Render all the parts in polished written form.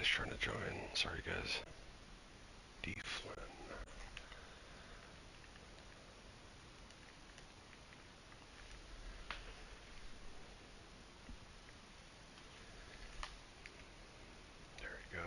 guy's trying to join. Sorry, guys. D. Flynn. There we go.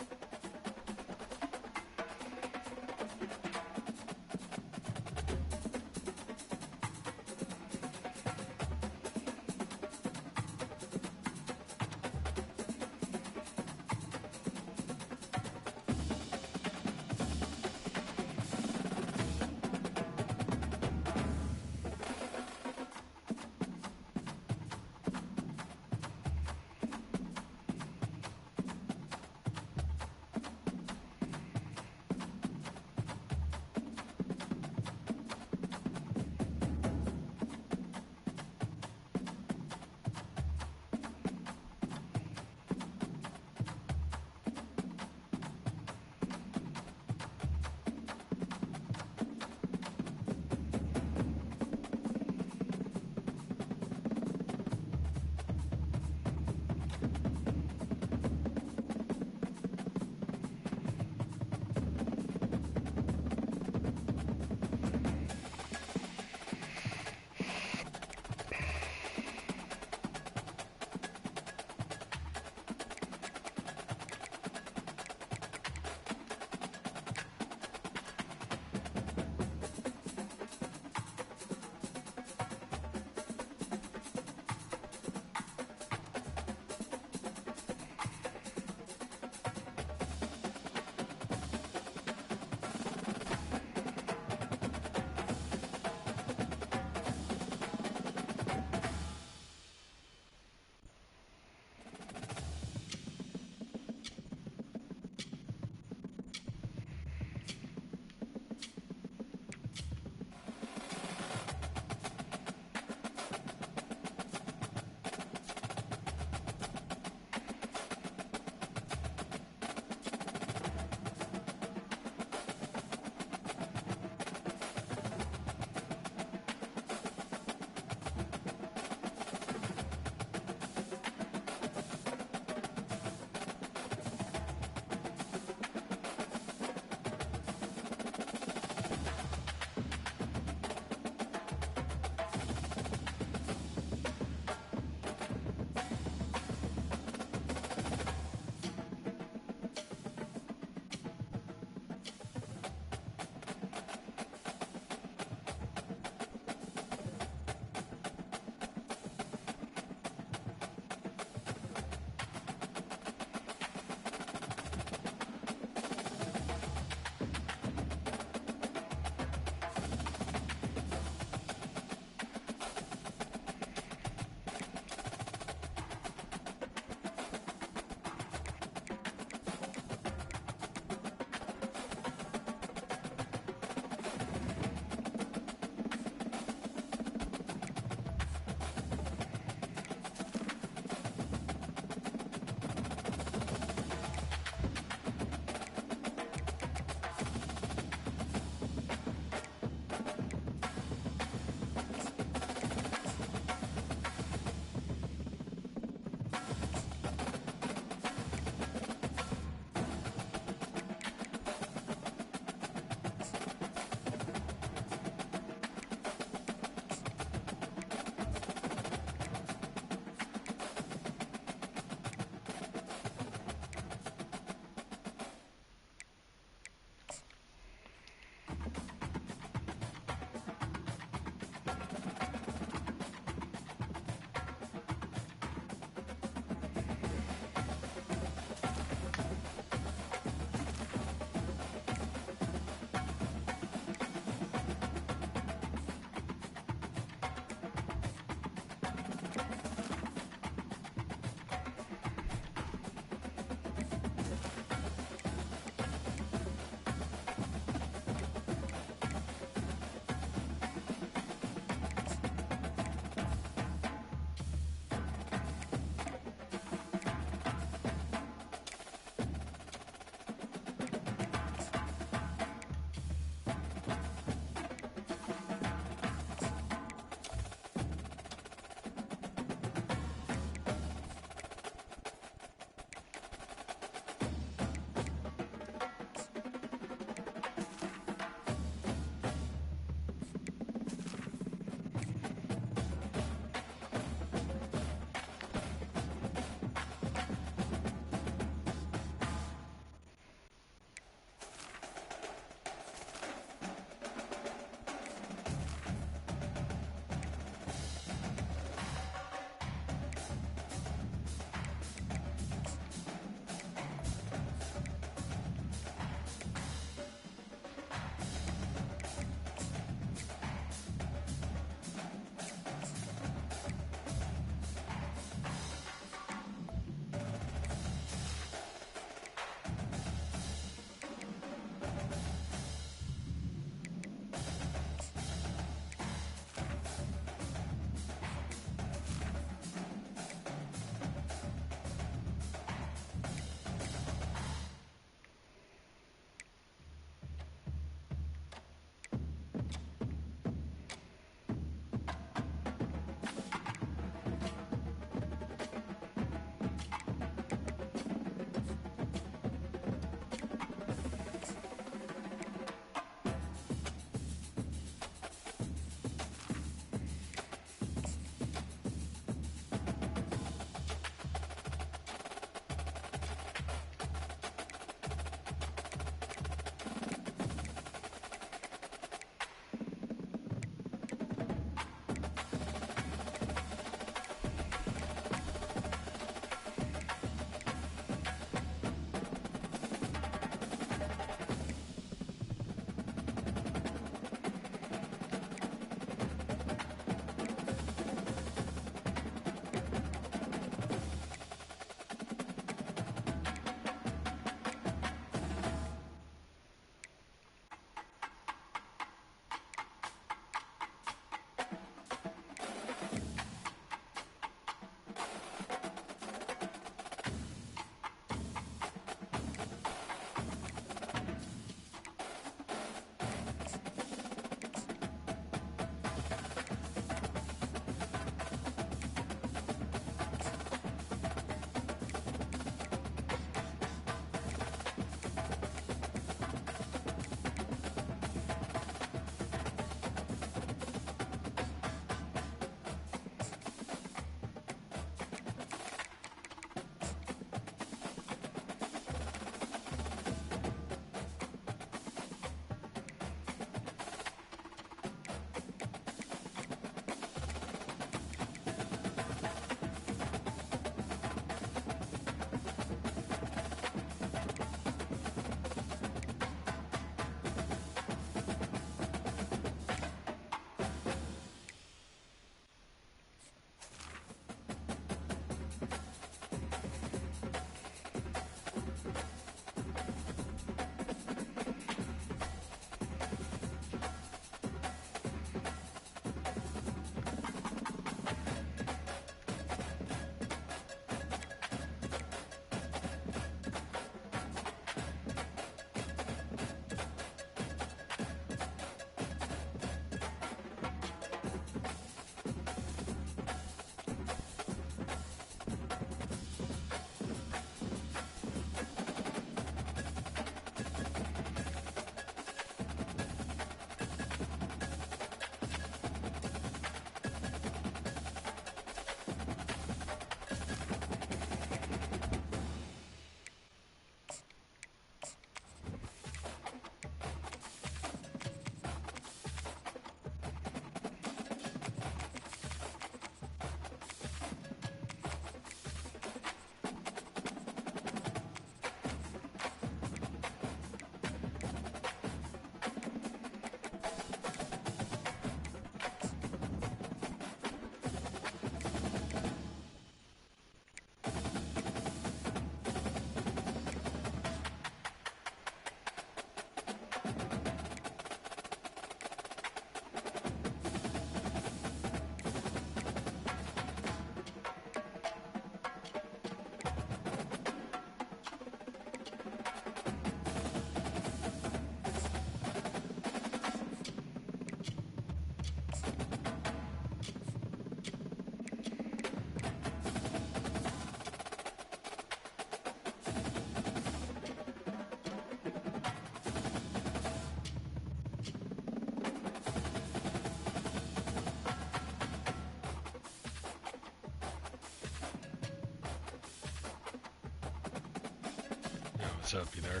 What's up, you there?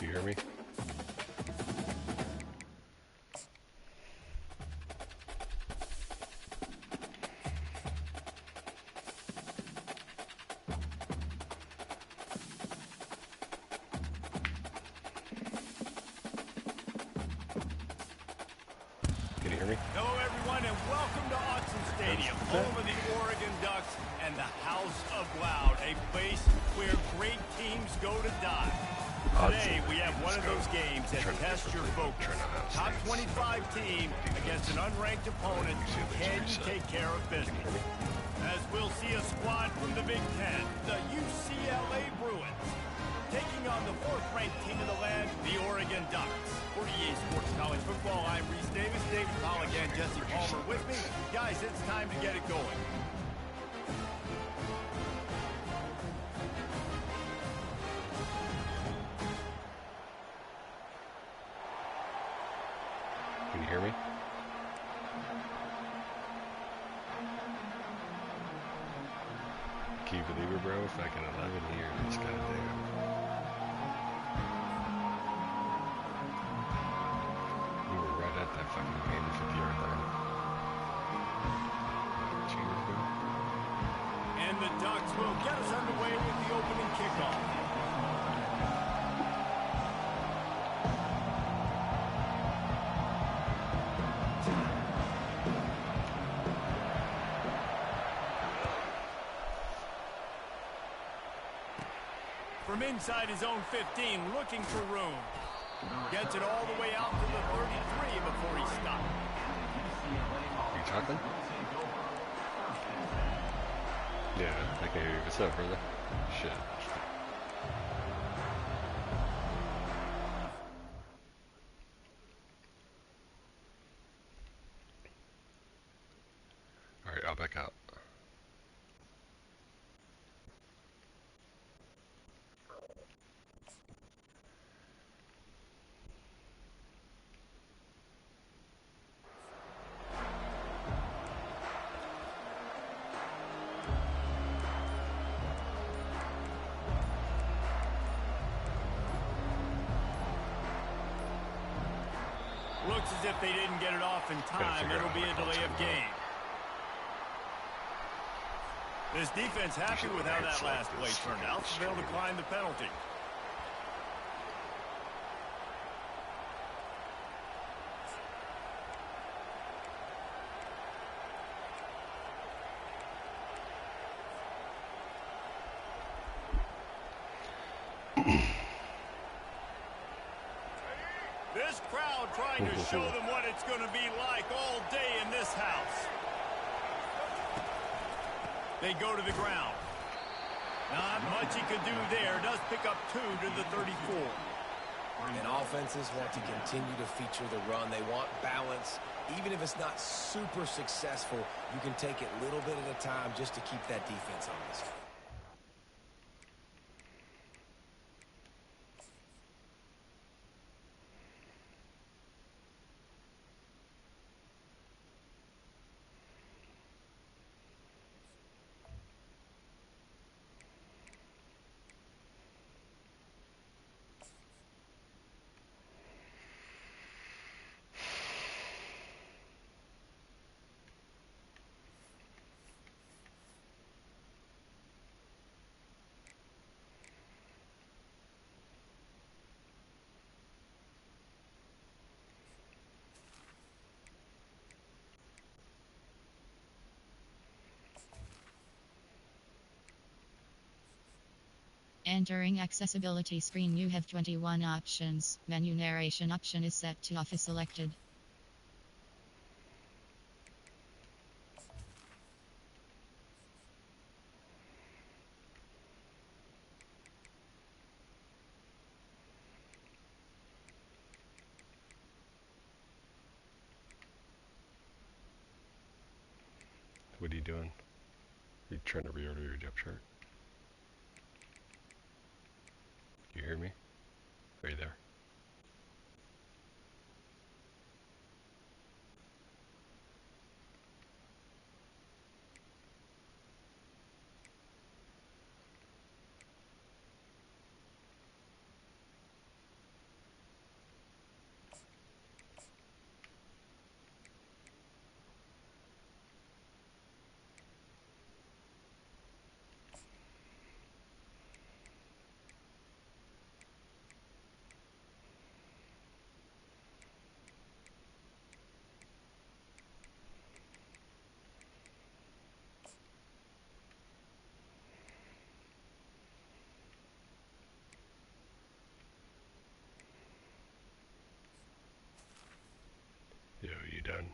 You hear me? Can you hear me? Hello, everyone, and welcome to Autzen Stadium, home of the Oregon Ducks and the House of Loud, a place where great teams go to die. Today, we have one of those games that test your focus. Top 25 team against an unranked opponent. Can you take care of business? As we'll see a squad from the Big Ten, the UCLA Bruins, taking on the fourth-ranked team of the land, the Oregon Ducks. For EA Sports College Football, I'm Reese Davis, David Colligan, Jesse Palmer with me. Guys, it's time to get it going. Can you hear me? Can you believe it, bro? Fucking 11 years, goddamn. We were right at that fucking game, the 50-yard line. 2 years ago. And the Ducks will get us underway with the opening kickoff. From inside his own 15, looking for room. Gets it all the way out to the 33 before he stopped. Are you talking? Yeah, I can hear you. What's up, brother? Shit. Alright, I'll back out. Looks as if they didn't get it off in time. It'll be a delay of game. This defense happy with how that last play turned out, so they'll decline the penalty. This crowd trying to show them what it's going to be like all day in this house. They go to the ground. Not much he could do there. Does pick up 2 to the 34. And offenses want to continue to feature the run. They want balance. Even if it's not super successful, you can take it little bit at a time just to keep that defense honest. Entering accessibility screen, you have 21 options. Menu narration option is set to off is selected. What are you doing? You trying to reorder your depth chart? You hear me? Are you there? Yo, you done?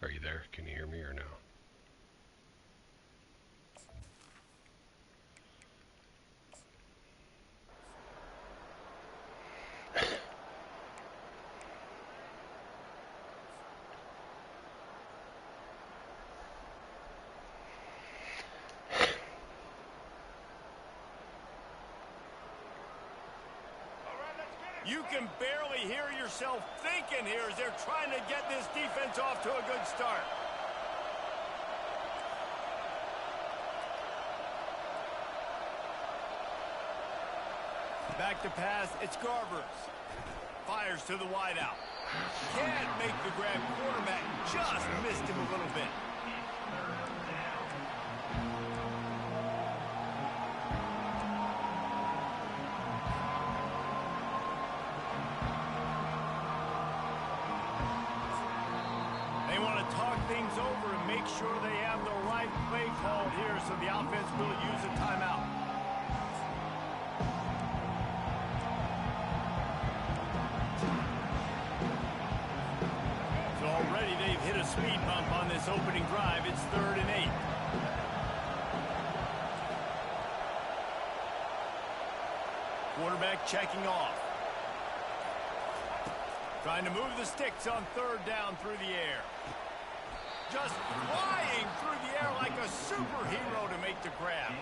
Are you there? Can you hear me or no? You can barely hear yourself thinking here as they're trying to get this defense off to a good start. Back to pass, it's Garbers. Fires to the wideout. Can't make the grab. Quarterback just missed him a little bit. They want to talk things over and make sure they have the right play called here, so the offense will use a timeout. So already they've hit a speed bump on this opening drive. It's 3rd and 8. Quarterback checking off. Trying to move the sticks on 3rd down through the air. Just flying through the air like a superhero to make the grab.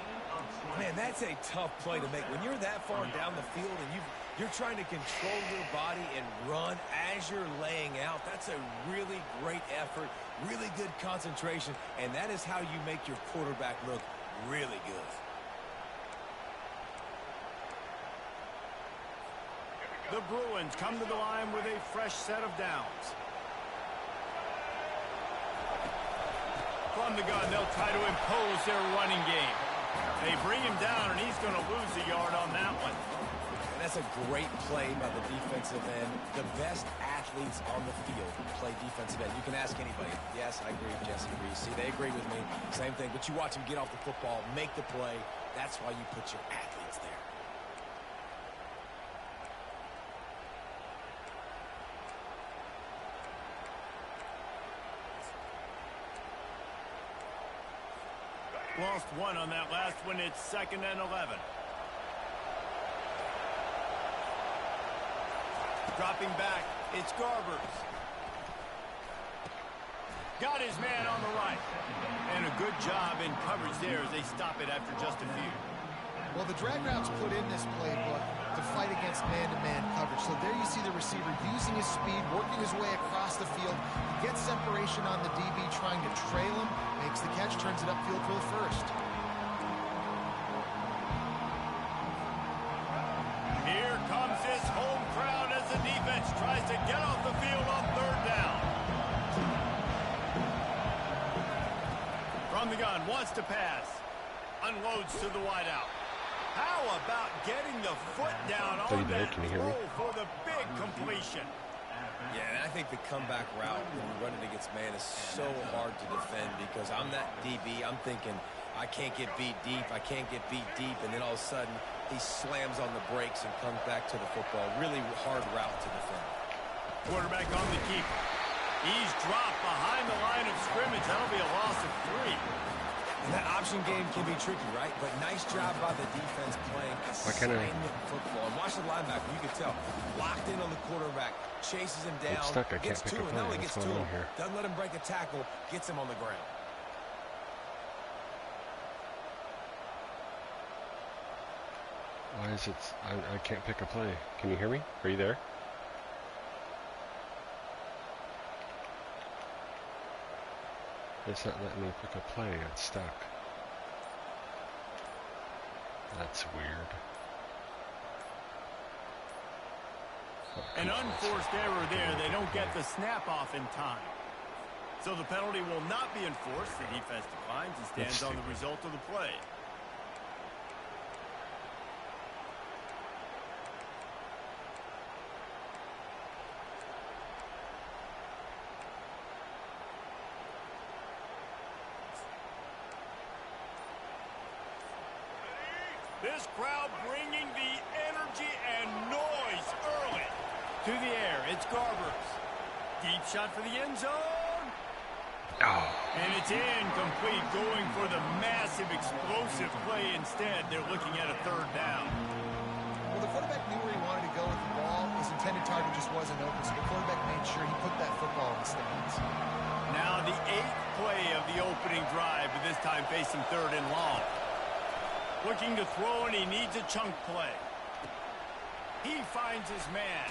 Man, that's a tough play to make. When you're that far down the field and you're trying to control your body and run as you're laying out, that's a really great effort, really good concentration, and that is how you make your quarterback look really good. The Bruins come to the line with a fresh set of downs. From the gun, they'll try to impose their running game. They bring him down, and he's going to lose a yard on that one. And that's a great play by the defensive end. The best athletes on the field play defensive end. You can ask anybody. Yes, I agree. Jesse agrees. See, they agree with me. Same thing. But you watch them get off the football, make the play. That's why you put your athletes there. Lost one on that last one. It's 2nd and 11. Dropping back, it's Garbers. Got his man on the right. And a good job in coverage there as they stop it after just a few. Well, the drag routes put in this playbook to fight against man-to-man coverage. So there you see the receiver using his speed, working his way across the field. He gets separation on the DB, trying to trail him, makes the catch, turns it upfield for the first. Here comes this home crowd as the defense tries to get off the field on 3rd down. From the gun, wants to pass. Unloads to the wideout. How about getting the foot down on that throw for the big completion? Yeah, and I think the comeback route when you run it against man is so hard to defend because I'm that DB. I'm thinking I can't get beat deep. I can't get beat deep. And then all of a sudden he slams on the brakes and comes back to the football. Really hard route to defend. Quarterback on the keeper. He's dropped behind the line of scrimmage. That'll be a loss of 3. And that option game can be tricky, right? But nice job by the defense playing assignment football. And watch the linebacker. You can tell. Locked in on the quarterback. Chases him down. Stuck. I gets can't to pick him. a play. Not only What's gets to going on him, here? doesn't let him break a tackle. Gets him on the ground. Why is it? I can't pick a play. Can you hear me? Are you there? It's not letting me pick a play. It's stuck. That's weird. Oh, An unforced error there. They don't get the snap off in time. So the penalty will not be enforced. The defense declines and stands on the result of the play. This crowd bringing the energy and noise early. To the air, it's Garbers. Deep shot for the end zone. Oh. And it's incomplete, going for the massive, explosive play instead. They're looking at a third down. Well, the quarterback knew where he wanted to go with the ball. His intended target just wasn't open, so the quarterback made sure he put that football in the stands. Now the 8th play of the opening drive, but this time facing third and long. Looking to throw, and he needs a chunk play. He finds his man.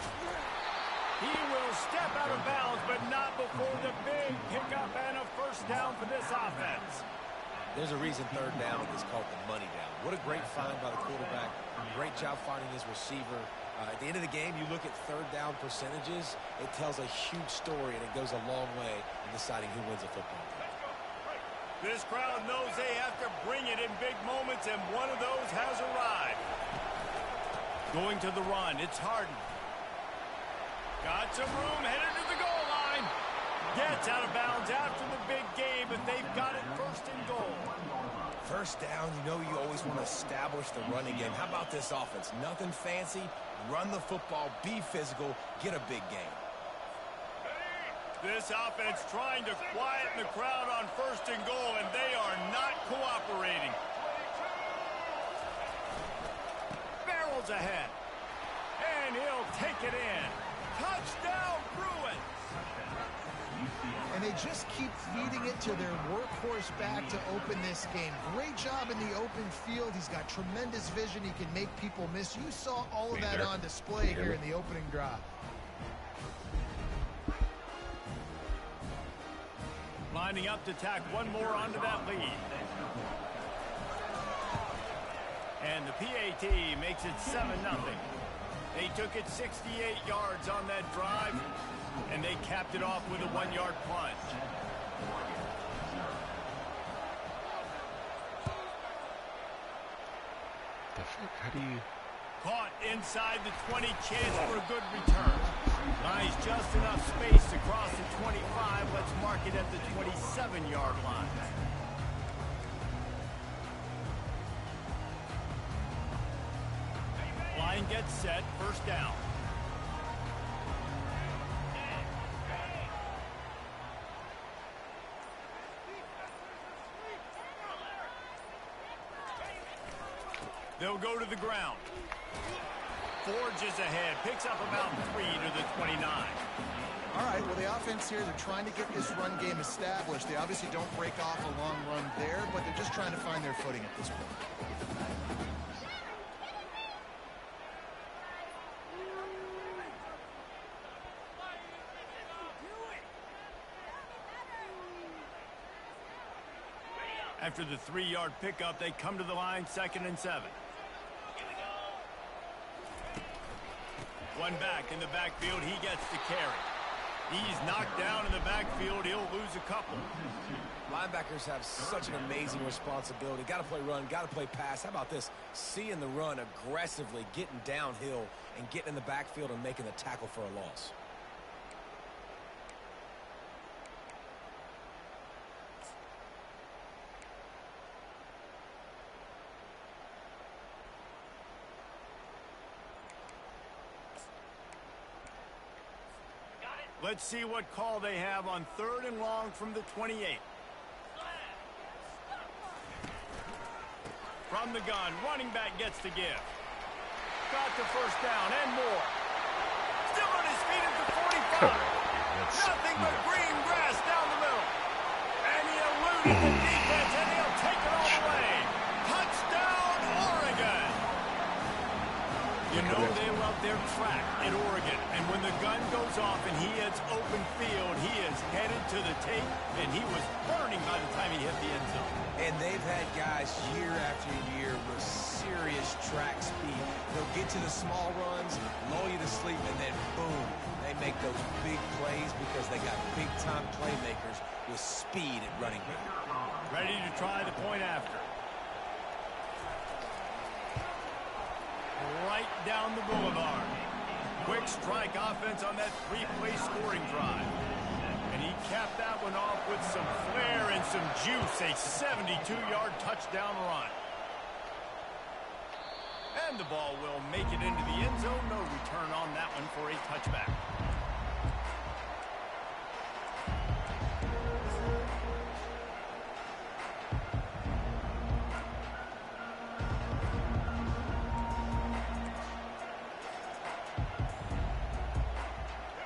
He will step out of bounds, but not before the big pickup and a first down for this offense. There's a reason third down is called the money down. What a great find by the quarterback. Great job finding his receiver. At the end of the game, you look at third down percentages. It tells a huge story, and it goes a long way in deciding who wins a football game. This crowd knows they have to bring it in big moments, and one of those has arrived. Going to the run, it's Harden. Got some room, headed to the goal line. Gets out of bounds after the big game, but they've got it first and goal. First down, you know you always want to establish the running game. How about this offense? Nothing fancy. Run the football, be physical, get a big game. This offense trying to quieten the crowd on first and goal, and they are not cooperating. Barrels ahead. And he'll take it in. Touchdown, Bruins! And they just keep feeding it to their workhorse back to open this game. Great job in the open field. He's got tremendous vision. He can make people miss. You saw all of that on display here in the opening drive. Lining up to tack one more onto that lead. And the PAT makes it 7-0. They took it 68 yards on that drive, and they capped it off with a 1-yard plunge. The fuck? How do you... Caught inside the 20, chance for a good return. Nice, just enough space to cross the 25. Let's mark it at the 27-yard line. Line gets set, first down. They'll go to the ground. Forges ahead, picks up about 3 to the 29. All right, well, the offense here, they're trying to get this run game established. They obviously don't break off a long run there, but they're just trying to find their footing at this point. After the 3-yard pickup, they come to the line, 2nd and 7. One back in the backfield, he gets the carry. He's knocked down in the backfield, he'll lose a couple. Linebackers have such an amazing responsibility. Got to play run, got to play pass. How about this? Seeing the run aggressively, getting downhill, and getting in the backfield and making the tackle for a loss. Let's see what call they have on 3rd and long from the 28. From the gun, running back gets the give. Got the first down and more. Still on his feet at the 45. Nothing but green grass down the middle. And he eluded the defense, and he'll take it all the way. Touchdown, Oregon. You know they love their track at Oregon, and when the gun goes off and he hits open field, he is headed to the tape, and he was burning by the time he hit the end zone. And they've had guys year after year with serious track speed. They'll get to the small runs, lull you to sleep, and then boom, they make those big plays because they got big-time playmakers with speed at running back. Ready to try the point after. Right down the boulevard. Quick strike offense on that three-play scoring drive. And he capped that one off with some flair and some juice, a 72-yard touchdown run. And the ball will make it into the end zone. No return on that one for a touchback.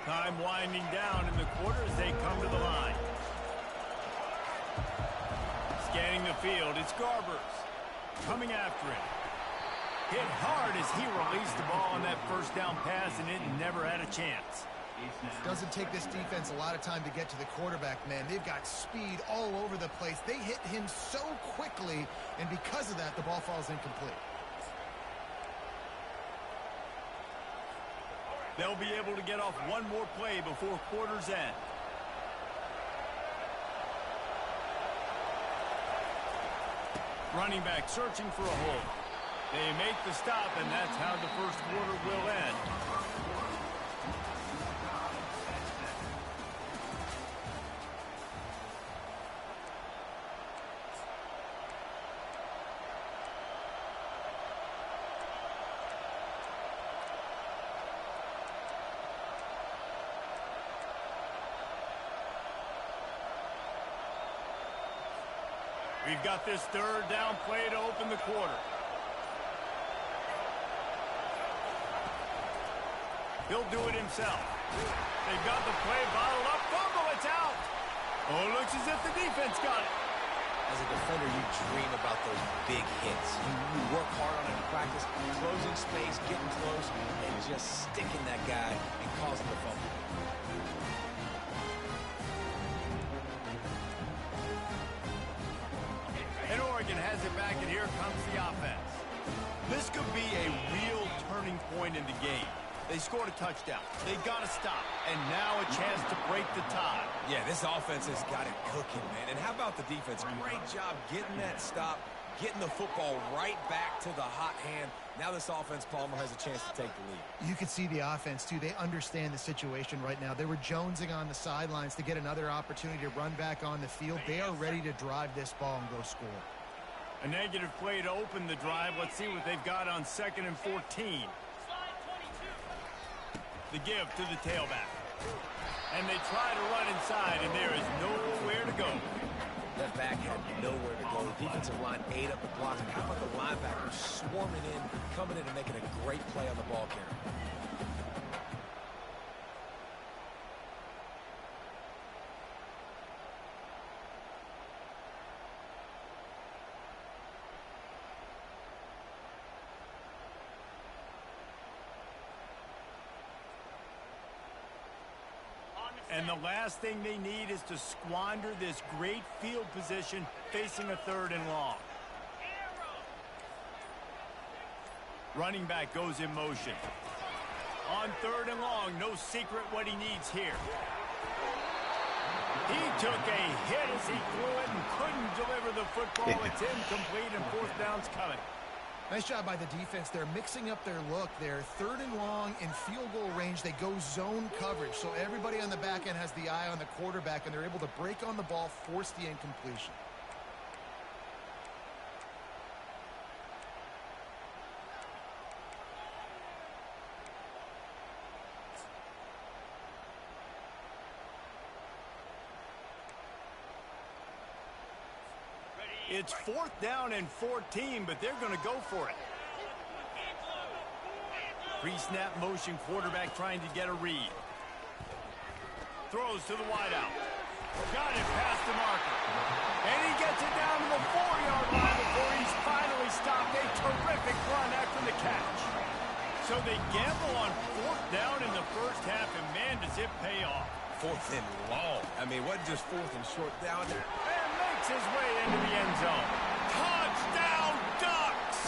Time winding down in the quarter as they come to the line. Scanning the field, it's Garbers. Coming after him. Hit hard as he released the ball on that first down pass, and it never had a chance. Doesn't take this defense a lot of time to get to the quarterback, man. They've got speed all over the place. They hit him so quickly, and because of that, the ball falls incomplete. They'll be able to get off one more play before quarter's end. Running back searching for a hole. They make the stop, and that's how the first quarter will end. We've got this third down play to open the quarter. He'll do it himself. They've got the play bottled up. Fumble, it's out. Oh, it looks as if the defense got it. As a defender, you dream about those big hits. You work hard on it in practice, closing space, getting close, and just sticking that guy and causing the fumble. And Oregon has it back, and here comes the offense. This could be a real turning point in the game. They scored a touchdown. They got to stop. And now a chance to break the tie. Yeah, this offense has got it cooking, man. And how about the defense? Great job getting that stop, getting the football right back to the hot hand. Now this offense, Palmer, has a chance to take the lead. You can see the offense, too. They understand the situation right now. They were jonesing on the sidelines to get another opportunity to run back on the field. They are ready to drive this ball and go score. A negative play to open the drive. Let's see what they've got on 2nd and 14. The give to the tailback. And they try to run inside, and there is nowhere to go. That back had nowhere to go. The defensive line ate up the blocks. How about the linebackers swarming in, coming in and making a great play on the ball carrier? And the last thing they need is to squander this great field position facing a 3rd and long. Running back goes in motion. On 3rd and long, no secret what he needs here. He took a hit as he threw it and couldn't deliver the football. It's incomplete, and 4th down's coming. Nice job by the defense. They're mixing up their look. They're 3rd and long in field goal range. They go zone coverage. So everybody on the back end has the eye on the quarterback, and they're able to break on the ball, force the incompletion. It's 4th down and 14, but they're going to go for it. Pre-snap motion, quarterback trying to get a read. Throws to the wideout. Got it past the marker. And he gets it down to the 4-yard line before he's finally stopped. A terrific run after the catch. So they gamble on 4th down in the first half, and man, does it pay off. 4th and long. I mean, it wasn't just 4th and short down there. And makes his way into the end zone. Touchdown, Ducks!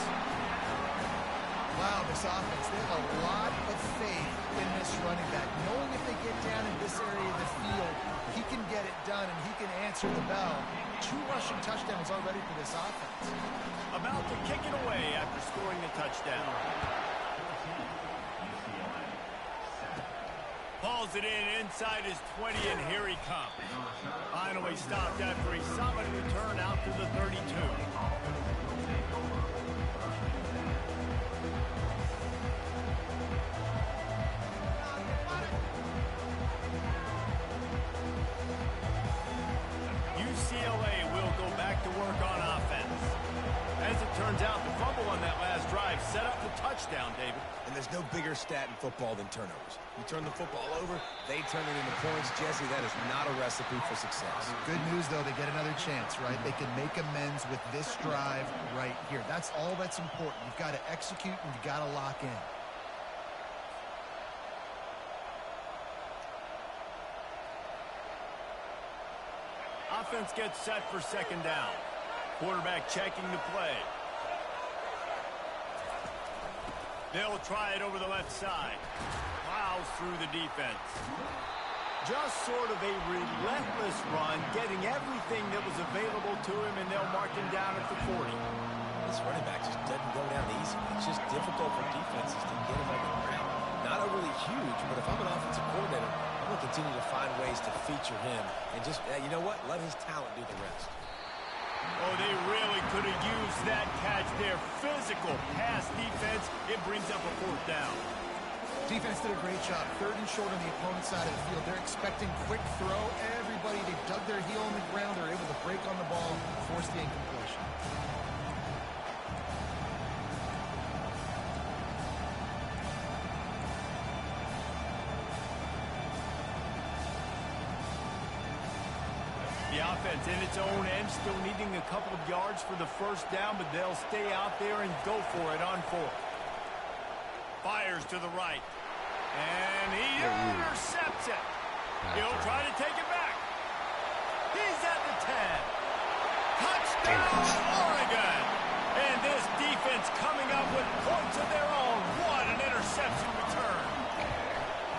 Wow, this offense, they have a lot of faith in this running back. Knowing if they get down in this area of the field, he can get it done and he can answer the bell. 2 rushing touchdowns already for this offense. About to kick it away after scoring a touchdown. Hauls it in inside his 20, and here he comes. Finally stopped after a solid return out to the 32. UCLA will go back to work on offense. As it turns out, the fumble on that last drive set up the touchdown, David. And there's no bigger stat in football than turnovers. You turn the football over, they turn it into points. Jesse, that is not a recipe for success. Good news, though, they get another chance, right? They can make amends with this drive right here. That's all that's important. You've got to execute and you've got to lock in. Offense gets set for 2nd down. Quarterback checking the play. They'll try it over the left side. Plows through the defense. Just sort of a relentless run, getting everything that was available to him, and they'll mark him down at the 40. This running back just doesn't go down easy. It's just difficult for defenses to get him on the ground. Not overly huge, but if I'm an offensive coordinator, I'm going to continue to find ways to feature him and just, you know what, let his talent do the rest. Oh, they really could have used that catch there. Physical pass defense. It brings up a 4th down. Defense did a great job. 3rd and short on the opponent's side of the field. They're expecting quick throw. Everybody, they dug their heel on the ground. They're able to break on the ball, force the incompletion. The offense in its own end, still needing a couple of yards for the 1st down, but they'll stay out there and go for it on 4th. Fires to the right. And he intercepts it. He'll try to take it back. He's at the 10. Touchdown, Oregon! And this defense coming up with points of their own. What an interception return.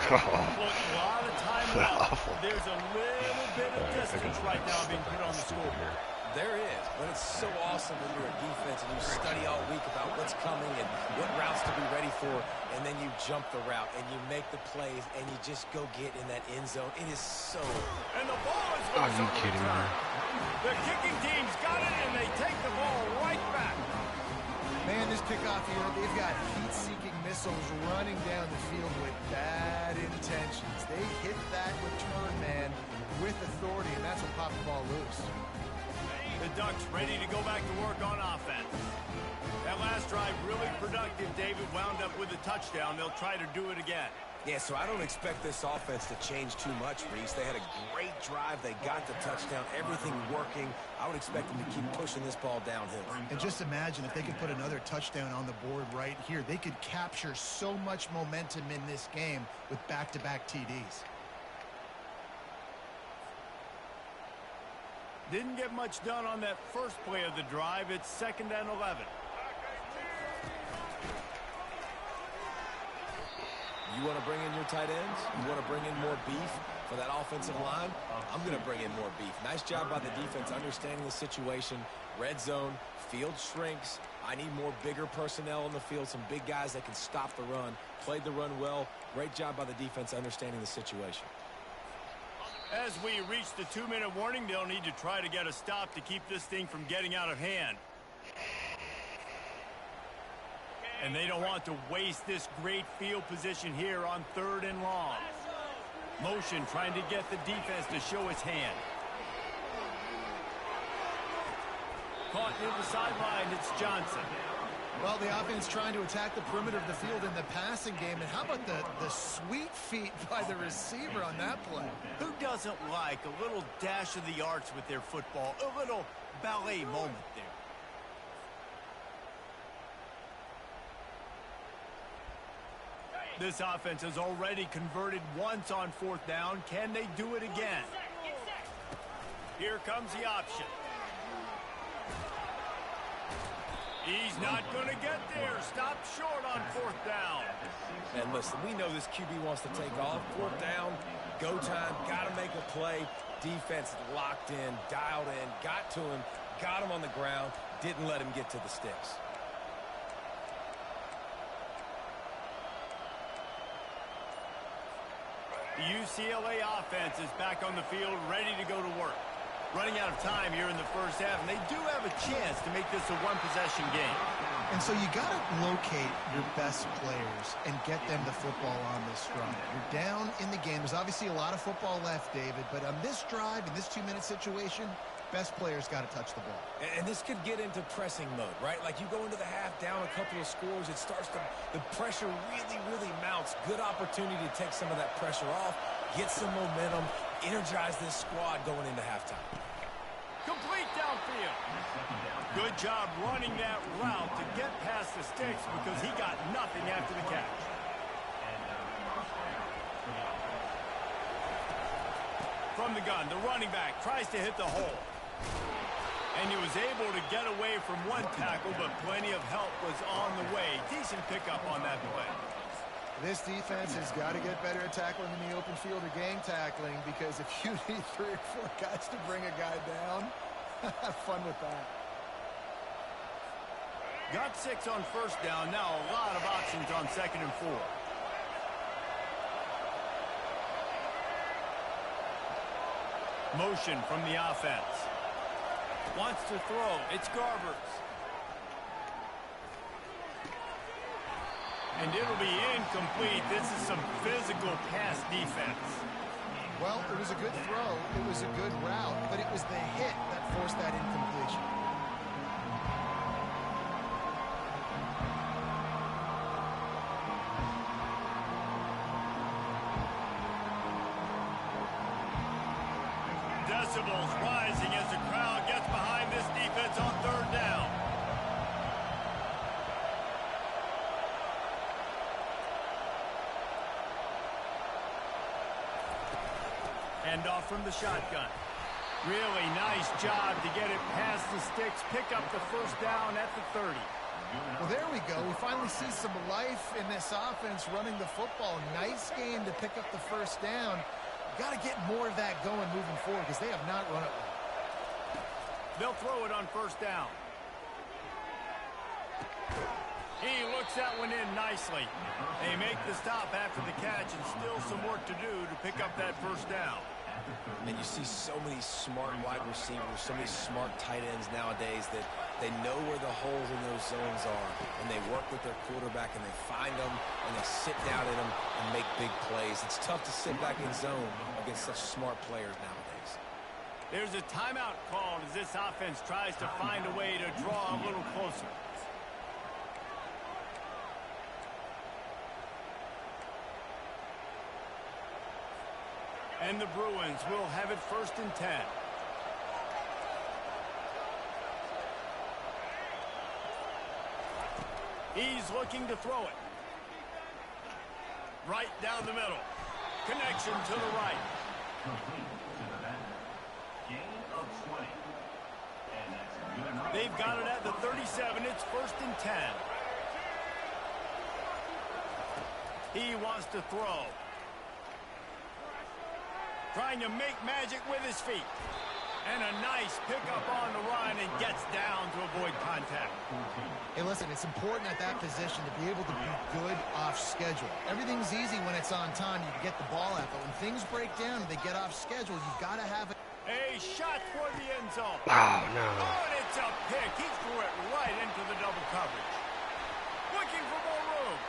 Look, a lot of time left. There's a little bit of distance right now being put on the scoreboard. There is, but it's so awesome when you're a defense and you study all week about what's coming and what routes to be ready for, and then you jump the route and you make the plays and you just go get in that end zone. It is so... And the ball is Are you kidding me? The kicking team's got it, and they take the ball right back. Man, this kickoff here, they've got heat-seeking missiles running down the field with bad intentions. They hit that return man with authority, and that's what popped the ball loose. The Ducks ready to go back to work on offense. That last drive really productive. David wound up with a touchdown. They'll try to do it again. Yeah, so I don't expect this offense to change too much, Reese. They had a great drive. They got the touchdown. Everything working. I would expect them to keep pushing this ball downhill. And just imagine if they could put another touchdown on the board right here. They could capture so much momentum in this game with back-to-back TDs. Didn't get much done on that first play of the drive. It's 2nd and 11. You want to bring in your tight ends? You want to bring in more beef for that offensive line? I'm going to bring in more beef. Nice job by the defense understanding the situation. Red zone, field shrinks. I need more bigger personnel on the field, some big guys that can stop the run. Played the run well. Great job by the defense understanding the situation. As we reach the 2-minute warning, they'll need to try to get a stop to keep this thing from getting out of hand. And they don't want to waste this great field position here on 3rd and long. Motion trying to get the defense to show its hand. caught near the sideline. It's Johnson. Well, the offense trying to attack the perimeter of the field in the passing game. And how about the sweet feet by the receiver on that play? Who doesn't like a little dash of the arts with their football? A little ballet moment there. This offense has already converted once on 4th down. Can they do it again? Here comes the option. He's not going to get there. Stop short on 4th down. And listen, we know this QB wants to take off. 4th down, go time, got to make a play. Defense locked in, dialed in, got to him, got him on the ground, didn't let him get to the sticks. The UCLA offense is back on the field, ready to go to work. Running out of time here in the first half, and they do have a chance to make this a one-possession game. And so you got to locate your best players and get them the football on this drive. You're down in the game. There's obviously a lot of football left, David, but on this drive, in this 2-minute situation, best players got to touch the ball. And this could get into pressing mode, right? Like you go into the half down a couple of scores, it starts to, the pressure really mounts. Good opportunity to take some of that pressure off, get some momentum, energize this squad going into halftime. Complete downfield. Good job running that route to get past the sticks because he got nothing after the catch. From the gun, the running back tries to hit the hole. And he was able to get away from one tackle, but plenty of help was on the way. Decent pickup on that play. This defense has got to get better at tackling in the open field or gang tackling, because if you need 3 or 4 guys to bring a guy down, have fun with that. Got 6 on 1st down. Now a lot of options on 2nd and 4. Motion from the offense. Wants to throw. It's Garbers. And it'll be incomplete. This is some physical pass defense. Well, it was a good throw. It was a good route, but it was the hit that forced that incompletion. Decibels rising as the crowd gets behind this defense on 3rd down. Handoff from the shotgun. Really nice job to get it past the sticks, pick up the 1st down at the 30. Well, there we go. We finally see some life in this offense running the football. Nice game to pick up the 1st down. Got to get more of that going moving forward because they have not run it well. They'll throw it on 1st down. He looks that one in nicely. They make the stop after the catch, and still some work to do to pick up that 1st down. And you see so many smart wide receivers, so many smart tight ends nowadays that they know where the holes in those zones are, and they work with their quarterback, and they find them, and they sit down in them and make big plays. It's tough to sit back in zone against such smart players nowadays. There's a timeout called as this offense tries to find a way to draw a little closer. And the Bruins will have it 1st and 10. He's looking to throw it. Right down the middle. Connection to the right. They've got it at the 37. It's 1st and 10. He wants to throw. Trying to make magic with his feet. And a nice pickup on the run and gets down to avoid contact. Hey, listen, it's important at that position to be able to be good off schedule. Everything's easy when it's on time. You can get the ball out. But when things break down and they get off schedule, you've got to have it. A shot toward the end zone. Oh, no. Oh, and it's a pick. He threw it right into the double coverage. Looking for more room.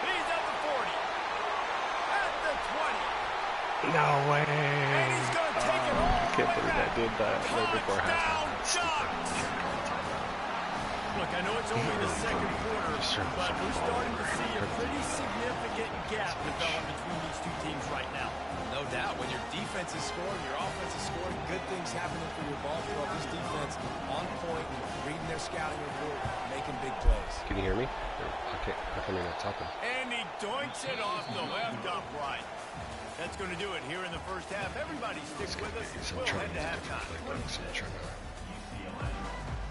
He's at the 40. At the 20. No way. And he's going to take it all the way Can't believe back that did that right before halftime. Look, I know it's only the second quarter, but we're starting to see a pretty significant gap develop between these two teams right now. No doubt. When your defense is scoring, your offense is scoring, good things happening for your ball club. This defense on point, reading their scouting report, making big plays. Can you hear me? Okay, I can't even talk. And he doinks it off the left upright. That's going to do it here in the first half. Everybody stick with us. We'll head to halftime.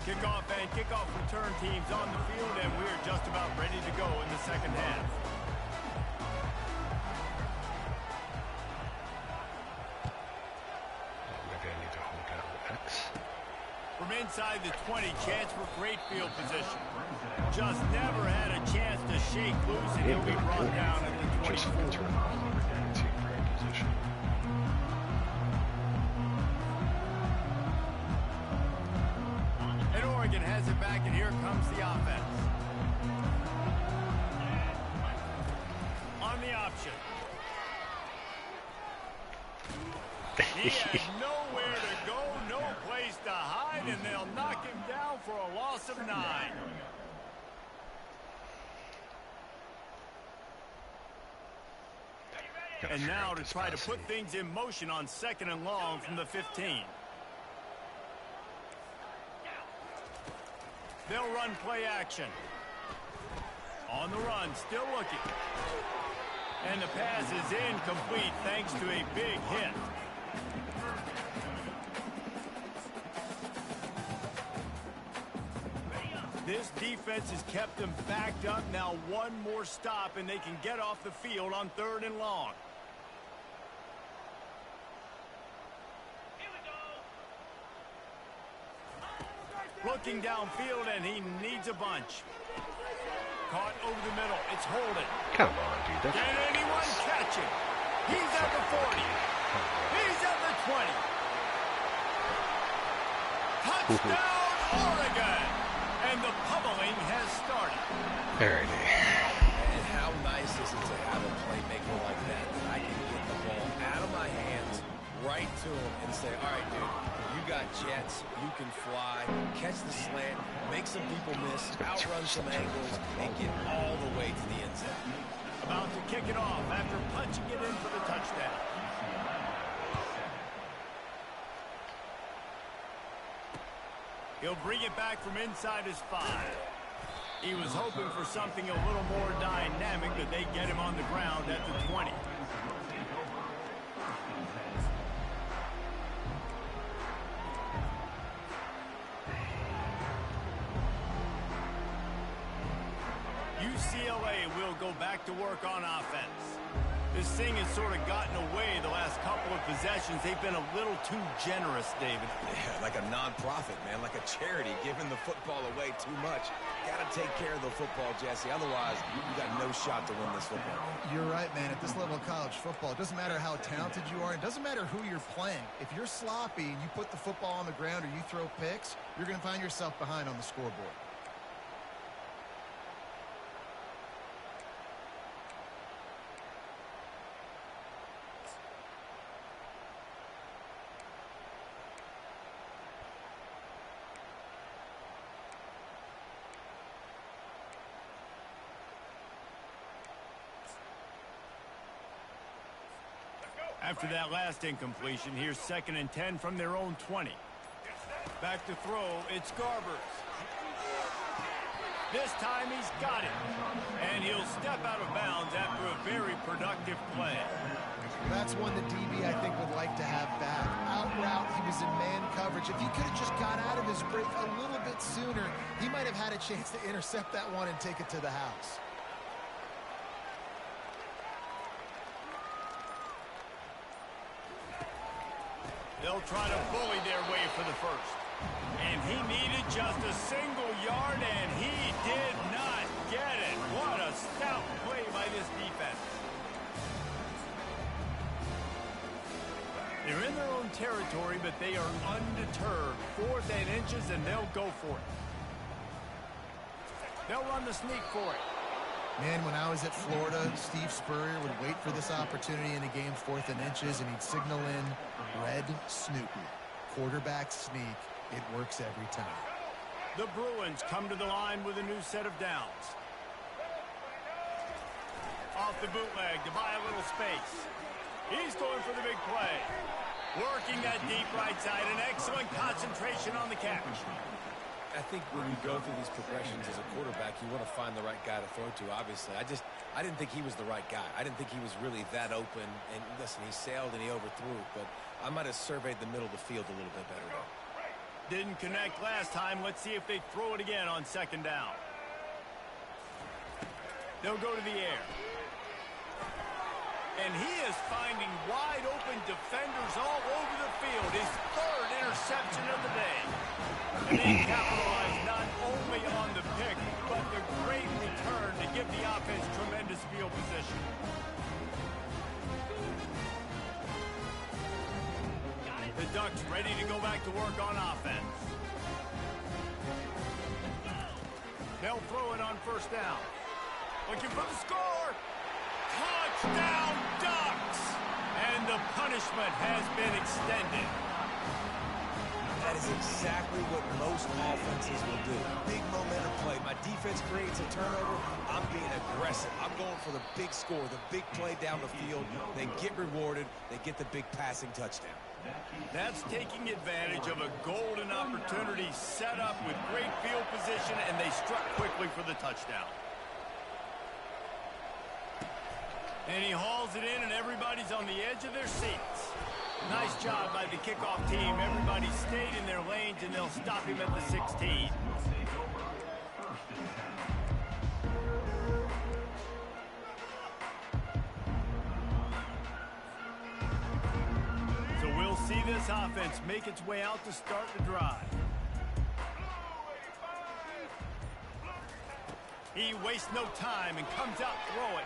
Kickoff and kickoff return teams on the field, and we're just about ready to go in the second half. Maybe I need to hold down X. From inside the 20, chance for great field position. Just never had a chance to shake loose, and he'll be brought down at the 24. Just return all over again. Team great position. And Oregon has it back, and here comes the offense. On the option. He has nowhere to go, no place to hide, and they'll knock him down for a loss of 9. And now to try to put things in motion on 2nd and long from the 15. They'll run play action. On the run, still looking. And the pass is incomplete thanks to a big hit. This defense has kept them backed up. Now one more stop and they can get off the field on 3rd and long. Looking downfield, and he needs a bunch. Caught over the middle. It's holding. Come on, dude. Can anyone catch him? He's at the 40. He's at the 20. Touchdown, Oregon! And the pummeling has started. Very nice. And how nice is it to have a playmaker like that I can get the ball out of my hands right to him and say, all right, dude, you got jets, you can fly, catch the slant, make some people miss, outrun some angles, and get all the way to the end zone. About to kick it off after punching it in for the touchdown. He'll bring it back from inside his 5. He was hoping for something a little more dynamic, but they get him on the ground at the 20. UCLA will go back to work on offense. This thing has sort of gotten away the last couple of possessions. They've been a little too generous, David. Yeah, like a non-profit, man, like a charity, giving the football away too much. Got to take care of the football, Jesse. Otherwise, you got no shot to win this football. You're right, man. At this level of college football, it doesn't matter how talented you are. It doesn't matter who you're playing. If you're sloppy and you put the football on the ground or you throw picks, you're going to find yourself behind on the scoreboard. After that last incompletion, here's 2nd and 10 from their own 20. Back to throw, it's Garbers. This time he's got it. And he'll step out of bounds after a very productive play. That's one the DB, I think, would like to have back. Out route, he was in man coverage. If he could have just got out of his break a little bit sooner, he might have had a chance to intercept that one and take it to the house. They'll try to bully their way for the first. And he needed just a single yard, and he did not get it. What a stout play by this defense. They're in their own territory, but they are undeterred. 4th and inches, and they'll go for it. They'll run the sneak for it. Man, when I was at Florida, Steve Spurrier would wait for this opportunity in a game, 4th and inches, and he'd signal in Red Snoopy. quarterback sneak, it works every time. The Bruins come to the line with a new set of downs. Off the bootleg to buy a little space. He's going for the big play. Working that deep right side, an excellent concentration on the catch. I think when you go through these progressions as a quarterback, you want to find the right guy to throw to, obviously. I didn't think he was the right guy. I didn't think he was really that open. And listen, he sailed and he overthrew, but I might have surveyed the middle of the field a little bit better, though. Didn't connect last time. Let's see if they throw it again on second down. They'll go to the air. And he is finding wide-open defenders all over the field. His third interception of the day. And he capitalized not only on the pick, but the great return to give the offense tremendous field position. The Ducks ready to go back to work on offense. They'll throw it on first down. Looking for the score. Touchdown, Ducks! And the punishment has been extended. That is exactly what most offenses will do. Big momentum play. My defense creates a turnover. I'm being aggressive. I'm going for the big score, the big play down the field. They get rewarded. They get the big passing touchdown. That's taking advantage of a golden opportunity set up with great field position, and they struck quickly for the touchdown. And he hauls it in, and everybody's on the edge of their seats. Nice job by the kickoff team. Everybody stayed in their lanes, and they'll stop him at the 16. So we'll see this offense make its way out to start the drive. He wastes no time and comes out throwing.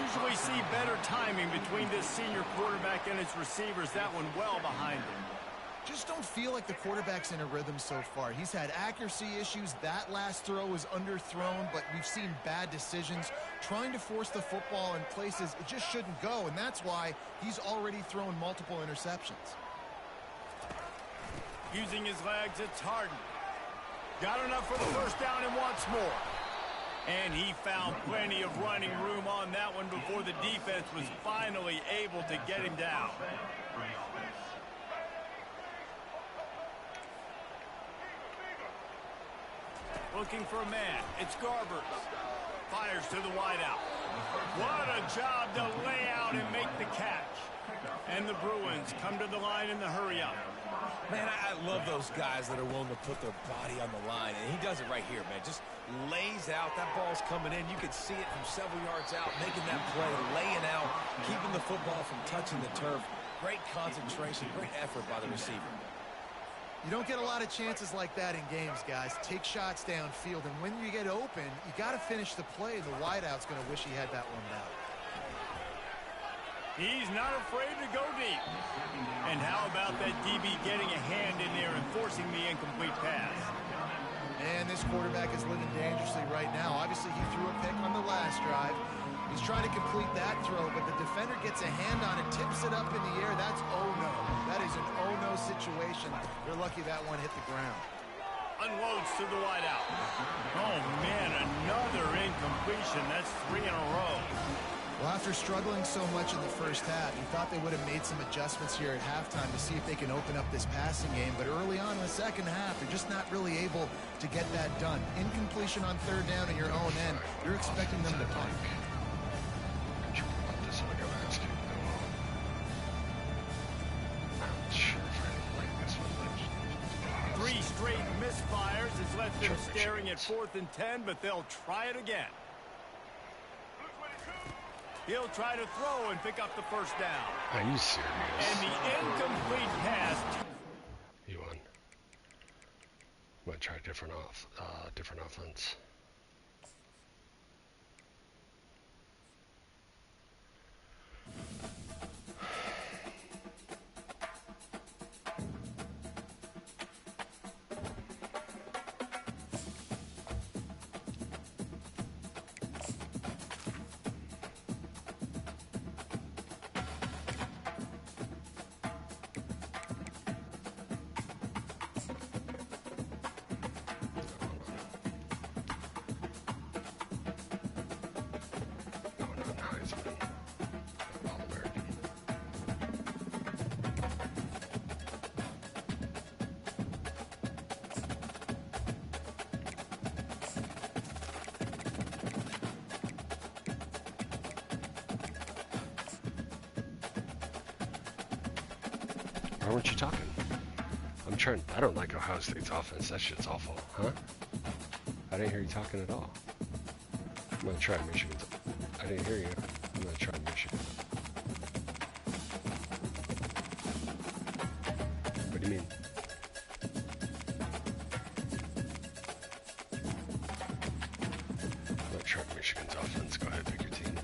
Usually see better timing between this senior quarterback and his receivers. That one well behind him. Just don't feel like the quarterback's in a rhythm so far. He's had accuracy issues. That last throw was underthrown, but we've seen bad decisions. Trying to force the football in places it just shouldn't go, and that's why he's already thrown multiple interceptions. Using his legs, it's Harden. Got enough for the first down and wants more. And he found plenty of running room on that one before the defense was finally able to get him down. Looking for a man. It's Garbers. Fires to the wideout. What a job to lay out and make the catch. And the Bruins come to the line in the hurry-up. Man, I love those guys that are willing to put their body on the line. And he does it right here, man. Just lays out. That ball's coming in. You can see it from several yards out, making that play, laying out, keeping the football from touching the turf. Great concentration, great effort by the receiver. You don't get a lot of chances like that in games, guys. Take shots downfield, and when you get open, you got to finish the play. The wideout's going to wish he had that one out. He's not afraid to go deep. And how about that DB getting a hand in there and forcing the incomplete pass? And this quarterback is living dangerously right now. Obviously, he threw a pick on the last drive. He's trying to complete that throw, but the defender gets a hand on it, tips it up in the air. That's oh-no. That is an oh-no situation. They're lucky that one hit the ground. Unloads to the wideout. Oh, man, another incompletion. That's 3 in a row. Well, after struggling so much in the first half, you thought they would have made some adjustments here at halftime to see if they can open up this passing game. But early on in the second half, they're just not really able to get that done. Incompletion on third down at your own end. You're expecting them to punt. Three straight misfires has left them staring at 4th and 10, but they'll try it again. He'll try to throw and pick up the first down. Are you serious? And the incomplete pass. You won. I'm gonna try different offense. Why weren't you talking? I'm trying. I don't like Ohio State's offense. That shit's awful, huh? I didn't hear you talking at all. I'm gonna try Michigan's. I didn't hear you. I'm gonna try Michigan. What do you mean? I'm gonna try Michigan's offense. Go ahead, pick your team.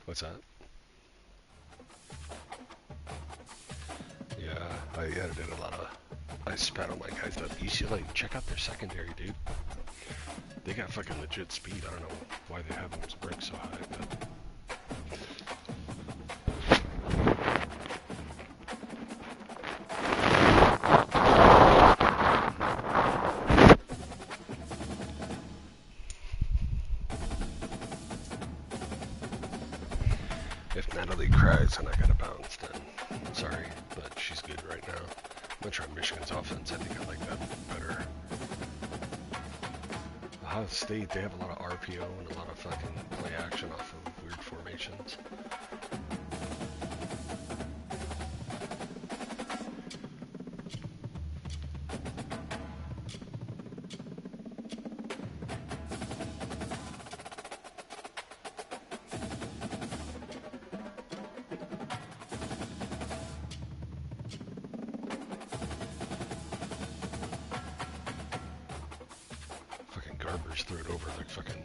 What's that? Yeah, I edited a lot of... I spat on my guys up. UCLA, check out their secondary, dude. They got fucking legit speed. I don't know why they have them rank so high, but... If Natalie cries and I gotta bounce, then I'm sorry, but she's good right now. I'm gonna try Michigan's offense. I think I like that better. Ohio State, they have a lot of RPO and a lot of fucking play action off of weird formations. Threw it over like fucking...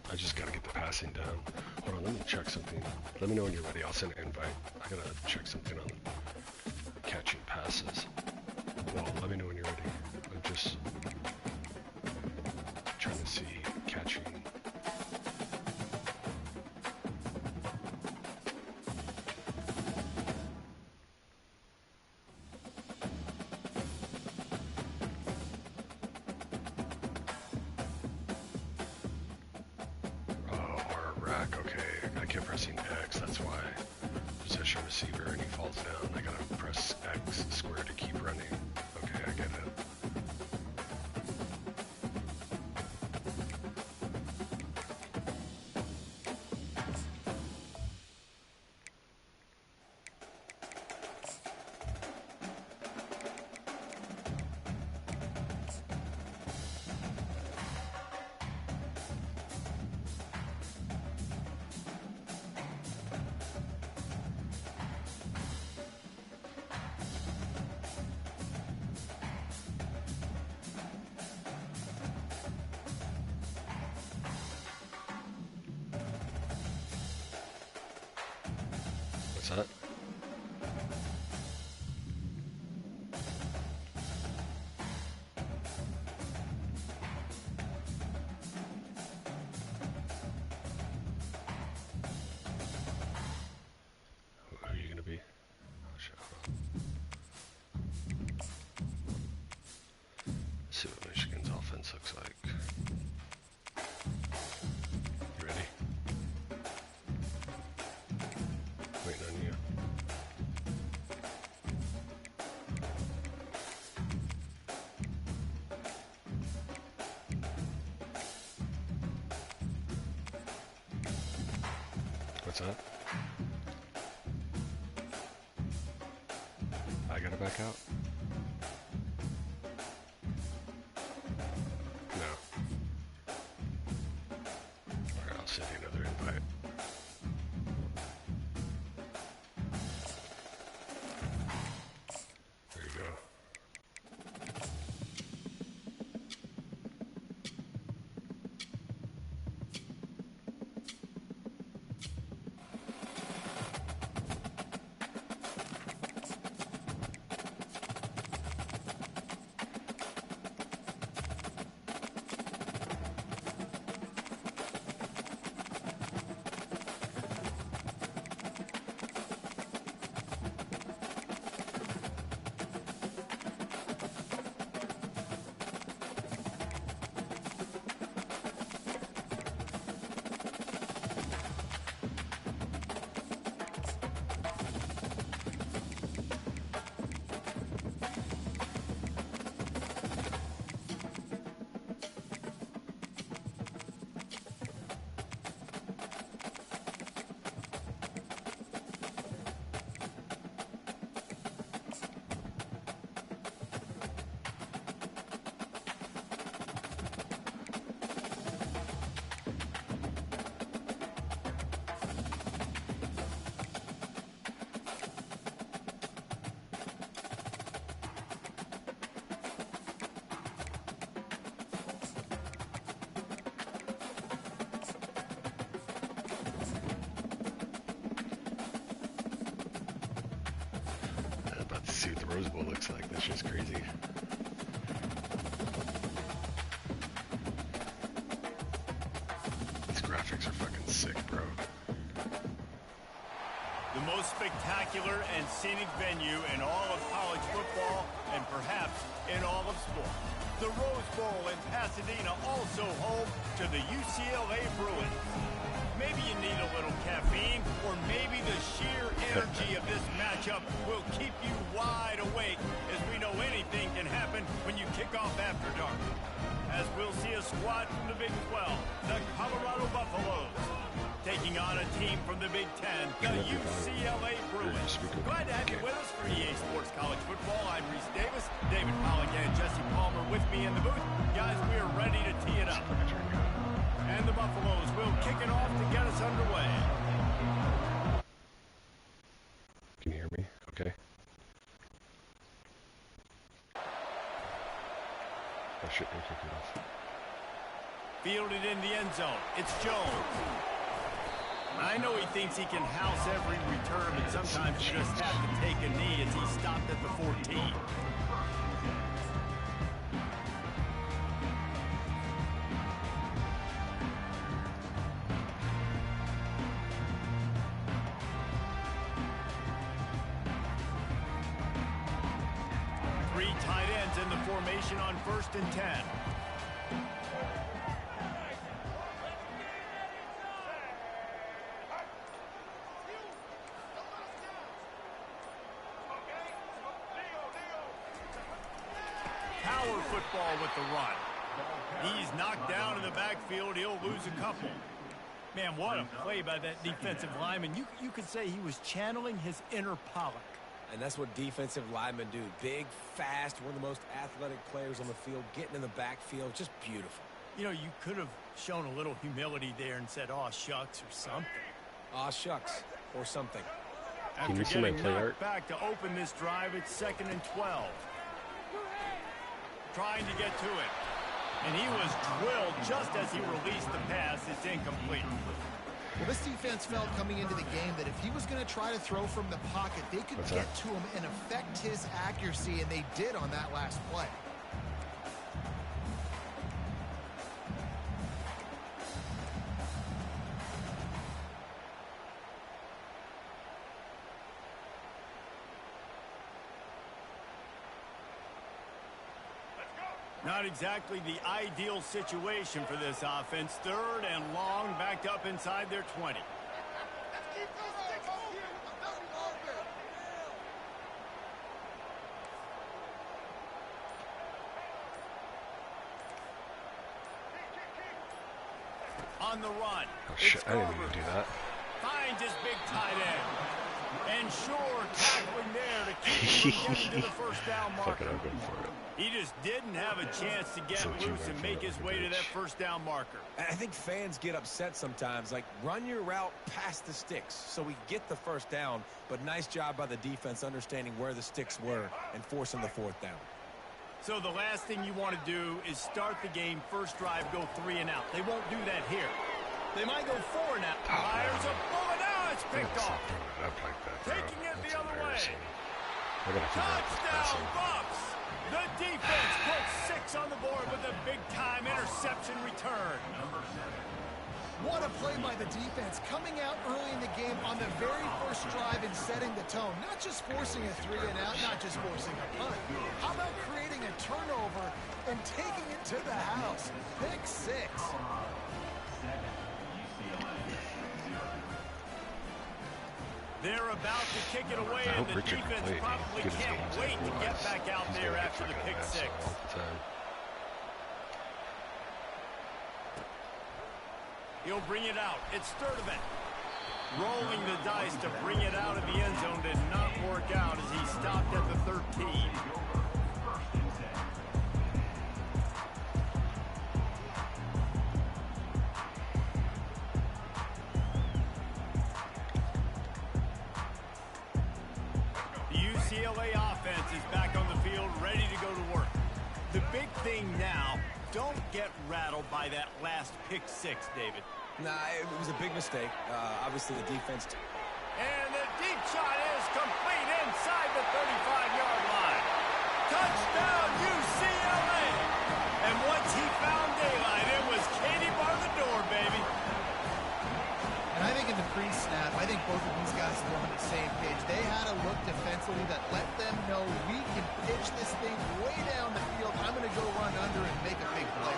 I just gotta get the passing down. Hold on, let me check something. Let me know when you're ready. I'll send an invite. I gotta check something on catching passes. Well, let me know when you're ready. I'm just trying to see catching. Okay, I kept pressing X, that's why. Possession receiver, and he falls down. I gotta press X square to keep running. Okay, I get it. What's that? Who are you gonna be? Oh shit, hold on. Let's see what Michigan's offense looks like. You ready? Waiting on you. What's that? I gotta back out? No. Alright, I'll send you another invite. There you go. Rose Bowl looks like. That's just crazy. These graphics are fucking sick, bro. The most spectacular and scenic venue in all of college football and perhaps in all of sport. The Rose Bowl in Pasadena, also home to the UCLA Bruins. Maybe you need a little caffeine, or maybe the sheer energy of this matchup will keep you wide awake, as we know anything can happen when you kick off after dark. As we'll see a squad from the Big 12, the Colorado Buffaloes, taking on a team from the Big 10, the UCLA Bruins. Glad to have you with us for EA Sports College Football. I'm Reese Davis, David Pollack, and Jesse Palmer with me in the booth. Guys, we are ready to tee it up. And the Buffaloes will kick it off to get us underway. Can you hear me? Okay. I shouldn't kick it off. Fielded in the end zone. It's Jones. I know he thinks he can house every return, but sometimes you just have to take a knee as he stopped at the 14. Three tight ends in the formation on 1st and 10. Power football with the run. He's knocked down in the backfield. He'll lose a couple. Man, what a play by that defensive lineman. You could say he was channeling his inner Pollock. And that's what defensive linemen do. Big, fast, one of the most athletic players on the field, getting in the backfield, just beautiful. You know, you could have shown a little humility there and said, "Aw, shucks," or something. Aw, shucks, or something. Can you see my play art? Back to open this drive, it's 2nd and 12. Trying to get to it. And he was drilled just as he released the pass. It's incomplete. Well, this defense felt coming into the game that if he was going to try to throw from the pocket, they could get to him and affect his accuracy, and they did on that last play. Not exactly the ideal situation for this offense. 3rd and long, backed up inside their 20. On the run. Oh shit, I didn't even do that. Finds his big tight end. And sure, tackling there to keep him from getting to the first down marker. Fuck it, I'm going for it. He just didn't have a chance to get loose and make his way to that first down marker. I think fans get upset sometimes. Like, run your route past the sticks so we get the first down. But nice job by the defense understanding where the sticks were and forcing the 4th down. So the last thing you want to do is start the game, first drive, go 3 and out. They won't do that here. They might go 4 and out. Fires a bullet. Now it's picked off. Taking it the other way. Touchdown, Bucks. The defense puts 6 on the board with a big-time interception return. What a play by the defense, coming out early in the game on the very first drive and setting the tone. Not just forcing a 3 and out, not just forcing a punt. How about creating a turnover and taking it to the house? Pick 6. They're about to kick it away, and the defense probably can't wait to get back out there after the pick 6. He'll bring it out. It's Sturdivant. Rolling the dice to bring it out of the end zone did not work out as he stopped at the 13. UCLA offense is back on the field, ready to go to work. The big thing now, don't get rattled by that last pick 6, David. Nah, it was a big mistake. Obviously, the defense. And the deep shot is complete inside the 35-yard line. snap, I think both of these guys were on the same page. They had a look defensively that let them know we can pitch this thing way down the field. I'm going to go run under and make a big play.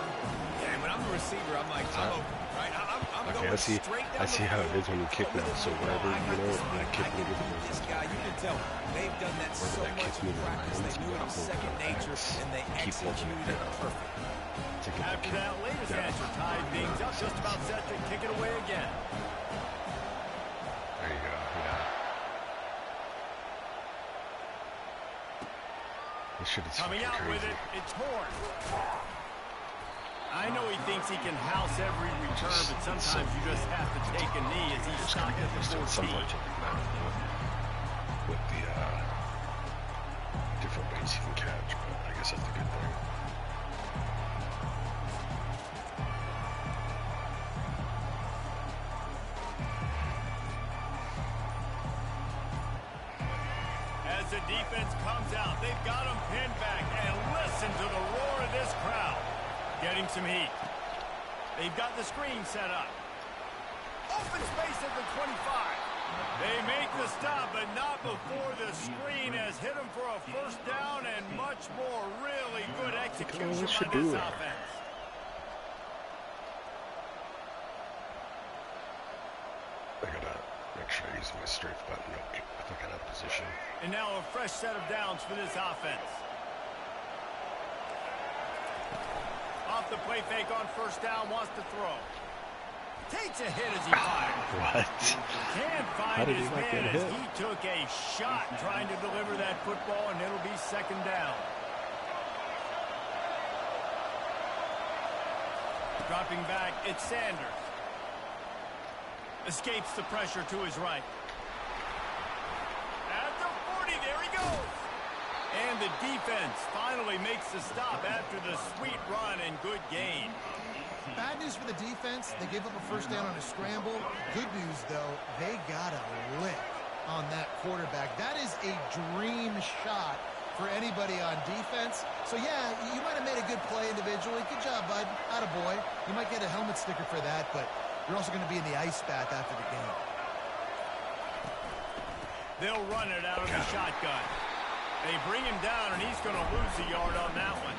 Yeah, and when I'm the receiver, I'm like, I'm open, right? I'm Okay, going I straight down see how it is when you kick now. So whenever, you know, when I kick me to this guy, you can tell they've done that so much in practice. They knew it was second nature, and they executed it perfect. After that latest answer tied things up, just about set to kick it away again. There you go, yeah. This shit is Coming out crazy. with it, it's Horn. I know he thinks he can house every return, but sometimes you just have to take a knee as he stopped at the 14. With the different ways he can catch, but I guess that's the good thing. As the defense comes out, they've got him pinned back, and listen to the roar of this crowd. Getting some heat. They've got the screen set up. Open space at the 25. They make the stop, but not before the screen has hit him for a first down and much more. Really good execution by this offense. I gotta make sure I use my strafe button real quick if I get out of position. And now a fresh set of downs for this offense. Off the play fake on first down, wants to throw. Takes a hit as he fires. What? Can't find his man as he took a shot trying to deliver that football, and it'll be second down. Dropping back, it's Sanders. Escapes the pressure to his right. At the 40, there he goes. And the defense finally makes the stop after the sweet run and good gain. Bad news for the defense. They gave up a first down on a scramble. Good news, though, they got a lick on that quarterback. That is a dream shot for anybody on defense. So, yeah, you might have made a good play individually. Good job, bud. Attaboy. You might get a helmet sticker for that, but you're also going to be in the ice bath after the game. They'll run it out of the shotgun. They bring him down, and he's going to lose a yard on that one.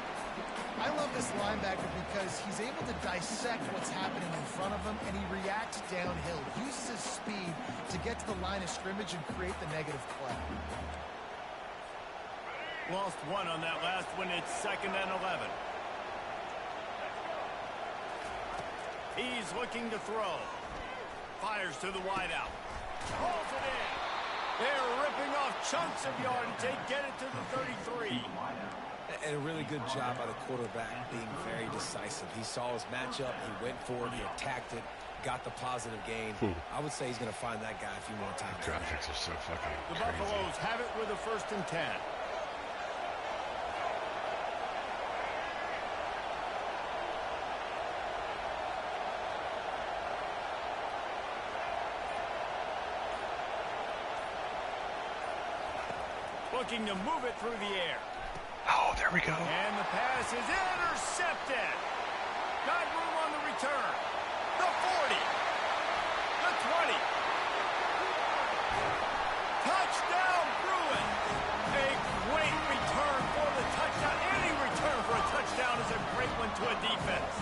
I love this linebacker because he's able to dissect what's happening in front of him, and he reacts downhill, uses his speed to get to the line of scrimmage and create the negative play. Lost one on that last one. It's 2nd and 11. He's looking to throw. Fires to the wideout. Pulls it in. They're ripping off chunks of yardage. They get it to the 33. And a really good job by the quarterback being very decisive. He saw his matchup. He went for it. He attacked it. Got the positive gain. I would say he's going to find that guy a few more times. Graphics are so fucking The crazy. Buffaloes have it with a 1st and 10. Looking to move it through the air. Oh, there we go. And the pass is intercepted. Got room on the return. The 40. The 20. Touchdown, Bruins. A great return for the touchdown. Any return for a touchdown is a great one to a defense.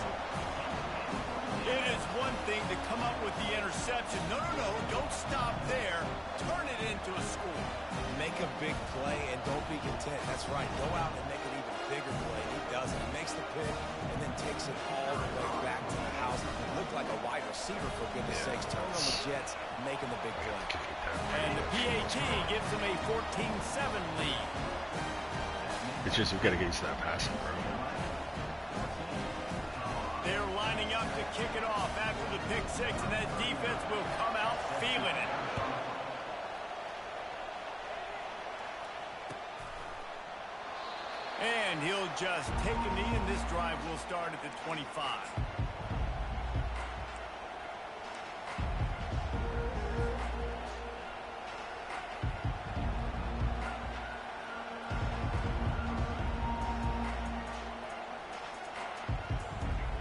It is one thing to come up with the interception. No, don't stop there. Turn it into a score. Make a big play and don't be content. That's right. Go out and make an even bigger play. He does it. He makes the pick and then takes it all the way back to the house. It looked like a wide receiver, for goodness sakes. Turn on the Jets, making the big play. And the PAT gives them a 14-7 lead. It's just we've got to get used to that passing, bro. They're lining up to kick it off after the pick six, and that defense will come out feeling it. And he'll just take a knee, and this drive will start at the 25.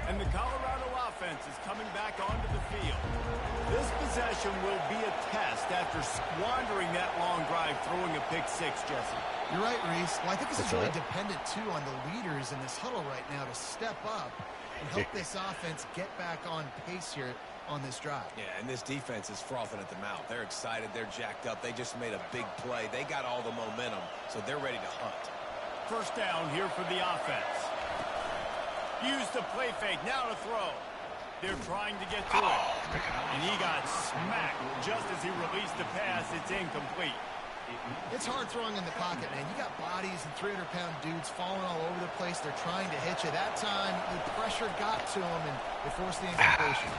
And the Colorado offense is coming back onto the field. This possession will be a test after squandering that long drive, throwing a pick six, Jesse. You're right, Reese. Well, I think this is really dependent, too, on the leaders in this huddle right now to step up and help this offense get back on pace here on this drive. Yeah, and this defense is frothing at the mouth. They're excited. They're jacked up. They just made a big play. They got all the momentum, so they're ready to hunt. First down here for the offense. Use the play fake. Now to throw. They're trying to get to it. And he got smacked just as he released the pass. It's incomplete. It's hard throwing in the pocket, man. You got bodies and 300-pound dudes falling all over the place. They're trying to hit you. That time, the pressure got to him, and it forced the incompletion.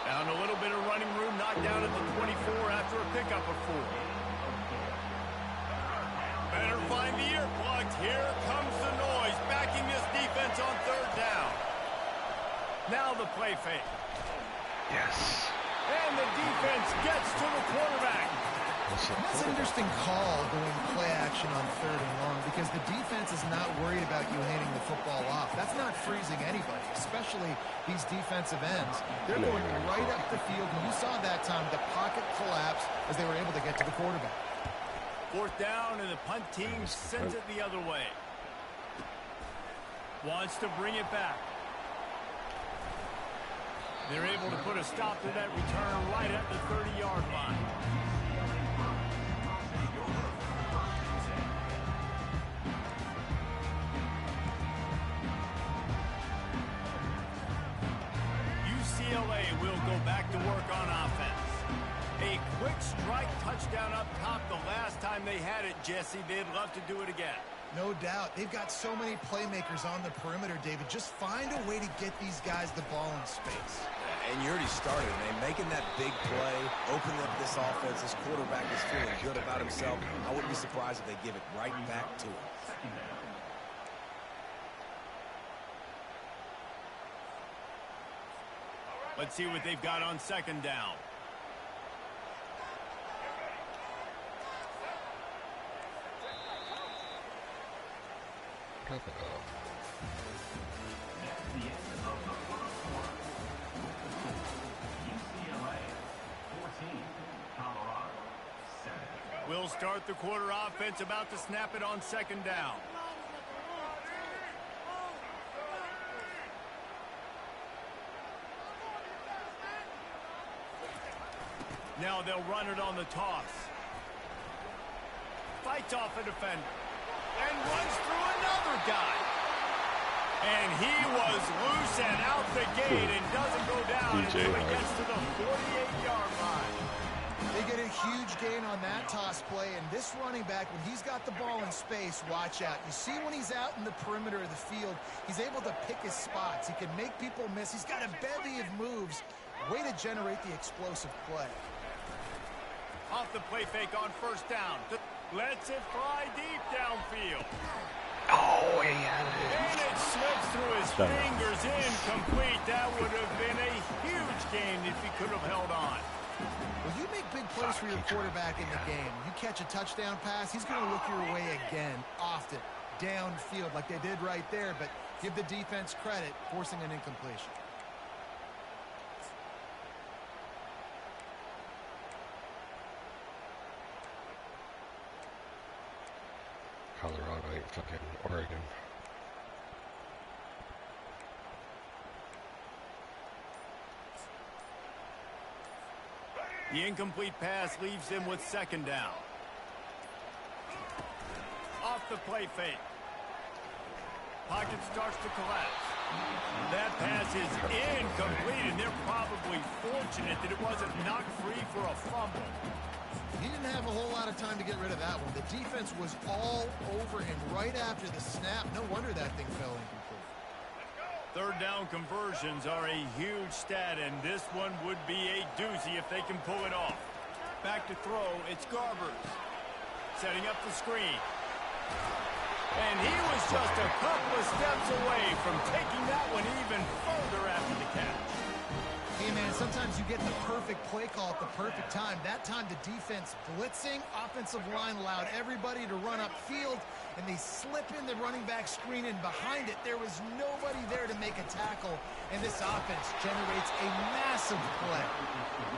Found a little bit of running room, knocked down at the 24 after a pickup of 4. Better find the earplugs. Here comes the noise, backing this defense on third down. Now the play fake. Yes. And the defense gets to the quarterback. That's an interesting call going play action on third and long because the defense is not worried about you handing the football off. That's not freezing anybody, especially these defensive ends. They're going right up the field, and you saw that time the pocket collapse as they were able to get to the quarterback. Fourth down, and the punt team sends it the other way. Wants to bring it back. They're able to put a stop to that return right at the 30-yard line. UCLA will go back to work on offense. A quick strike touchdown up top the last time they had it, Jesse. They'd love to do it again. No doubt. They've got so many playmakers on the perimeter, David. Just find a way to get these guys the ball in space. And you already started, man. Making that big play, opening up this offense. This quarterback is feeling good about himself. I wouldn't be surprised if they give it right back to him. Let's see what they've got on second down. We'll start the quarter offense, about to snap it on second down. Now they'll run it on the toss. Fights off a defender. And runs through another guy. And he was loose and out the gate and doesn't go down until he gets to the 48-yard line. They get a huge gain on that toss play, and this running back, when he's got the ball in space, watch out. You see when he's out in the perimeter of the field, he's able to pick his spots. He can make people miss. He's got a bevy of moves. Way to generate the explosive play. Off the play fake on first down. Lets it fly deep downfield. Oh, he had it. And it slips through his fingers, incomplete. That would have been a huge gain if he could have held on. Well, you make big plays for your quarterback in the game. You catch a touchdown pass, he's going to look your way again, often, downfield like they did right there, but give the defense credit, forcing an incompletion. Colorado ain't fucking Oregon. The incomplete pass leaves him with second down. Off the play fake. Pocket starts to collapse. That pass is incomplete, and they're probably fortunate that it wasn't knocked free for a fumble. He didn't have a whole lot of time to get rid of that one. The defense was all over him right after the snap. No wonder that thing fell incomplete. Third down conversions are a huge stat, and this one would be a doozy if they can pull it off. Back to throw, it's Garbers. Setting up the screen. And he was just a couple of steps away from taking that one even further after the catch. Hey, man, sometimes you get the perfect play call at the perfect time. That time the defense blitzing, offensive line allowed everybody to run upfield, and they slip in the running back screen, and behind it there was nobody there to make a tackle, and this offense generates a massive play.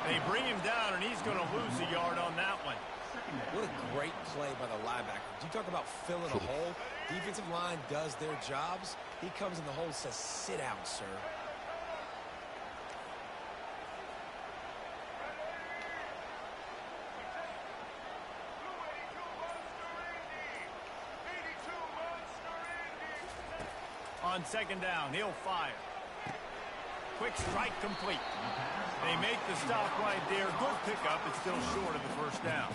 They bring him down, and he's going to lose a yard on that one. What a great play by the linebacker. You talk about filling a hole. Defensive line does their jobs. He comes in the hole and says, sit down, sir. On second down, he'll fire. Quick strike complete. They make the stop right there. Good pickup. It's still short of the first down.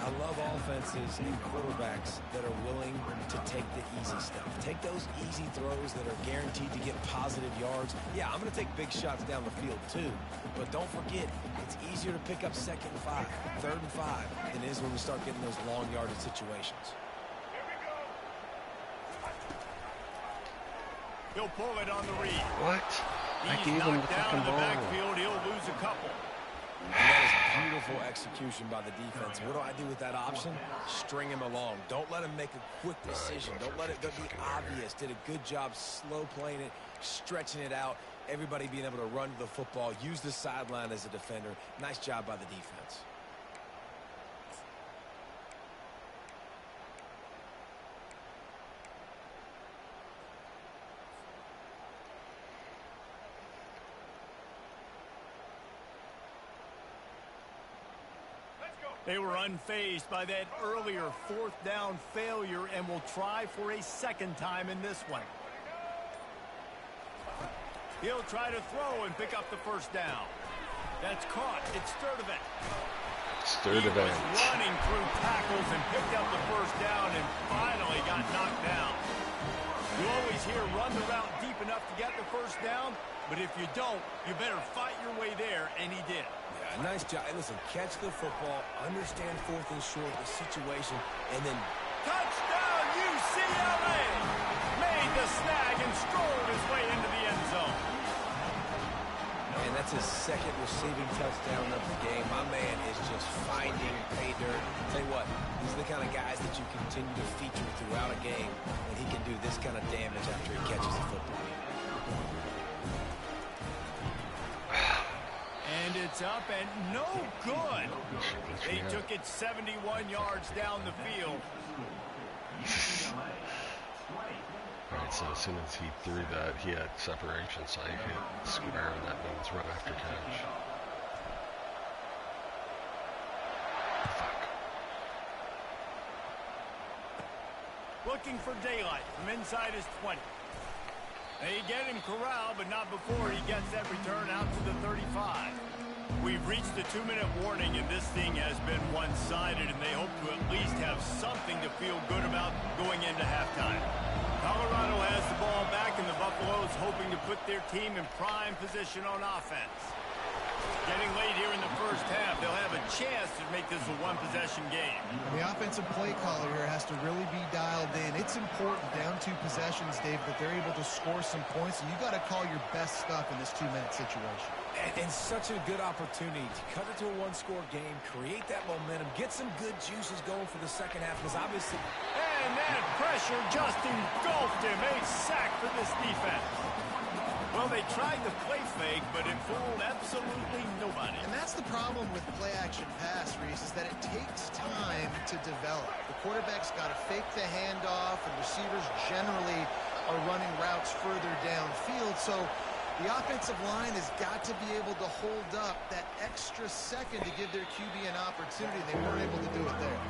I love offenses and quarterbacks that are willing to take the easy stuff. Take those easy throws that are guaranteed to get positive yards. Yeah, I'm going to take big shots down the field too. But don't forget, it's easier to pick up 2nd and 5, 3rd and 5 than it is when we start getting those long yardage situations. He'll pull it on the read. What? I He's gave him the knocked down fucking in the ball. backfield. He'll lose a couple. And that is beautiful execution by the defense. What do I do with that option? String him along. Don't let him make a quick decision. Don't let it be obvious. Did a good job slow playing it, stretching it out. Everybody being able to run to the football, use the sideline as a defender. Nice job by the defense. They were unfazed by that earlier 4th down failure and will try for a second time in this one. He'll try to throw and pick up the first down. That's caught. It's Sturdivant. He was running through tackles and picked up the first down and finally got knocked down. You always hear run the route deep enough to get the first down, but if you don't, you better fight your way there, and he did. Yeah, nice job. Hey, listen, catch the football, understand 4th and short, the situation, and then... Touchdown, UCLA! Made the snag and strolled his way into the end zone. And that's his 2nd receiving touchdown of the game. My man is just finding pay dirt. Tell you what, these are the kind of guys that you continue to feature throughout a game, and he can do this kind of damage after he catches the football. And it's up and no good. They took it 71 yards down the field. Alright, so as soon as he threw that, he had separation, so I hit square, and that means run after catch. Fuck. Looking for daylight from inside his 20. They get him corralled, but not before he gets that return out to the 35. We've reached the 2-minute warning, and this thing has been one-sided, and they hope to at least have something to feel good about going into halftime. Colorado has the ball back, and the Buffaloes hoping to put their team in prime position on offense. Getting late here in the first half, they'll have a chance to make this a one-possession game. The offensive play caller here has to really be dialed in. It's important down 2 possessions, Dave, that they're able to score some points, and you got to call your best stuff in this 2-minute situation. And such a good opportunity to cut it to a 1-score game, create that momentum, get some good juices going for the second half, because obviously... And that pressure just engulfed him. A sack for this defense. Well, they tried the play fake, but it fooled absolutely nobody. And that's the problem with play-action pass, Reese, is that it takes time to develop. The quarterback's got to fake the handoff, and receivers generally are running routes further downfield. So the offensive line has got to be able to hold up that extra second to give their QB an opportunity. They weren't able to do it there.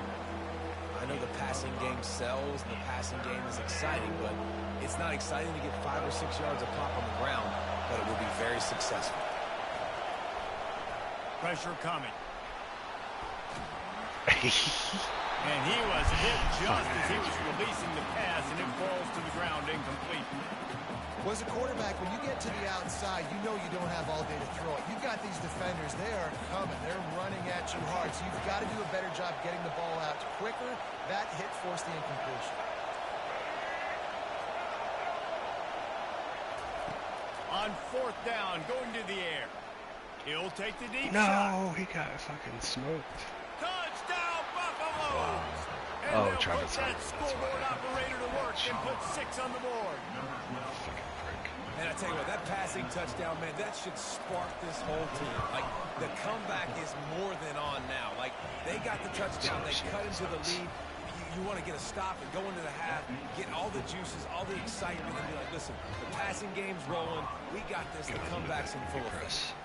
I know the passing game sells, and the passing game is exciting, but it's not exciting to get 5 or 6 yards of pop on the ground, but it will be very successful. Pressure coming. And he was hit just as he was releasing the pass, and it falls to the ground incomplete. Well, as a quarterback, when you get to the outside, you know you don't have all day to throw it. You've got these defenders. They are coming. They're running at you hard. So you've got to do a better job getting the ball out quicker. That hit forced the incompletion. On 4th down, going to the air. He'll take the deep No, shot. he got fucking smoked. Touchdown, Buffalo! Wow. And Oh, they'll put Travis that Hunter, that's why. scoreboard operator to work and put 6 on the board. Fucking prick. And I tell you what, that passing touchdown, man, that should spark this whole team. Like, the comeback is more than on now. Like, they got the touchdown, they cut into the lead. You want to get a stop and go into the half, get all the juices, all the excitement, and be like, listen, the passing game's rolling. We got this. The comeback's in full effect.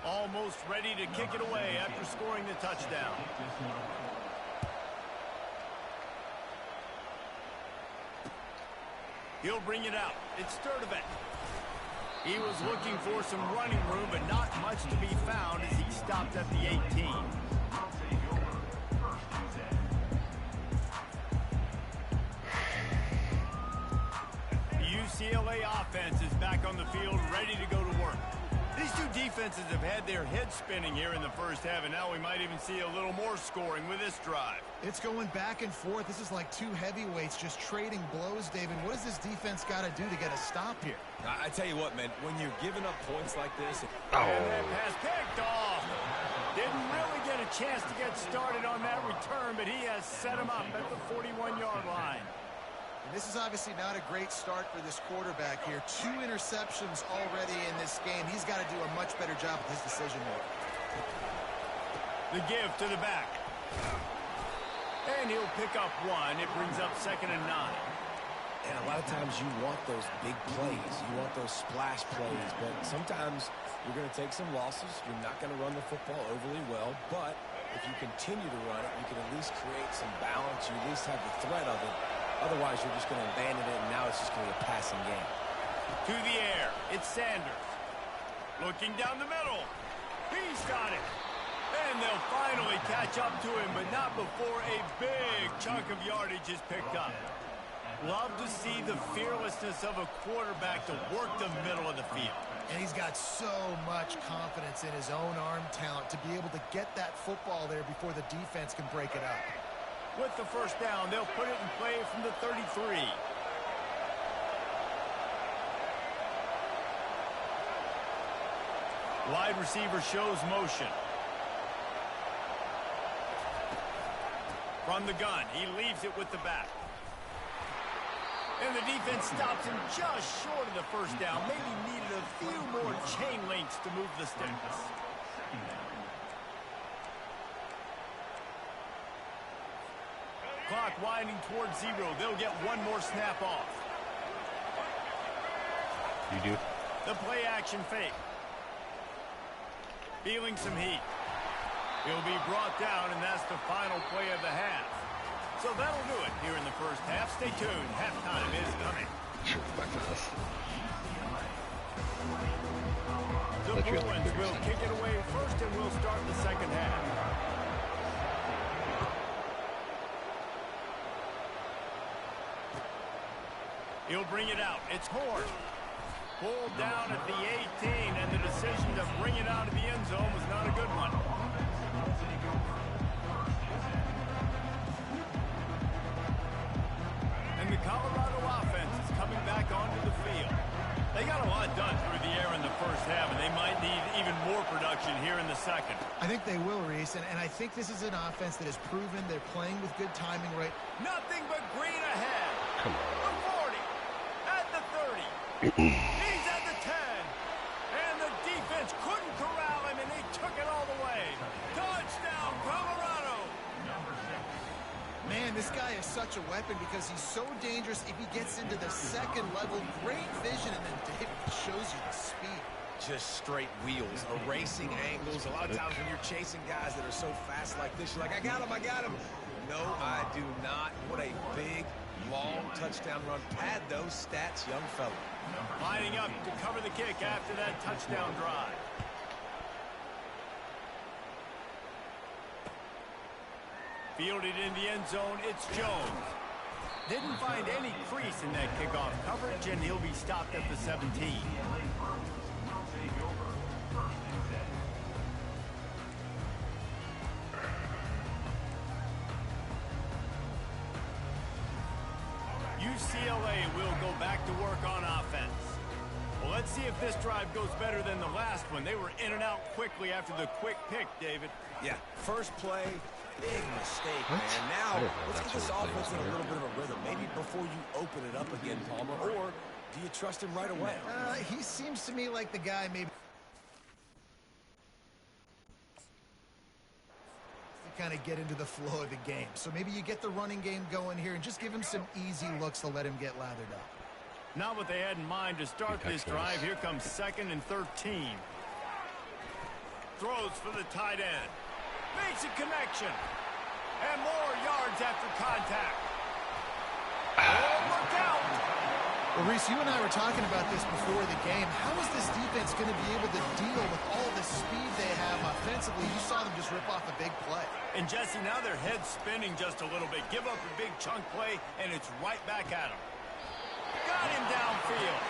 Almost ready to kick it away after scoring the touchdown. He'll bring it out. It's Sturdivant. He was looking for some running room, but not much to be found as he stopped at the 18. The UCLA offense is back on the field, ready to go to work. These two defenses have had their heads spinning here in the first half, and now we might even see a little more scoring with this drive. It's going back and forth. This is like two heavyweights just trading blows, David. What does this defense got to do to get a stop here? I tell you what, man, when you're giving up points like this... And that pass picked off. Didn't really get a chance to get started on that return, but he has set him up at the 41-yard line. And this is obviously not a great start for this quarterback here. 2 interceptions already in this game. He's got to do a much better job with his decision making. The give to the back. And he'll pick up 1. It brings up 2nd and 9. And a lot of times you want those big plays. You want those splash plays. But sometimes you're going to take some losses. You're not going to run the football overly well. But if you continue to run it, you can at least create some balance. You at least have the threat of it. Otherwise, you're just going to abandon it, and now it's just going to be a passing game. To the air. It's Sanders. Looking down the middle. He's got it. And they'll finally catch up to him, but not before a big chunk of yardage is picked up. Love to see the fearlessness of a quarterback to work the middle of the field. And he's got so much confidence in his own arm talent to be able to get that football there before the defense can break it up. With the first down, they'll put it in play from the 33. Wide receiver shows motion. From the gun, he leaves it with the back. And the defense stops him just short of the first down. Maybe needed a few more chain links to move the sticks. Clock winding towards 0. They'll get 1 more snap off. You do? The play action fake. Feeling some heat. He'll be brought down, and that's the final play of the half. So that'll do it here in the first half. Stay tuned. Halftime is coming. Sure, back to us. The Bruins will kick it away first, and we'll start the second half. He'll bring it out. It's Horn. Pulled down at the 18, and the decision to bring it out of the end zone was not a good one. And the Colorado offense is coming back onto the field. They got a lot done through the air in the first half, and they might need even more production here in the second. I think they will, Reese, and I think this is an offense that has proven they're playing with good timing right. Nothing but green ahead. Come on. The 40, at the 30. He's at the 10. And the defense couldn't corral him, and they took it all the way. Touchdown, Colorado. Man, this guy is such a weapon because he's so dangerous if he gets into the second level. Great vision, and then David shows you the speed. Just straight wheels, erasing angles. A lot of times when you're chasing guys that are so fast like this, you're like, I got him, I got him. No, I do not. What a big, long touchdown run. Pad those stats, young fella. Lining up to cover the kick after that touchdown drive. Fielded in the end zone, it's Jones. Didn't find any crease in that kickoff coverage, and he'll be stopped at the 17. UCLA will go back to work on offense. Well, let's see if this drive goes better than the last one. They were in and out quickly after the quick pick, David. Yeah, first play, big mistake, man. Now, let's get this offense in a little bit of a rhythm. Maybe before you open it up again, Palmer, or do you trust him right away? He seems to me like the guy maybe to kind of get into the flow of the game. So maybe you get the running game going here and just give him some easy looks to let him get lathered up. Not what they had in mind to start this drive. Here comes 2nd and 13. Throws for the tight end. Makes a connection. And more yards after contact. Oh, look out! Well, Reese, you and I were talking about this before the game. How is this defense going to be able to deal with all the speed they have offensively? You saw them just rip off a big play. And, Jesse, now their head's spinning just a little bit. Give up a big chunk play, and it's right back at them. Got him downfield.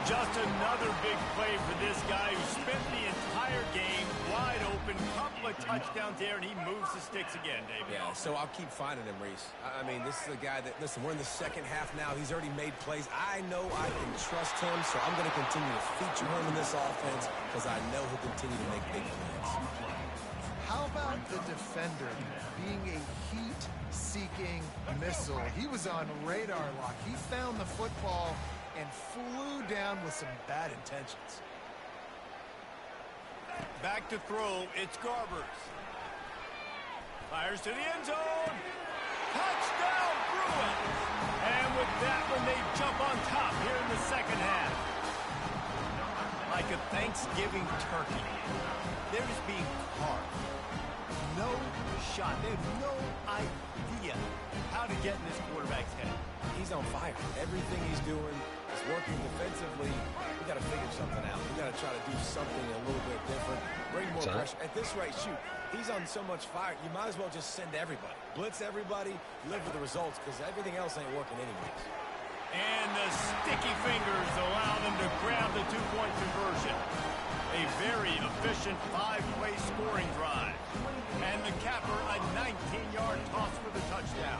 Just another big play for this guy who spent the entire game wide open. Couple of touchdowns there, and he moves the sticks again, David. Yeah, so I'll keep finding him, Reese. I mean, this is a guy that, listen, we're in the second half now. He's already made plays. I know I can trust him, so I'm going to continue to feature him in this offense because I know he'll continue to make big plays. How about the defender being a heat-seeking missile? He was on radar lock. He found the football and flew down with some bad intentions. Back to throw. It's Garbers. Fires to the end zone. Touchdown, Bruins. And with that one, they jump on top here in the second half. Like a Thanksgiving turkey. They're just being carved. No shot. They have no idea how to get in this quarterback's head. He's on fire. Everything he's doing is working defensively. We got to figure something out. We got to try to do something a little bit different. Bring more pressure. At this rate, shoot, he's on so much fire, you might as well just send everybody. Blitz everybody, live with the results, because everything else ain't working anyways. And the sticky fingers allow them to grab the two-point conversion. A very efficient 5-play scoring drive. And the capper, a 19-yard toss for the touchdown.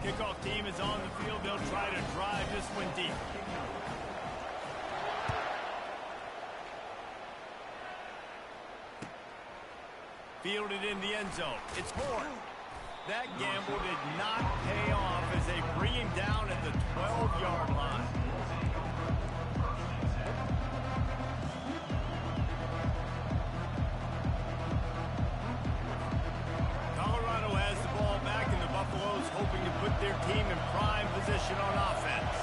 Kickoff team is on the field. They'll try to drive this one deep. Fielded in the end zone. It's Horn. That gamble did not pay off as they bring him down at the 12-yard line. Colorado has the ball back, and the Buffaloes hoping to put their team in prime position on offense.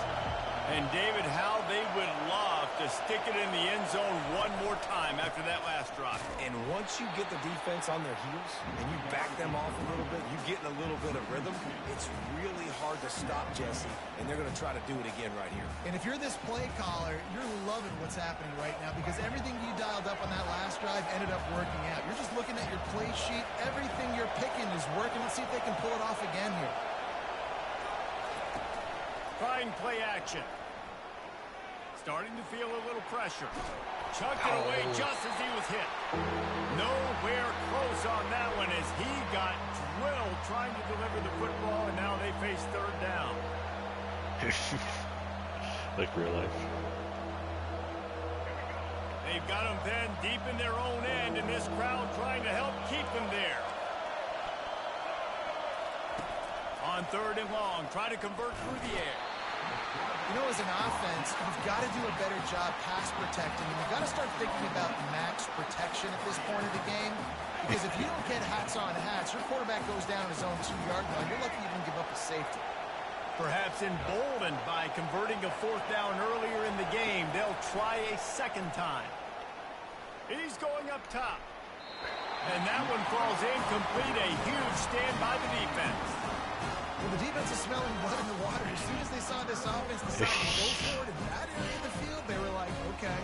And David, how they would love to stick it in the end zone one more time after that last drive. And once you get the defense on their heels and you back them off a little bit, you get in a little bit of rhythm, it's really hard to stop Jesse, and they're going to try to do it again right here. And if you're this play caller, you're loving what's happening right now because everything you dialed up on that last drive ended up working out. You're just looking at your play sheet. Everything you're picking is working. Let's see if they can pull it off again here. Trying play action. Starting to feel a little pressure. Chucked it away just as he was hit. Nowhere close on that one as he got drilled trying to deliver the football, and now they face third down. Like real life. They've got them pinned deep in their own end, and this crowd trying to help keep them there. On third and long, try to convert through the air. You know, as an offense, you've got to do a better job pass protecting, and you've got to start thinking about max protection at this point of the game, because if you don't get hats on hats, your quarterback goes down his own 2-yard line. You're lucky you didn't give up a safety. Perhaps emboldened by converting a fourth down earlier in the game, they'll try a second time. He's going up top. And that one falls incomplete. A huge stand by the defense. Well, the defense is smelling blood in the water. As soon as they saw this offense decide to go for it in that area of the field, they were like, okay,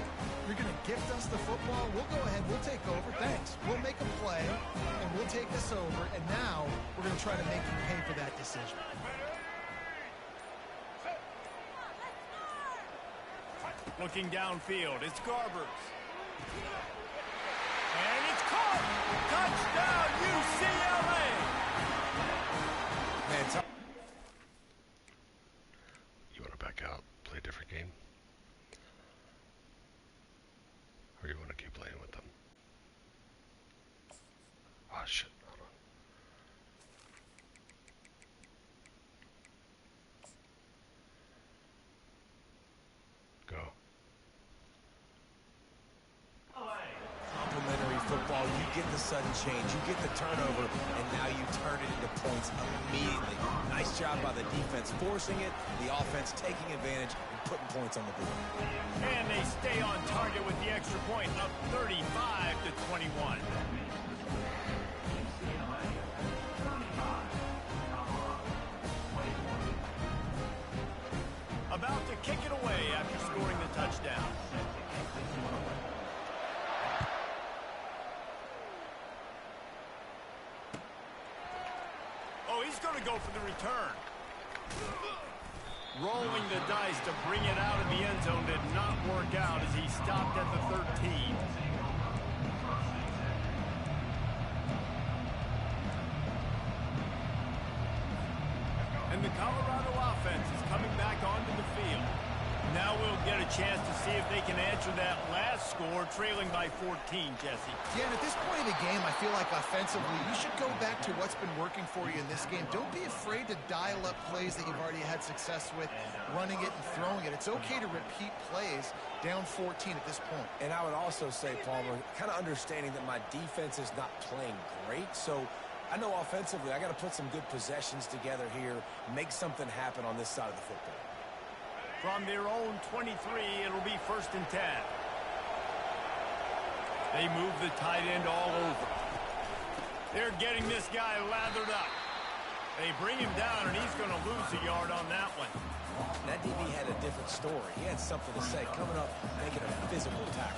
you're going to gift us the football. We'll go ahead. We'll take over. Thanks. We'll make a play, and we'll take this over. And now we're going to try to make you pay for that decision. Looking downfield, it's Garbers. And it's caught! Touchdown, UCLA! back out, play a different game? Or you want to keep playing with them? Oh shit, hold on. Go. Complementary football, you get the sudden change, you get the turnover, and now you turn it into points immediately. Nice job by the defense forcing it, the offense taking advantage and putting points on the board. And they stay on target with the extra point, up 35-21. About to kick it away after scoring the touchdown. Oh, he's going to go for the return. Rolling the dice to bring it out of the end zone did not work out as he stopped at the 13. And the Colorado offense is coming back onto the field. Now we'll get a chance to see if they can answer that last score, trailing by 14, Jesse. Yeah, and at this point of the game, I feel like offensively, you should go back to what's been working for you in this game. Don't be afraid to dial up plays that you've already had success with, running it and throwing it. It's okay to repeat plays down 14 at this point. And I would also say, Palmer, kind of understanding that my defense is not playing great, so I know offensively I got to put some good possessions together here, make something happen on this side of the football. From their own 23, it'll be 1st and 10. They move the tight end all over. They're getting this guy lathered up. They bring him down, and he's going to lose a yard on that one. That DB had a different story. He had something to say, coming up, making a physical tackle.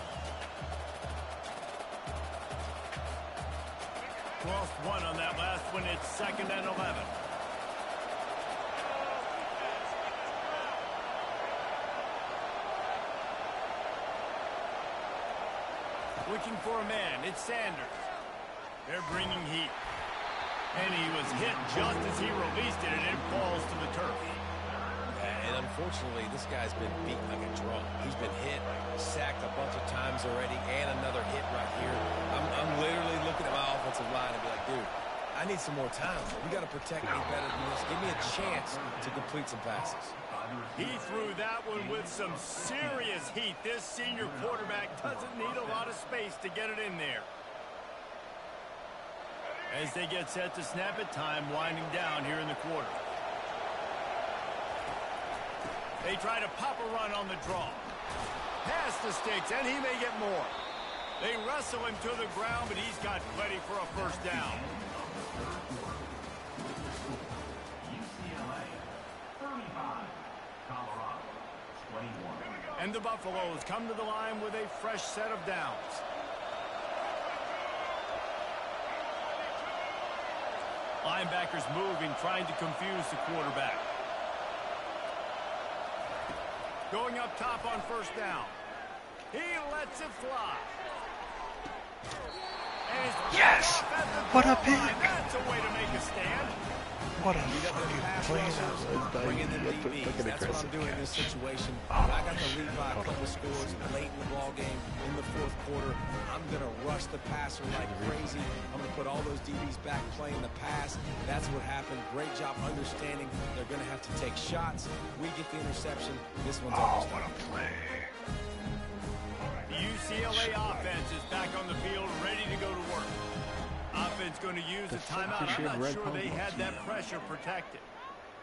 Lost one on that last one. It's 2nd and 11. Looking for a man. It's Sanders. They're bringing heat. And he was hit just as he released it, and it falls to the turf. And unfortunately, this guy's been beat like a drum. He's been hit, sacked a bunch of times already, and another hit right here. I'm literally looking at my offensive line and be like, dude, I need some more time. We got to protect me better than this. Give me a chance to complete some passes. He threw that one with some serious heat. This senior quarterback doesn't need a lot of space to get it in there. As they get set to snap it, time winding down here in the quarter. They try to pop a run on the draw. Pass the sticks, and he may get more. They wrestle him to the ground, but he's got plenty for a 1st down. And the Buffaloes come to the line with a fresh set of downs. Linebackers moving, trying to confuse the quarterback. Going up top on 1st down. He lets it fly. And Yes! What a pick! That's a way to make a stand. What a fucking play that was. Bringing in DBs. That's what I'm doing in this situation. I got the lead by a couple scores late in the ball game in the 4th quarter. I'm going to rush the passer like crazy. I'm going to put all those DBs back playing the pass. That's what happened. Great job understanding they're going to have to take shots. We get the interception. This one's almost what a play. The UCLA offense is back on the field, ready to go to work. Offense going to use a timeout. I'm not sure they had that pressure protected.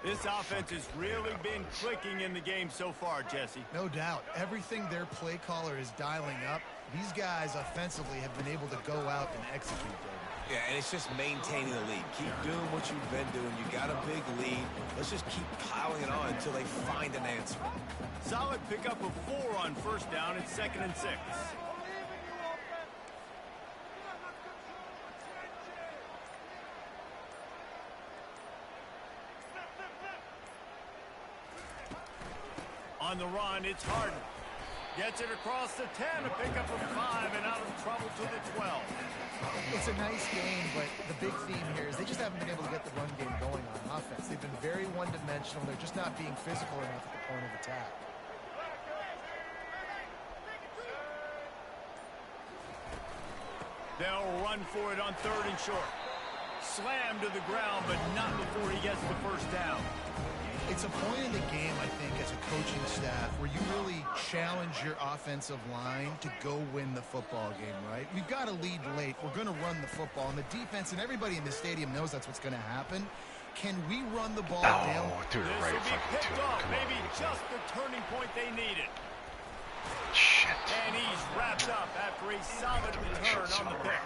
This offense has really been clicking in the game so far, Jesse. No doubt. Everything their play caller is dialing up, these guys offensively have been able to go out and execute, baby. Yeah, and it's just maintaining the lead. Keep doing what you've been doing. You got a big lead. Let's just keep piling it on until they find an answer. Solid pickup of 4 on 1st down. It's 2nd and 6. On the run, it's Harden. Gets it across the 10, a pickup of 5, and out of trouble to the 12. It's a nice game, but the big theme here is they just haven't been able to get the run game going on offense. They've been very one-dimensional. They're just not being physical enough at the point of attack. They'll run for it on 3rd and short. Slammed to the ground, but not before he gets the first down. It's a point in the game, I think, as a coaching staff, where you really challenge your offensive line to go win the football game, right? We've got to lead late. We're going to run the football. And the defense and everybody in the stadium knows that's what's going to happen. Can we run the ball down? Dude, This right will be fucking picked to off. him. Maybe just the turning point they needed. Shit. And he's wrapped up after a solid return on the pick.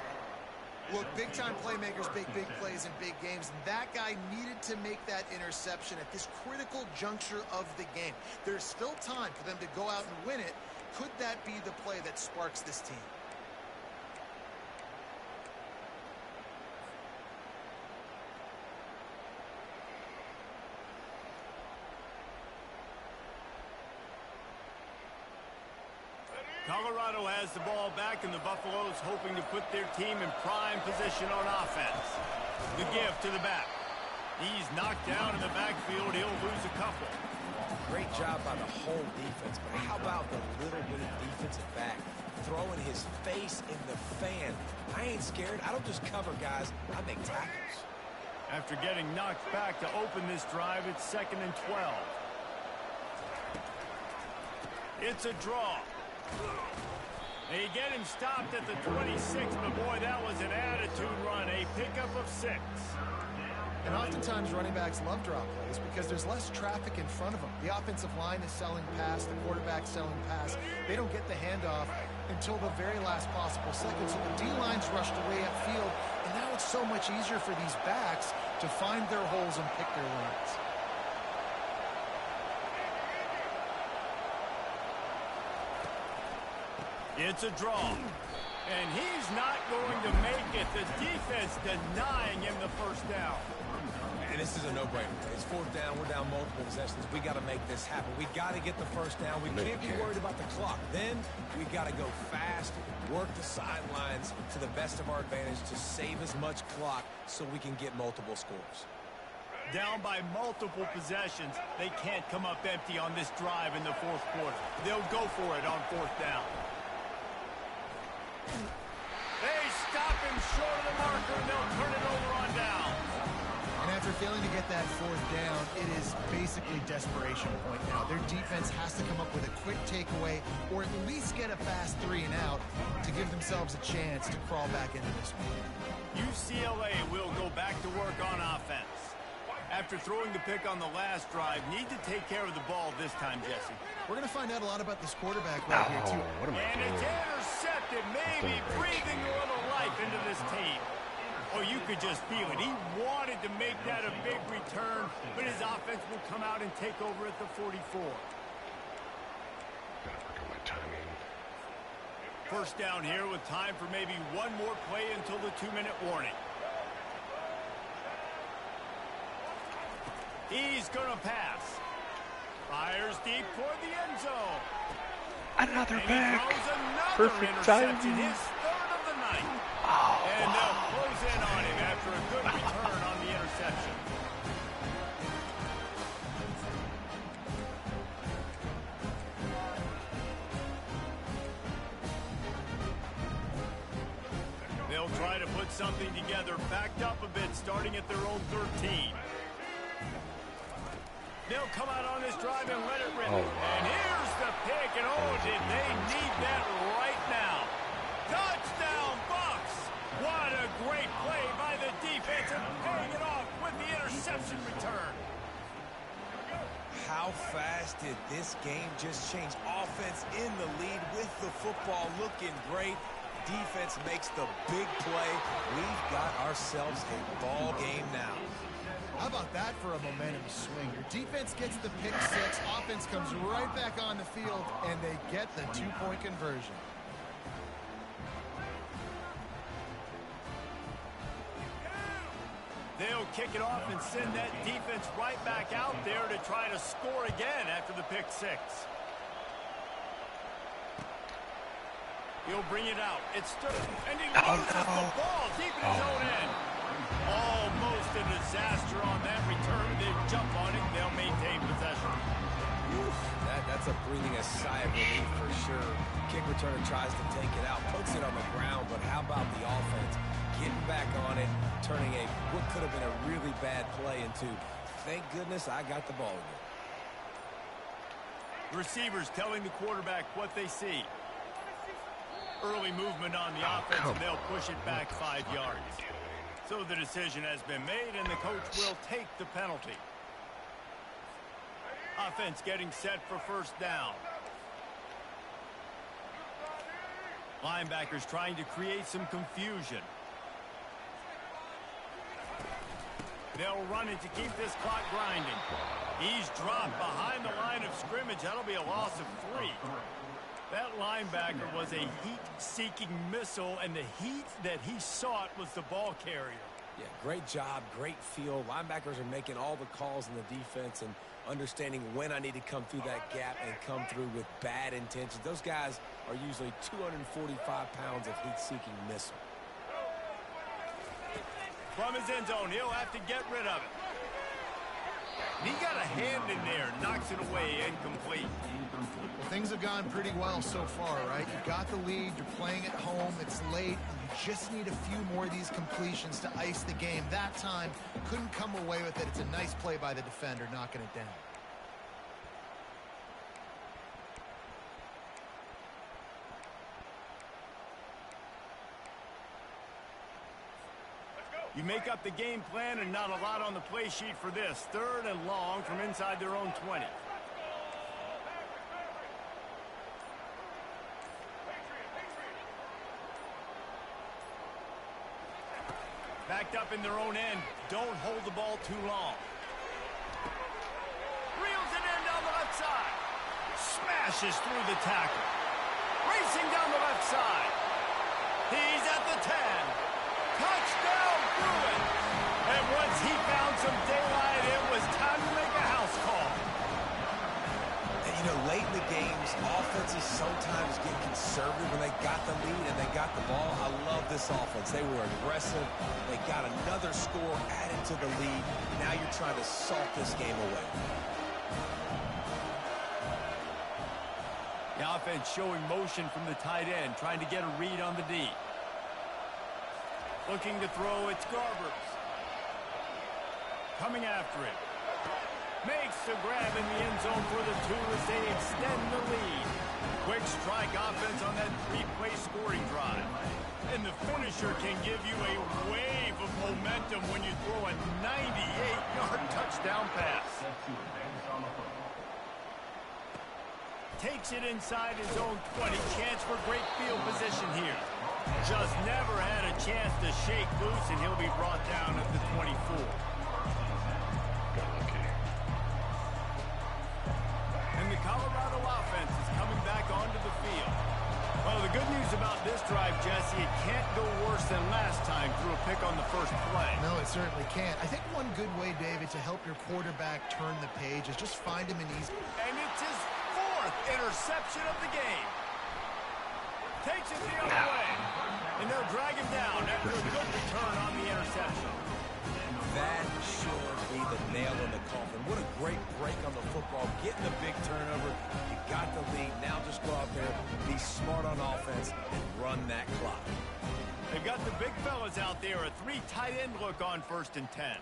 Look, big-time playmakers make big plays in big games, and that guy needed to make that interception at this critical juncture of the game. There's still time for them to go out and win it. Could that be the play that sparks this team? Colorado has the ball back, and the Buffaloes hoping to put their team in prime position on offense. The give to the back. He's knocked down in the backfield. He'll lose a couple. Great job by the whole defense, but how about the little bitty defensive back throwing his face in the fan? I ain't scared. I don't just cover guys. I make tackles. After getting knocked back to open this drive, it's 2nd and 12. It's a draw. They get him stopped at the 26, but boy, that was an attitude run. A pickup of 6. And oftentimes running backs love drop plays because there's less traffic in front of them. The offensive line is selling pass, the quarterback's selling pass. They don't get the handoff until the very last possible second. So the D-line's rushed away upfield, and now it's so much easier for these backs to find their holes and pick their lanes. It's a draw. And he's not going to make it. The defense denying him the first down. And this is a no-brainer. It's 4th down. We're down multiple possessions. We got to make this happen. We got to get the first down. We can't be worried about the clock. Then we got to go fast, work the sidelines to the best of our advantage to save as much clock so we can get multiple scores. Down by multiple possessions. They can't come up empty on this drive in the 4th quarter. They'll go for it on 4th down. They stop him short of the marker, and they'll turn it over on down. And after failing to get that 4th down, it is basically desperation point now. Their defense has to come up with a quick takeaway or at least get a fast 3 and out to give themselves a chance to crawl back into this one. UCLA will go back to work on offense. After throwing the pick on the last drive, need to take care of the ball this time, Jesse. We're going to find out a lot about this quarterback right here, too. What am I And it's doing? intercepted, maybe breathing a little life into this team. Oh, you could just feel it. He wanted to make that a big return, but his offense will come out and take over at the 44. Gotta work on my timing. First down here with time for maybe one more play until the 2-minute warning. He's going to pass. Fires deep toward the end zone. Another And back. he throws another Perfect interception, timing. his 3rd of the night. Oh, And they'll close in on him after a good return on the interception. They'll try to put something together, backed up a bit, starting at their own 13. They'll come out on this drive and let it rip. Oh, wow. And here's the pick, and did they need that right now. Touchdown, Bucks! What a great play by the defense and paying it off with the interception return. How fast did this game just change? Offense in the lead with the football looking great. Defense makes the big play. We've got ourselves a ball game now. How about that for a momentum swing? Your defense gets the pick 6, offense comes right back on the field, and they get the 2-point conversion. They'll kick it off and send that defense right back out there to try to score again after the pick 6. He'll bring it out. It's Sterling. And he loses the ball deep in his own end. Almost a disaster on that return. They jump on it. They'll maintain possession. That's a breathing a sigh of relief for sure. Kick returner tries to take it out, puts it on the ground, but how about the offense? Getting back on it, turning what could have been a really bad play into, thank goodness I got the ball again. Receivers telling the quarterback what they see. Early movement on the offense, and they'll push it back 5 yards. So the decision has been made, and the coach will take the penalty. Offense getting set for first down. Linebackers trying to create some confusion. They'll run it to keep this clock grinding. He's dropped behind the line of scrimmage. That'll be a loss of 3. That linebacker was a heat-seeking missile, and the heat that he sought was the ball carrier. Yeah, great job, great feel. Linebackers are making all the calls in the defense and understanding when I need to come through that gap and come through with bad intentions. Those guys are usually 245 pounds of heat-seeking missile. From his end zone, he'll have to get rid of it. He got a hand in there, knocks it away, incomplete. Well, things have gone pretty well so far, right? You've got the lead, you're playing at home, it's late, and you just need a few more of these completions to ice the game. That time, couldn't come away with it. It's a nice play by the defender, knocking it down. You make up the game plan and not a lot on the play sheet for this. 3rd and long from inside their own 20. Backed up in their own end. Don't hold the ball too long. Reels it in down the left side. Smashes through the tackle. Racing down the left side. He's at the 10. Touchdown, Bruin! And once he found some daylight, it was time to make a house call. And you know, late in the games, offenses sometimes get conservative when they got the lead and they got the ball. I love this offense. They were aggressive. They got another score added to the lead. Now you're trying to salt this game away. The offense showing motion from the tight end, trying to get a read on the D. Looking to throw, it's Garbers. Coming after it. Makes the grab in the end zone for the 2 as they extend the lead. Quick strike offense on that 3-play scoring drive. And the finisher can give you a wave of momentum when you throw a 98-yard touchdown pass. Takes it inside his own 20. Chance for great field position here. Just never had a chance to shake loose, and he'll be brought down at the 24. And the Colorado offense is coming back onto the field. Well, the good news about this drive, Jesse, it can't go worse than last time through a pick on the first play. No, it certainly can't. I think one good way, David, to help your quarterback turn the page is just find him an easy... And it's his 4th interception of the game. Takes it the other way. And they'll drag him down after a good return on the interception. That should be the nail in the coffin. What a great break on the football. Getting the big turnover. You got the lead. Now just go out there, be smart on offense, and run that clock. They've got the big fellas out there. A 3 tight end look on 1st and 10.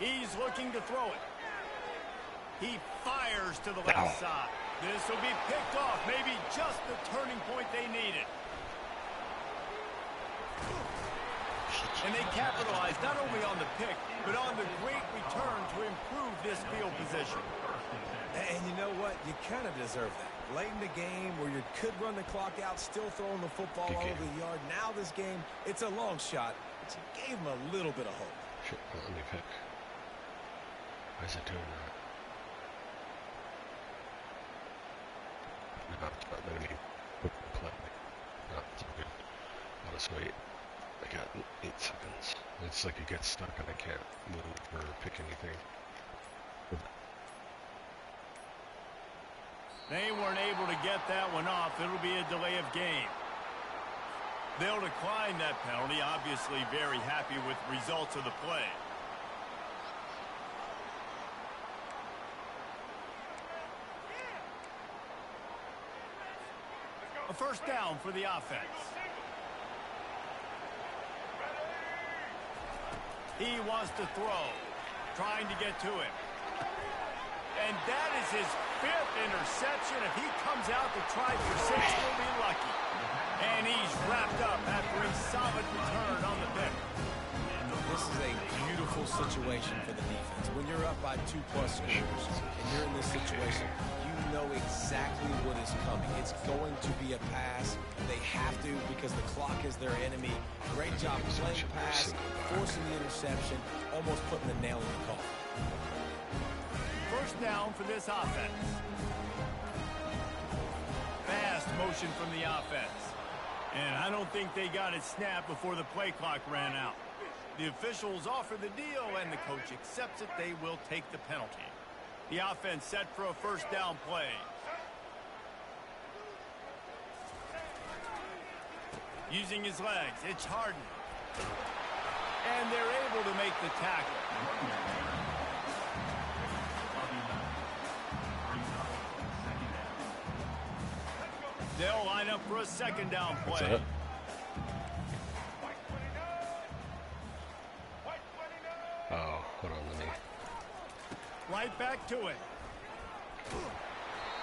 He's looking to throw it. He fires to the left side. This will be picked off. Maybe just the turning point they needed. And they capitalized not only on the pick, but on the great return to improve this field position. And you know what? You kind of deserve that. Late in the game where you could run the clock out, still throwing the football all over the yard. Now this game, it's a long shot, but you gave him a little bit of hope. Shit, let me pick. Why is it doing that? No, it's not letting me play. No, it's all good. I'll just wait. I got 8 seconds. It's like it gets stuck and I can't move or pick anything. They weren't able to get that one off. It'll be a delay of game. They'll decline that penalty. Obviously very happy with the results of the play. A first down for the offense. He wants to throw, trying to get to him. And that is his 5th interception. If he comes out to try for 6, he'll be lucky. And he's wrapped up after a solid return on the pick. This is a beautiful situation for the defense. When you're up by 2+ scores and you're in this situation, you know exactly what is coming. It's going to be a pass. They have to because the clock is their enemy. Great job playing pass, forcing the interception, almost putting the nail in the coffin. First down for this offense. Fast motion from the offense. And I don't think they got it snapped before the play clock ran out. The officials offer the deal, and the coach accepts it. They will take the penalty. The offense set for a first down play. Using his legs, it's Harden. And they're able to make the tackle. They'll line up for a second down play. Oh, hold on, let me. Right back to it.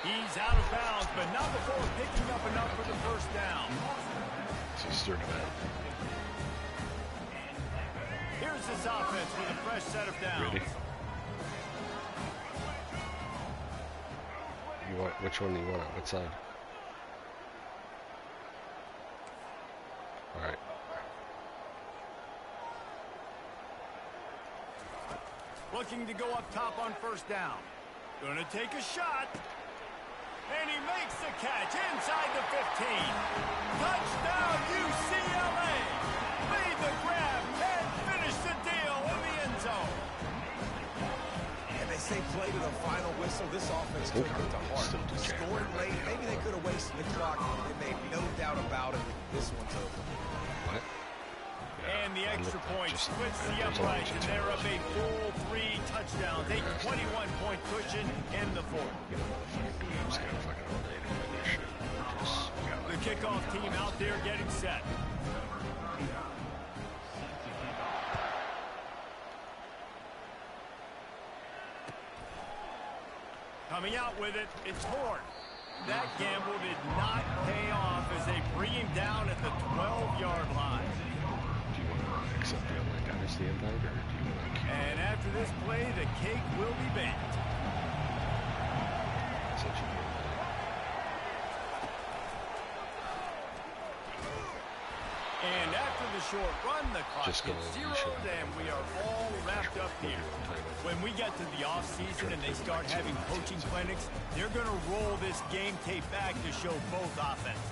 He's out of bounds, but not before picking up enough for the first down. So stir it out. Here's this offense with a fresh set of downs. Ready? You want, which one do you want? What side? All right. Looking to go up top on first down. Gonna take a shot. And he makes the catch inside the 15. Touchdown, UCLA. Made the grab and finished the deal in the end zone. And they say play to the final whistle. This offense took it to heart. Scoring late. Maybe they could have wasted the clock. They made no doubt about it. This one's over. What? And the extra point splits the upright, and they're up a full 3 touchdowns, a 21-point cushion in the fourth. The kickoff team out there getting set. Coming out with it, it's Horn. That gamble did not pay off as they bring him down at the 12-yard line. Accept the online dynasty invite, or do you want to keep And after this play, the cake will be baked. such a good And after the short run, the clock Just go gets over, zeroed, and we are all wrapped up here. When we get to the off-season and they start having coaching clinics, they're going to roll this game tape back to show both offenses.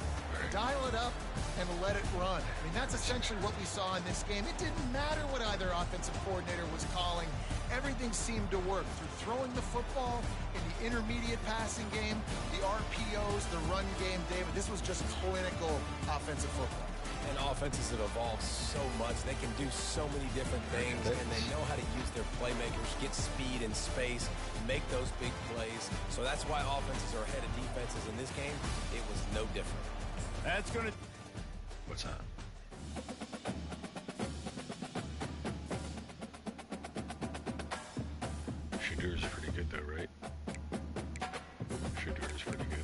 Dial it up and let it run. I mean, that's essentially what we saw in this game. It didn't matter what either offensive coordinator was calling. Everything seemed to work through throwing the football in the intermediate passing game, the RPOs, the run game. David, this was just clinical offensive football. And offenses have evolved so much. They can do so many different things, and they know how to use their playmakers, get speed and space, make those big plays. So that's why offenses are ahead of defenses in this game. It was no different. That's going to... What's that? Shadur's pretty good though, right? Shadur's pretty good.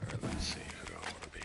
Alright, let's see, who do I want to be?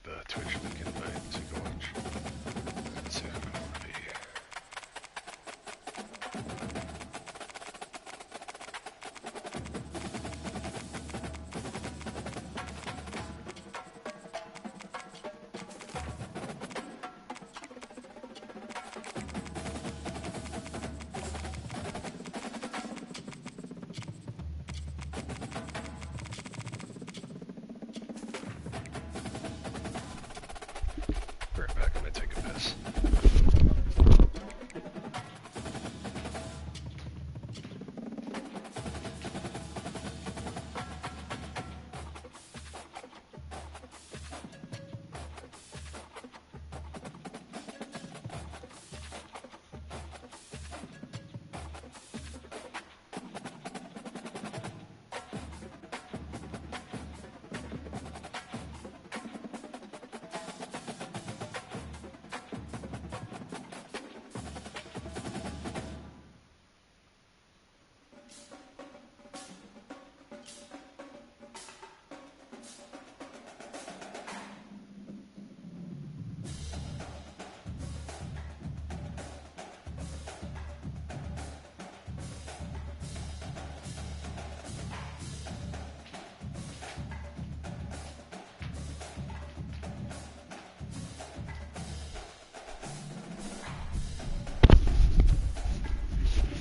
the Twitch link invite so you can watch. Let's see who it would be. Right back, I'm gonna take a piss.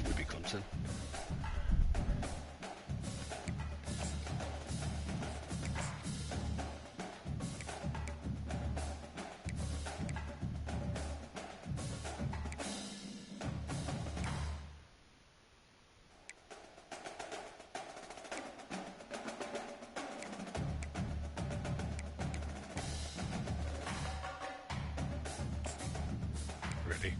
Maybe Clemson. Ready?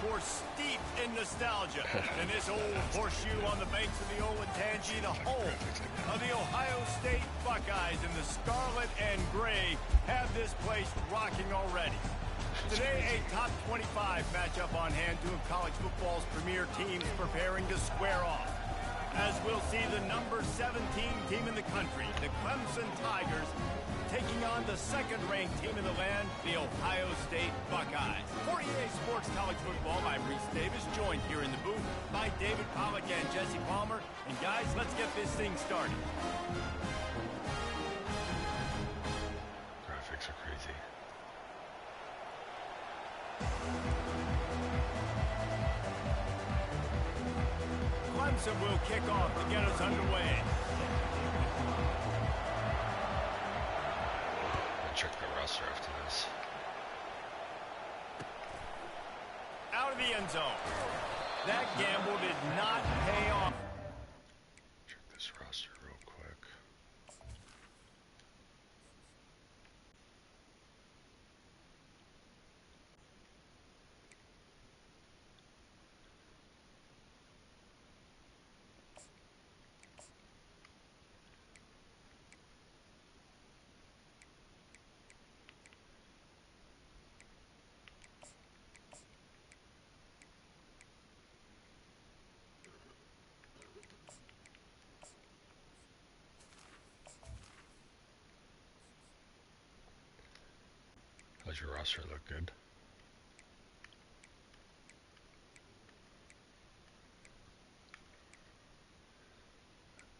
More steeped in nostalgia than this old horseshoe on the banks of the Olentangy, the home of the Ohio State Buckeyes, and the scarlet and gray have this place rocking already. Today, a top 25 matchup on hand, two of college football's premier teams preparing to square off. As we'll see the number 17 team in the country, the Clemson Tigers, taking on the second-ranked team in the land, the Ohio State Buckeyes. For EA Sports College Football, I'm Reese Davis, joined here in the booth by David Pollack and Jesse Palmer. And guys, let's get this thing started. Graphics are crazy. Thompson will kick off to get us underway. I'll check the roster after this. Out of the end zone. That gamble did not pay off. Check this roster real quick. Does your roster look good?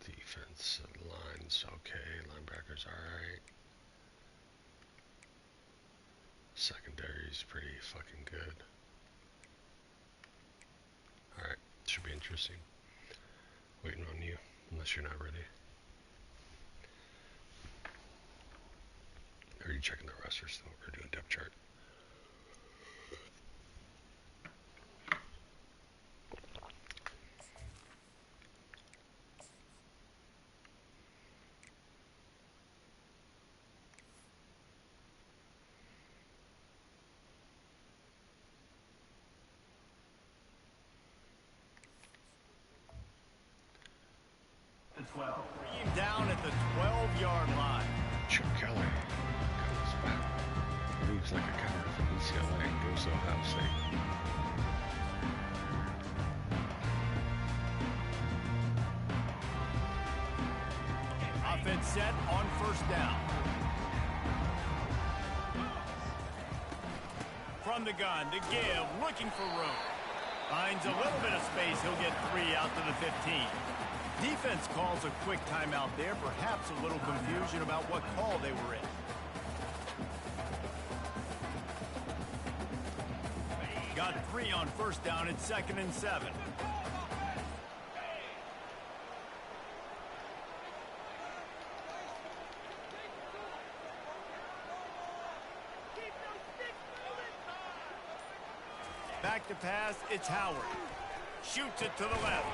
Defense lines okay, linebackers alright. Secondary's pretty fucking good. Alright, should be interesting. Waiting on you, unless you're not ready. Are you checking the roster still? We're doing depth chart. Down at the 12-yard line. Chip Kelly comes back. Moves like a cover from UCLA and goes to Ohio State. Offense set on first down. From the gun to give, looking for room. Finds a little bit of space. He'll get 3 out to the 15. Defense calls a quick timeout there. Perhaps a little confusion about what call they were in. Got 3 on first down. It's 2nd and 7. Back to pass. It's Howard. Shoots it to the left.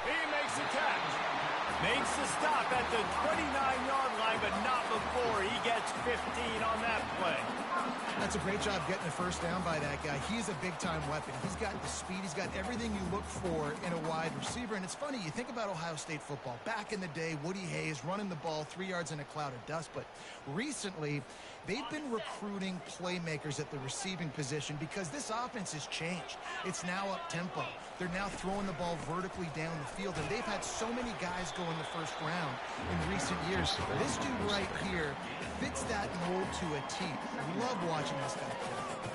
He makes the catch. Makes the stop at the 29-yard line, but not before he gets 15 on that play. That's a great job getting the first down by that guy. He's a big-time weapon. He's got the speed. He's got everything you look for in a wide receiver. And it's funny, you think about Ohio State football. Back in the day, Woody Hayes running the ball 3 yards in a cloud of dust. But recently, they've been recruiting playmakers at the receiving position because this offense has changed. It's now up-tempo. They're now throwing the ball vertically down the field, and they've had so many guys go in the first round in recent years. This dude right here fits that mold to a T. Love watching this guy play.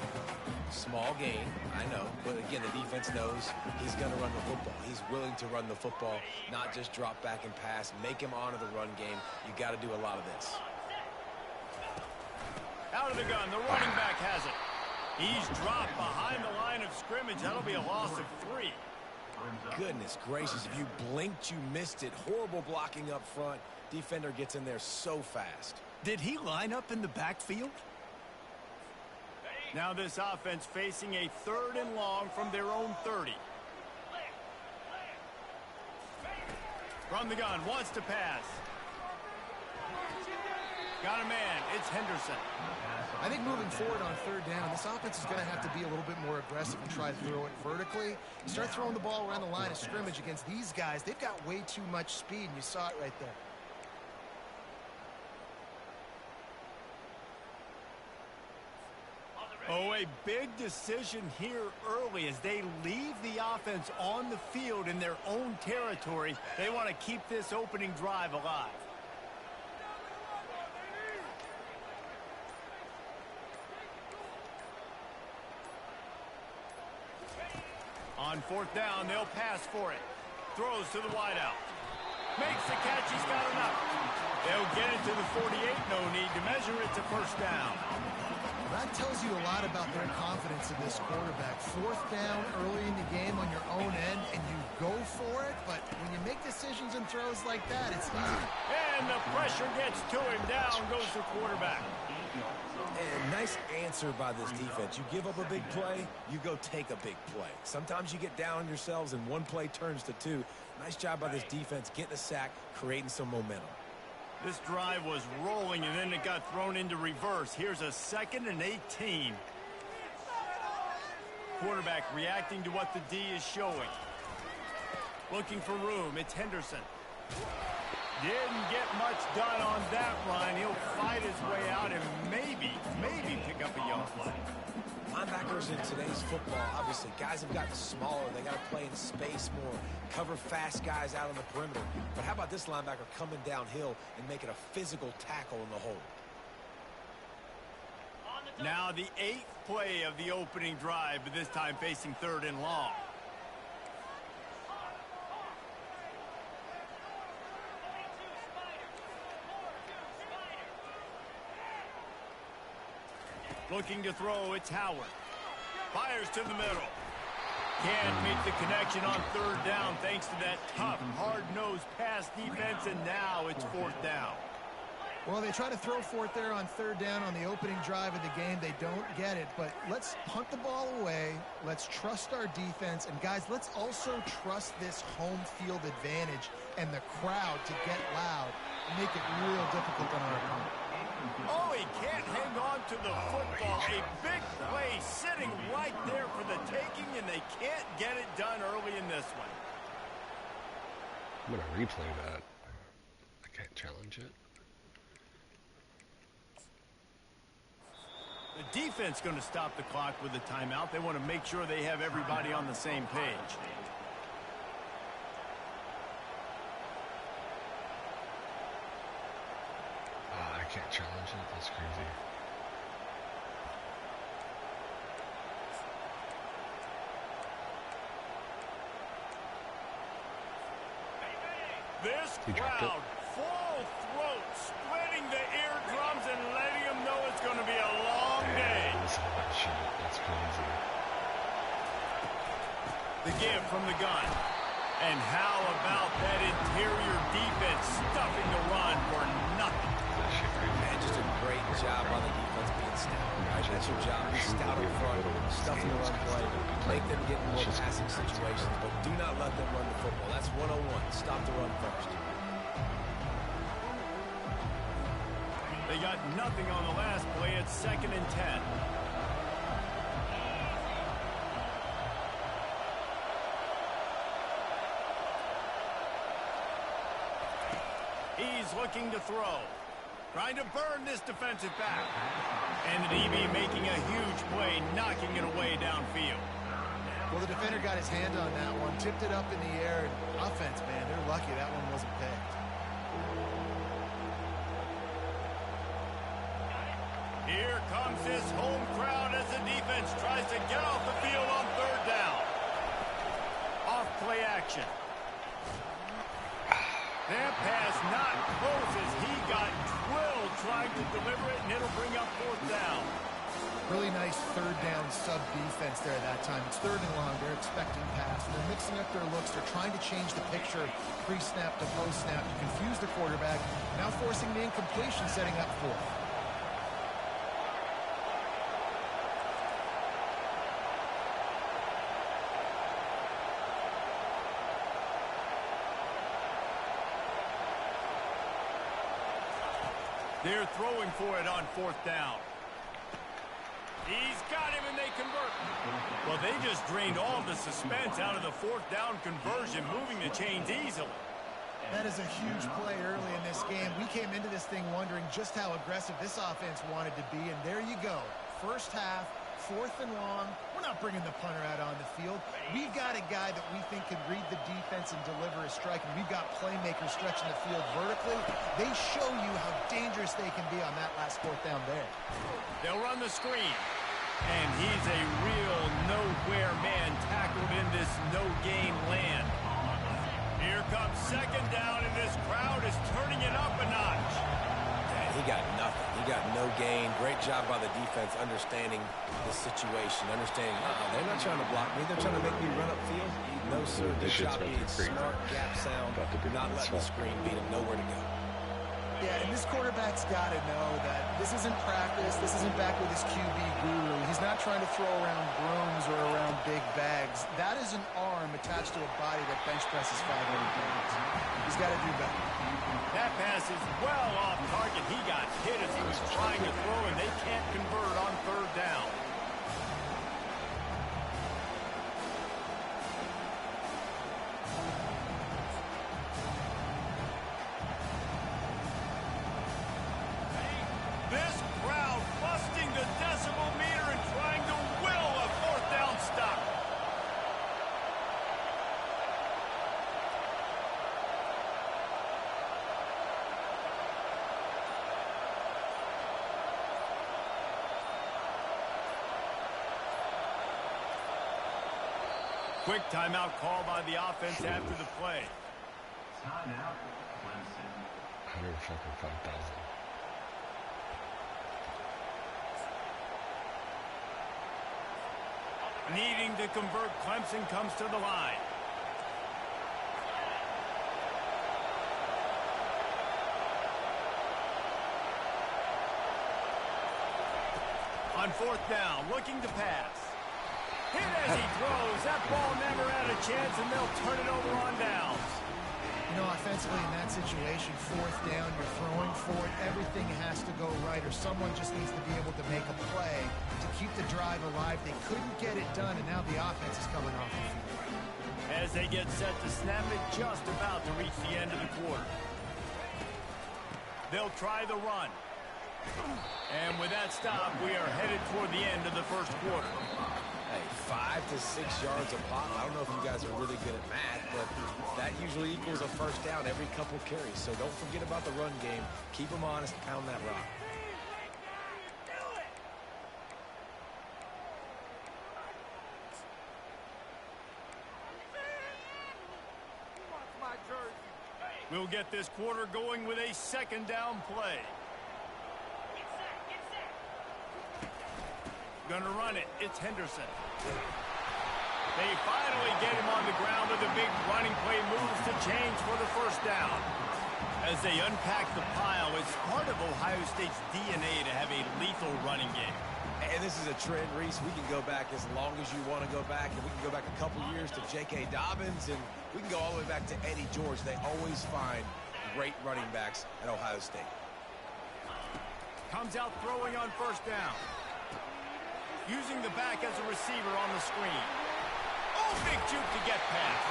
Small gain, I know, but again, the defense knows he's going to run the football. He's willing to run the football, not just drop back and pass, make him honor the run game. You got to do a lot of this. Out of the gun, the running back has it. He's dropped behind the line of scrimmage. That'll be a loss of 3. Goodness gracious, if you blinked, you missed it. Horrible blocking up front. Defender gets in there so fast. Did he line up in the backfield? Now this offense facing a 3rd and long from their own 30. From the gun, wants to pass. Got a man, it's Henderson. I think moving forward on 3rd down, this offense is going to have to be a little bit more aggressive and try to throw it vertically. Start throwing the ball around the line of scrimmage against these guys. They've got way too much speed, and you saw it right there. Oh, a big decision here early as they leave the offense on the field in their own territory. They want to keep this opening drive alive. On 4th down, they'll pass for it. Throws to the wideout. Makes the catch. He's got enough. They'll get it to the 48. No need to measure it to first down. That tells you a lot about their confidence in this quarterback. Fourth down early in the game on your own end, and you go for it, but when you make decisions and throws like that, it's easy. And the pressure gets to him. Down goes the quarterback. And nice answer by this defense. You give up a big play, you go take a big play. Sometimes you get down on yourselves and one play turns to two. Nice job by this defense getting a sack, creating some momentum. This drive was rolling, and then it got thrown into reverse. Here's a 2nd and 18. Quarterback reacting to what the D is showing. Looking for room. It's Henderson. Didn't get much done on that run. He'll fight his way out and maybe pick up a young play. Linebackers in today's football, obviously, guys have gotten smaller. They got to play in space more, cover fast guys out on the perimeter. But how about this linebacker coming downhill and making a physical tackle in the hole? Now the 8th play of the opening drive, but this time facing 3rd and long. Looking to throw, it's Howard. Fires to the middle. Can't make the connection on 3rd down thanks to that tough, hard-nosed pass defense, and now it's 4th down. Well, they try to throw for it there on 3rd down on the opening drive of the game. They don't get it, but let's punt the ball away. Let's trust our defense. And, guys, let's also trust this home field advantage and the crowd to get loud and make it real difficult on our opponent. Oh, he can't hang on to the football. A big play sitting right there for the taking, and they can't get it done early in this one. I'm going to replay that. I can't challenge it. The defense going to stop the clock with a timeout. They want to make sure they have everybody on the same page. I can't challenge it. That's crazy. This crowd, full throat, splitting the eardrums and letting them know it's going to be a long day. Listen to that shit. That's crazy. The give from the gun. And how about that interior defense stuffing the run for nothing? Man, just a great job on the defense being stout. Right? That's your job. Be stout in front, stuff the run play, make them get in more passing situations, but do not let them run the football. That's 101. Stop the run first. They got nothing on the last play. It's 2nd and 10. He's looking to throw. Trying to burn this defensive back. And the DB making a huge play, knocking it away downfield. Well, the defender got his hand on that one, tipped it up in the air. And offense, man, they're lucky that one wasn't picked. Here comes this home crowd as the defense tries to get off the field on 3rd down. Off play action. That pass not close as he got drilled trying to deliver it, and it'll bring up 4th down. Really nice 3rd down sub defense there that time. It's 3rd and long. They're expecting pass. They're mixing up their looks. They're trying to change the picture pre-snap to post-snap to confuse the quarterback. Now forcing the incompletion, setting up 4th. They're throwing for it on 4th down. He's got him, and they convert. Well, they just drained all the suspense out of the 4th down conversion, moving the chains easily. That is a huge play early in this game. We came into this thing wondering just how aggressive this offense wanted to be, and there you go. First half, 4th and long. We're not bringing the punter out on the field. We've got a guy that we think can read the defense and deliver a strike, and we've got playmakers stretching the field vertically. They show you how dangerous they can be on that last 4th down there. They'll run the screen. And he's a real nowhere man tackled in this no-gain land. Here comes 2nd down, and this crowd is turning it up a notch. And he got nothing. He got no gain. Great job by the defense understanding the situation, understanding, they're not trying to block me. They're trying to make me run upfield. No, sir. Good job being smart, gap sound, not letting the screen beat him. Nowhere to go. Yeah, and this quarterback's got to know that this isn't practice. This isn't back with his QB guru. He's not trying to throw around brooms or around big bags. That is an arm attached to a body that bench presses 500 pounds. He's got to do better. That pass is well off target. He got hit as he was trying to throw, and they can't convert on third down. This crowd busting the decibel meter and trying to will a fourth down stop. Quick timeout call by the offense after the play. Timeout, Clemson. 105,000. Needing to convert, Clemson comes to the line. On fourth down, looking to pass. Hit as he throws. That ball never had a chance, and they'll turn it over on downs. You know, offensively in that situation, fourth down, you're throwing for it. Everything has to go right, or someone just needs to be able to make a play to keep the drive alive. They couldn't get it done, and now the offense is coming off the field. As they get set to snap it, just about to reach the end of the quarter. They'll try the run. And with that stop, we are headed toward the end of the first quarter. Hey, 5 to 6 yards a pop. I don't know if you guys are really good at math, but that usually equals a first down every couple carries. So don't forget about the run game. Keep them honest, pound that rock. We'll get this quarter going with a second down play. Gonna run it. It's Henderson. They finally get him on the ground with a big running play, moves to change for the first down. As they unpack the pile, it's part of Ohio State's DNA to have a lethal running game. And this is a trend, Reese. We can go back as long as you want to go back, and we can go back a couple years to J.K. Dobbins, and we can go all the way back to Eddie George. They always find great running backs at Ohio State. Comes out throwing on first down. Using the back as a receiver on the screen. Oh, big juke to get past.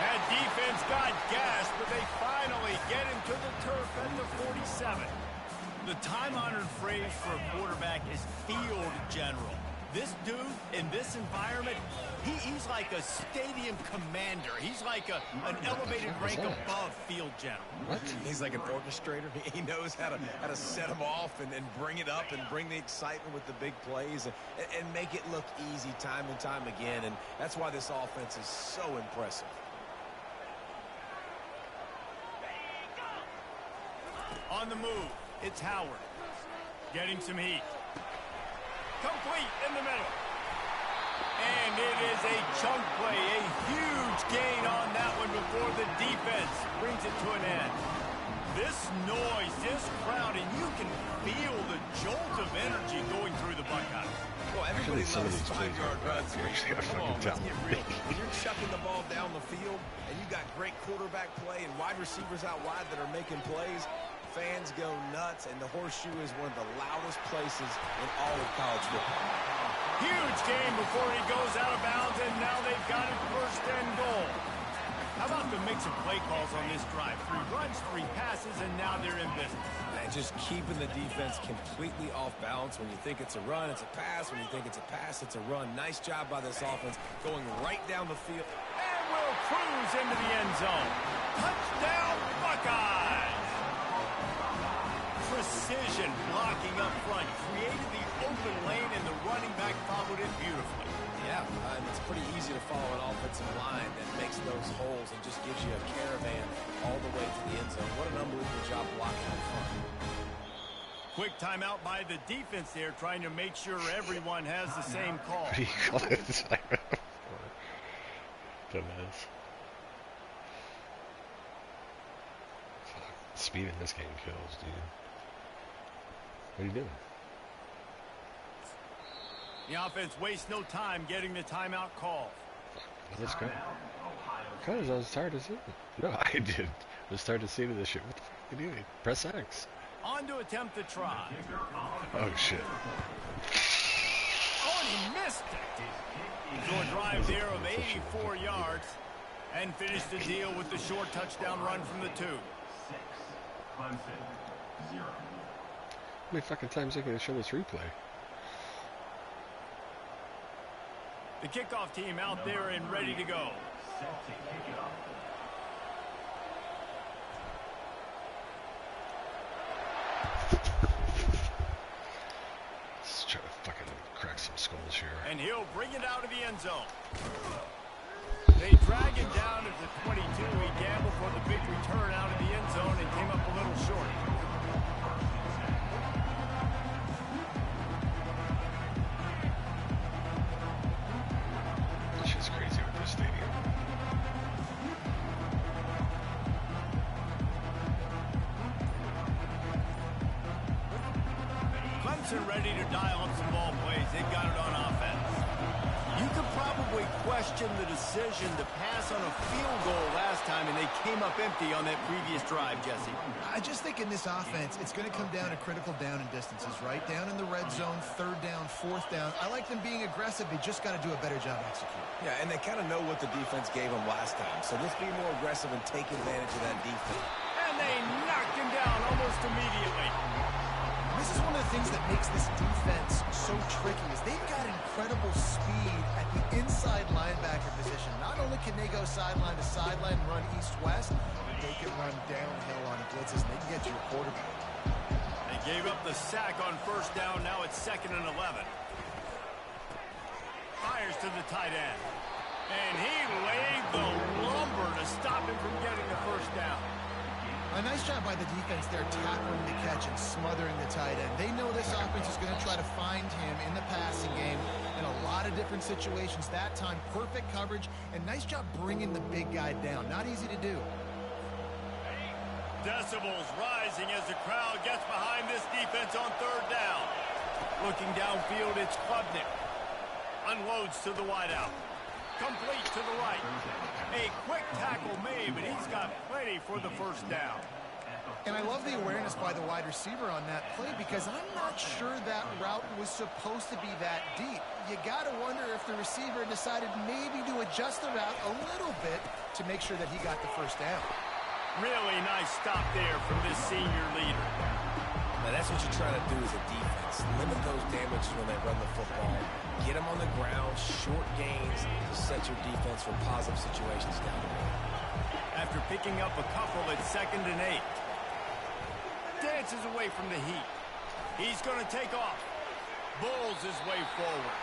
That defense got gassed, but they finally get him to the turf at the 47. The time-honored phrase for a quarterback is field general. This dude, in this environment, he's like a stadium commander. He's like an elevated rank above field general. What? He's like an orchestrator. He knows how to set them off and bring it up and bring the excitement with the big plays and make it look easy time and time again. And that's why this offense is so impressive. On the move, it's Howard. Getting some heat. Complete in the middle. And it is a chunk play, a huge gain on that one before the defense brings it to an end. This noise, this crowd, and you can feel the jolt of energy going through the Buckeyes. Well, everybody some of loves these plays 5-yard runs. actually have Come on, fucking let's get real. talent. When you're chucking the ball down the field and you got great quarterback play and wide receivers out wide that are making plays, fans go nuts, and the horseshoe is one of the loudest places in all of college football. Huge game before he goes out of bounds, and now they've got it first and goal. How about the mix of play calls on this drive? 3 runs, 3 passes, and now they're in business. And just keeping the defense completely off balance. When you think it's a run, it's a pass. When you think it's a pass, it's a run. Nice job by this offense going right down the field. And will cruise into the end zone. Touchdown, Buckeyes! Precision blocking up front created the open lane, and the running back followed it beautifully. Yeah, and it's pretty easy to follow an offensive line that makes those holes and just gives you a caravan all the way to the end zone. What an unbelievable job blocking up front. Quick timeout by the defense there, trying to make sure everyone has the same call. What do you call it? Dumbass. Fuck. Speed in this game kills, dude. What are you doing? The offense wastes no time getting the timeout call. Well, let's go. Because I was tired of seeing it. No, I did. I was tired of seeing this shit. What the fuck are you doing? Press X. On to attempt the try. Oh, shit. Oh, and he missed it. So a drive there of 84 yards and finished the deal with the short touchdown run from the 2. 6. Clemson, 0. How many fucking times are they going to show this replay? The kickoff team out there and ready to go. Set to kick it off. Let's try to fucking crack some skulls here. And he'll bring it out of the end zone. They drag him down at the 22. He gambled for the big return out of the end zone and came up a little short. This shit's crazy with this stadium. Clemson ready to dial up some ball plays. They've got it on offense. You could probably question the decision to pass on a field goal last time, and they came up empty on that previous drive, Jesse. I just think in this offense, it's going to come down to critical down and distances, right? Down in the red zone, 3rd down, 4th down. I like them being aggressive. They just got to do a better job executing. Yeah, and they kind of know what the defense gave them last time. So let's be more aggressive and take advantage of that defense. And they knocked him down almost immediately. This is one of the things that makes this defense so tricky is they've got incredible speed at the inside linebacker position. Not only can they go sideline to sideline, run east-west, but they can run downhill on blitzes, and they can get to your quarterback. They gave up the sack on 1st down. Now it's 2nd and 11. Fires to the tight end. And he laid the lumber to stop him from getting the 1st down. A nice job by the defense there, tackling the catch and smothering the tight end. They know this offense is going to try to find him in the passing game in a lot of different situations. That time, perfect coverage, and nice job bringing the big guy down. Not easy to do. Decibels rising as the crowd gets behind this defense on 3rd down. Looking downfield, it's Klubnik. Unloads to the wideout. Complete to the right. A quick tackle made, but he's got plenty for the 1st down. And I love the awareness by the wide receiver on that play because I'm not sure that route was supposed to be that deep. You got to wonder if the receiver decided maybe to adjust the route a little bit to make sure that he got the 1st down. Really nice stop there from this senior leader. Now that's what you're trying to do as a defense. Limit those damages when they run the football. Get them on the ground, short gains to set your defense for positive situations down the road. After picking up a couple at 2nd and 8. Dances away from the heat. He's going to take off. Bulls his way forward.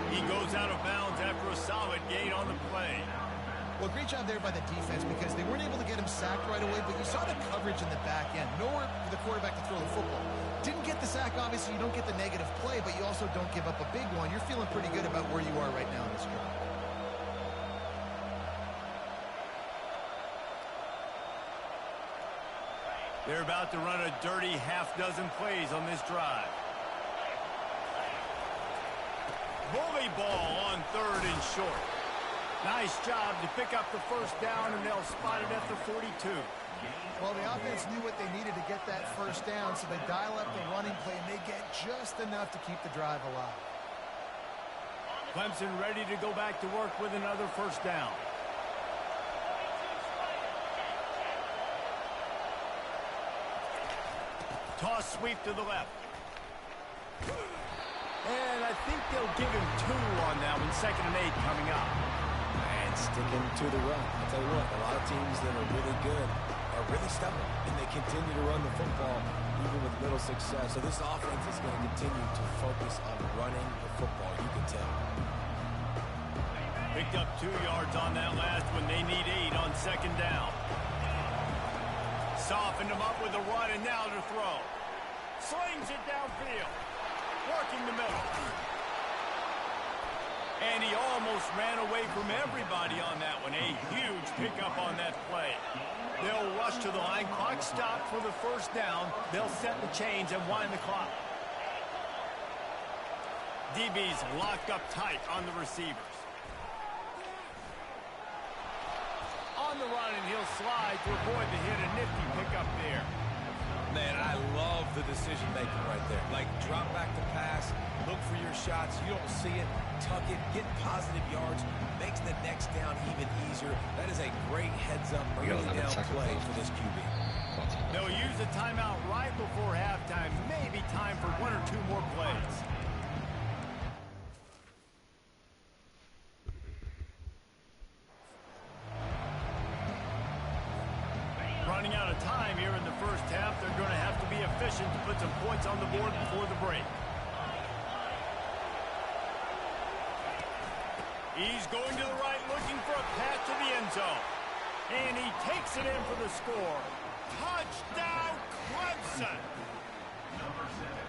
He goes out of bounds after a solid gain on the play. Well, great job there by the defense because they weren't able to get him sacked right away, but you saw the coverage in the back end. Nowhere for the quarterback to throw the football. Didn't get the sack, obviously you don't get the negative play, but you also don't give up a big one. You're feeling pretty good about where you are right now in this drive. They're about to run a dirty half-dozen plays on this drive. Bully ball on 3rd and short. Nice job to pick up the 1st down, and they'll spot it at the 42. Well, the offense knew what they needed to get that 1st down, so they dial up the running play, and they get just enough to keep the drive alive. Clemson ready to go back to work with another 1st down. Toss sweep to the left. And I think they'll give him 2 on that one. 2nd and 8 coming up. And sticking to the run. I'll tell you what, a lot of teams that are really good are really stubborn, and they continue to run the football even with little success. So this offense is going to continue to focus on running the football, you can tell. Picked up 2 yards on that last one. They need 8 on 2nd down. Softened him up with a run, and now to throw. Slings it downfield. Working the middle. And he almost ran away from everybody on that one. A huge pickup on that play. They'll rush to the line. Clock stopped for the first down. They'll set the chains and wind the clock. DB's locked up tight on the receivers. On the run, and he'll slide to avoid the hit. A nifty pickup there. Man, I love the decision-making right there. Like, drop back the pass, look for your shots. You don't see it, tuck it, get positive yards, makes the next down even easier. That is a great heads-up, early down play for this QB. They'll use a timeout right before halftime. Maybe time for one or two more plays. Running out of time here in the first half. They're going to have to be efficient to put some points on the board before the break. He's going to the right, looking for a path to the end zone. And he takes it in for the score. Touchdown, Clemson!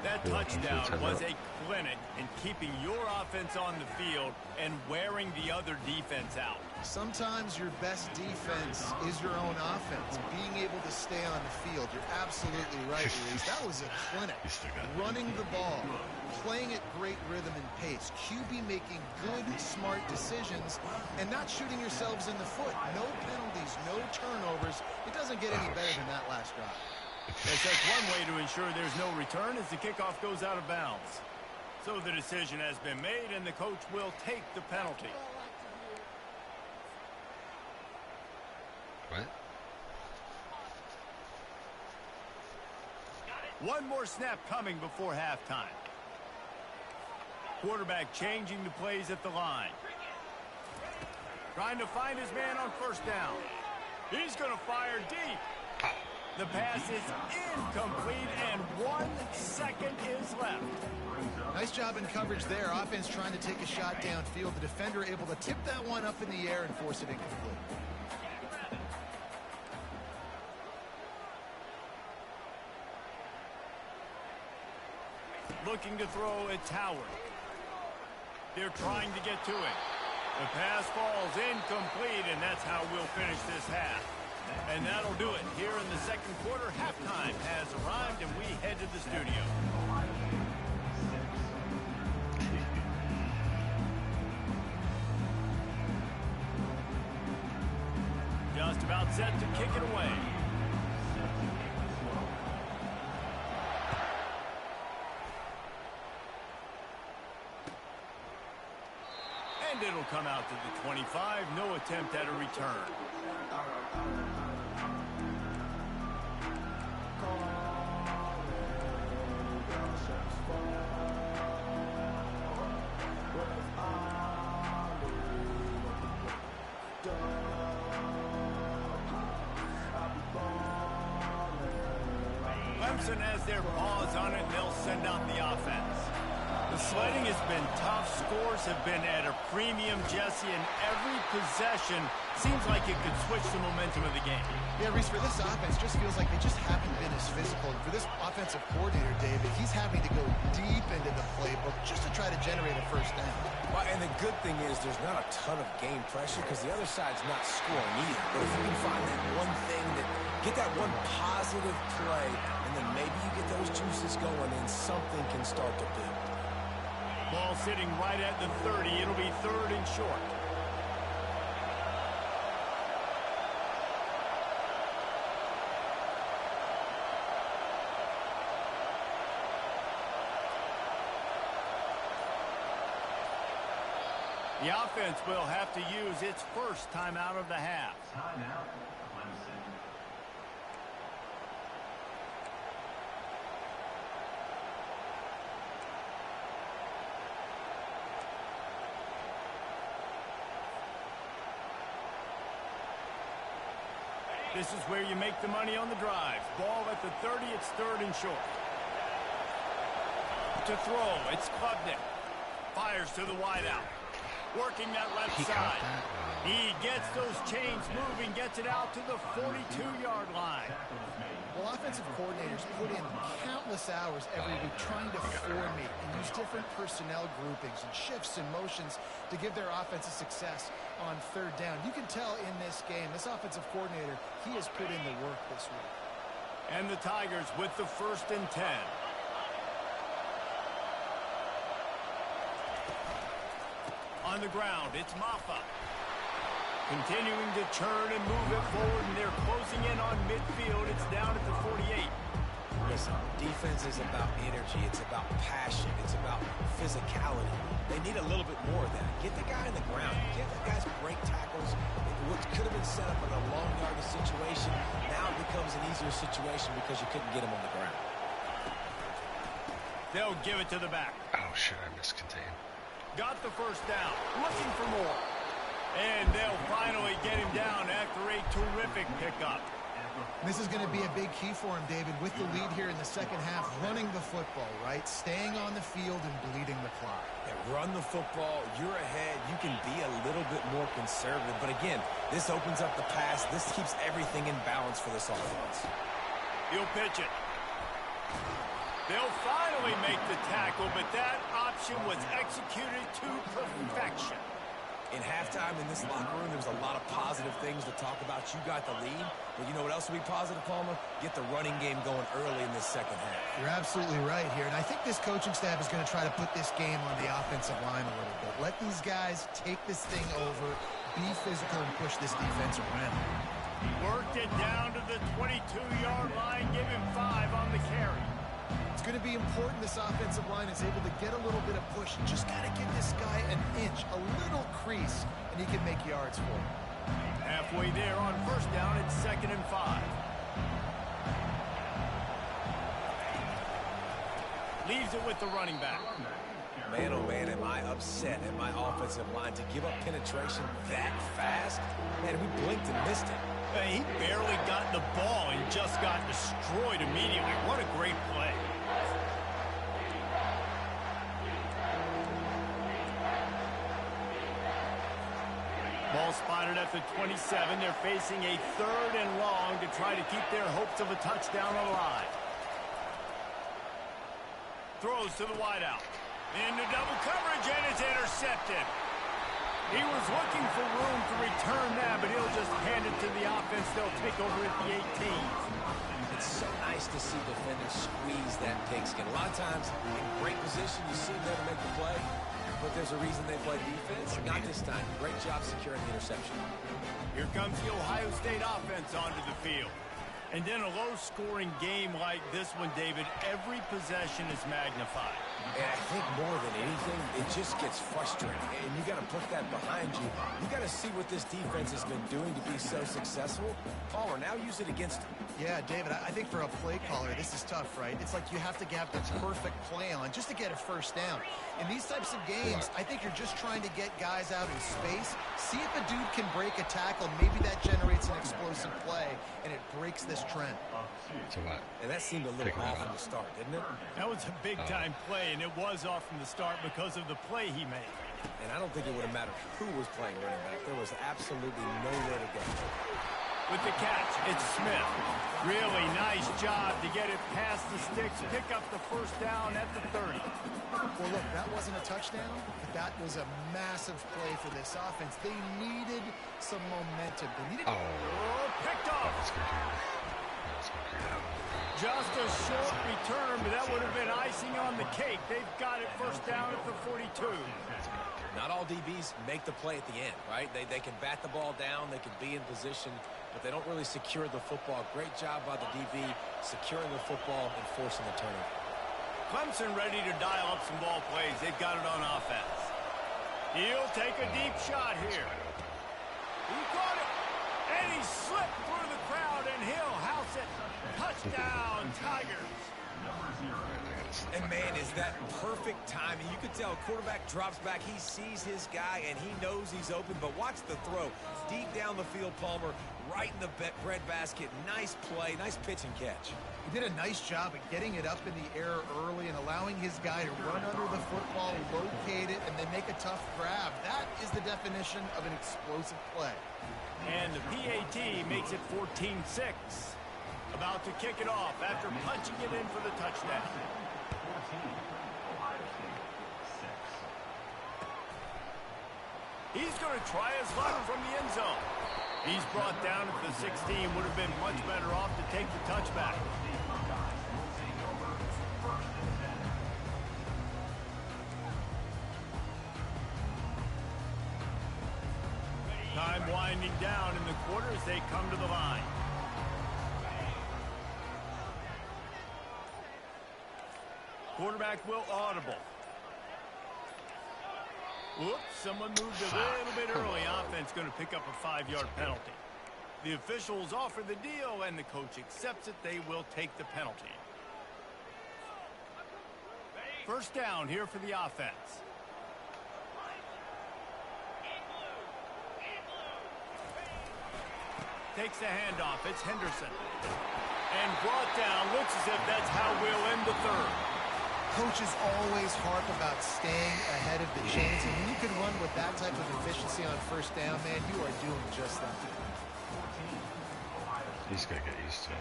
That touchdown was a clinic in keeping your offense on the field and wearing the other defense out. Sometimes your best defense is your own offense. Being able to stay on the field. You're absolutely right, Luis. That was a clinic. Running the ball, playing at great rhythm and pace. QB making good, smart decisions, and not shooting yourselves in the foot. No penalties, no turnovers. It doesn't get any better than that last drive. That's one way to ensure there's no return as the kickoff goes out of bounds. So the decision has been made, and the coach will take the penalty. What? One more snap coming before halftime. Quarterback changing the plays at the line. Trying to find his man on first down. He's going to fire deep. The pass is incomplete, and 1 second is left. Nice job in coverage there. Offense trying to take a shot downfield. The defender able to tip that one up in the air and force it incomplete. Looking to throw at Tower. They're trying to get to it. The pass falls incomplete, and that's how we'll finish this half. And that'll do it. Here in the second quarter, halftime has arrived, and we head to the studio. Just about set to kick it away. And it'll come out to the 25. No attempt at a return. Clemson has their paws on it, and they'll send out the offense. The sledding has been tough. Scores have been at a premium, Jesse, and every possession seems like it could switch the momentum of the game. Yeah, Reese, for this offense, just feels like they just haven't been as physical. And for this offensive coordinator, David, he's having to go deep into the playbook just to try to generate a first down. Well, and the good thing is there's not a ton of game pressure because the other side's not scoring either. But if you can find that one thing, get that one positive play, and then maybe you get those juices going and something can start to build. Ball sitting right at the 30. It'll be third and short. The offense will have to use its first timeout of the half. Timeout, Clemson. This is where you make the money on the drive. Ball at the 30, it's third and short. To throw, it's Klubnik. Fires to the wideout. Working that left He got side. that? He gets those chains moving, gets it out to the 42-yard line. Well, offensive coordinators put in countless hours every week trying to formate and use different personnel groupings and shifts and motions to give their offensive success on third down. You can tell in this game, this offensive coordinator, he has put in the work this week. And the Tigers with the 1st and 10. On the ground, it's Maffa. Continuing to churn and move it forward, and they're closing in on midfield. It's down at the 48. Listen, defense is about energy. It's about passion. It's about physicality. They need a little bit more of that. Get the guy in the ground. Get the guys break tackles. What could have been set up in a long yardage situation now becomes an easier situation because you couldn't get him on the ground. They'll give it to the back. Oh shit, I miscontained. Got the 1st down. Looking for more. And they'll finally get him down after a terrific pickup. This is going to be a big key for him, David, with the lead here in the second half, running the football, right? Staying on the field and bleeding the clock. Yeah, run the football. You're ahead. You can be a little bit more conservative. But again, this opens up the pass. This keeps everything in balance for this offense. He'll pitch it. They'll finally make the tackle, but that option was executed to perfection. In halftime in this locker room, there was a lot of positive things to talk about. You got the lead, but you know what else will be positive, Palmer? Get the running game going early in this second half. You're absolutely right here, and I think this coaching staff is going to try to put this game on the offensive line a little bit. Let these guys take this thing over, be physical, and push this defense around. Worked it down to the 22-yard line, give him 5 on the carry. It's going to be important this offensive line is able to get a little bit of push. Just got to give this guy an inch, a little crease, and he can make yards for him. Halfway there on 1st down, it's 2nd and 5. Leaves it with the running back. Man, oh man, am I upset at my offensive line to give up penetration that fast? Man, we blinked and missed it. He barely got the ball and just got destroyed immediately. What a great play. Ball spotted at the 27. They're facing a 3rd and long to try to keep their hopes of a touchdown alive. Throws to the wideout. Into double coverage, and it's intercepted. He was looking for room to return that, but he'll just hand it to the offense. They'll take over at the 18. It's so nice to see defenders squeeze that pigskin. A lot of times, in great position, you see them there to make the play, but there's a reason they play defense. Not this time. Great job securing the interception. Here comes the Ohio State offense onto the field. And in a low-scoring game like this one, David, every possession is magnified. And I think more than anything, it just gets frustrating. And you got to put that behind you. You got to see what this defense has been doing to be so successful. Palmer, now use it against them. Yeah, David, I think for a play caller, this is tough, right? It's like you have to have the perfect play on just to get a 1st down. In these types of games, I think you're just trying to get guys out in space, see if a dude can break a tackle. Maybe that generates an explosive play, and it breaks this trend. So what? And that seemed a little off from the start, didn't it? That was a big-time play, and it was off from the start because of the play he made. And I don't think it would have mattered who was playing running back. There was absolutely nowhere to go. With the catch, it's Smith. Really nice job to get it past the sticks, pick up the 1st down at the 30. Well, look, that wasn't a touchdown, but that was a massive play for this offense. They needed some momentum. They needed... Picked off. Just a short return, but that would have been icing on the cake. They've got it 1st down at the 42. Not all DBs make the play at the end, right? They can bat the ball down, they can be in position, but they don't really secure the football. Great job by the DB securing the football and forcing the turnover. Clemson ready to dial up some ball plays. They've got it on offense. He'll take a deep shot here. He caught it, and he slipped through the crowd, and he'll house it. Touchdown, Tigers. And man, is that perfect timing. You could tell quarterback drops back. He sees his guy, and he knows he's open. But watch the throw. Deep down the field, Palmer, right in the bread basket. Nice play, nice pitch and catch. He did a nice job of getting it up in the air early and allowing his guy to run under the football, locate it, and then make a tough grab. That is the definition of an explosive play. And the PAT makes it 14-6. About to kick it off after punching it in for the touchdown. He's going to try his luck from the end zone. He's brought down at the 16. Would have been much better off to take the touchback. Time winding down in the quarter as they come to the line. Quarterback will audible. Whoops, someone moved a little bit early. Offense going to pick up a 5-yard penalty. The officials offer the deal, and the coach accepts it. They will take the penalty. First down here for the offense. Takes the handoff. It's Henderson. And brought down. Looks as if that's how we'll end the third. Coaches always harp about staying ahead of the chains, and when you can run with that type of efficiency on first down, man, you are doing just that. He's got to get used to it.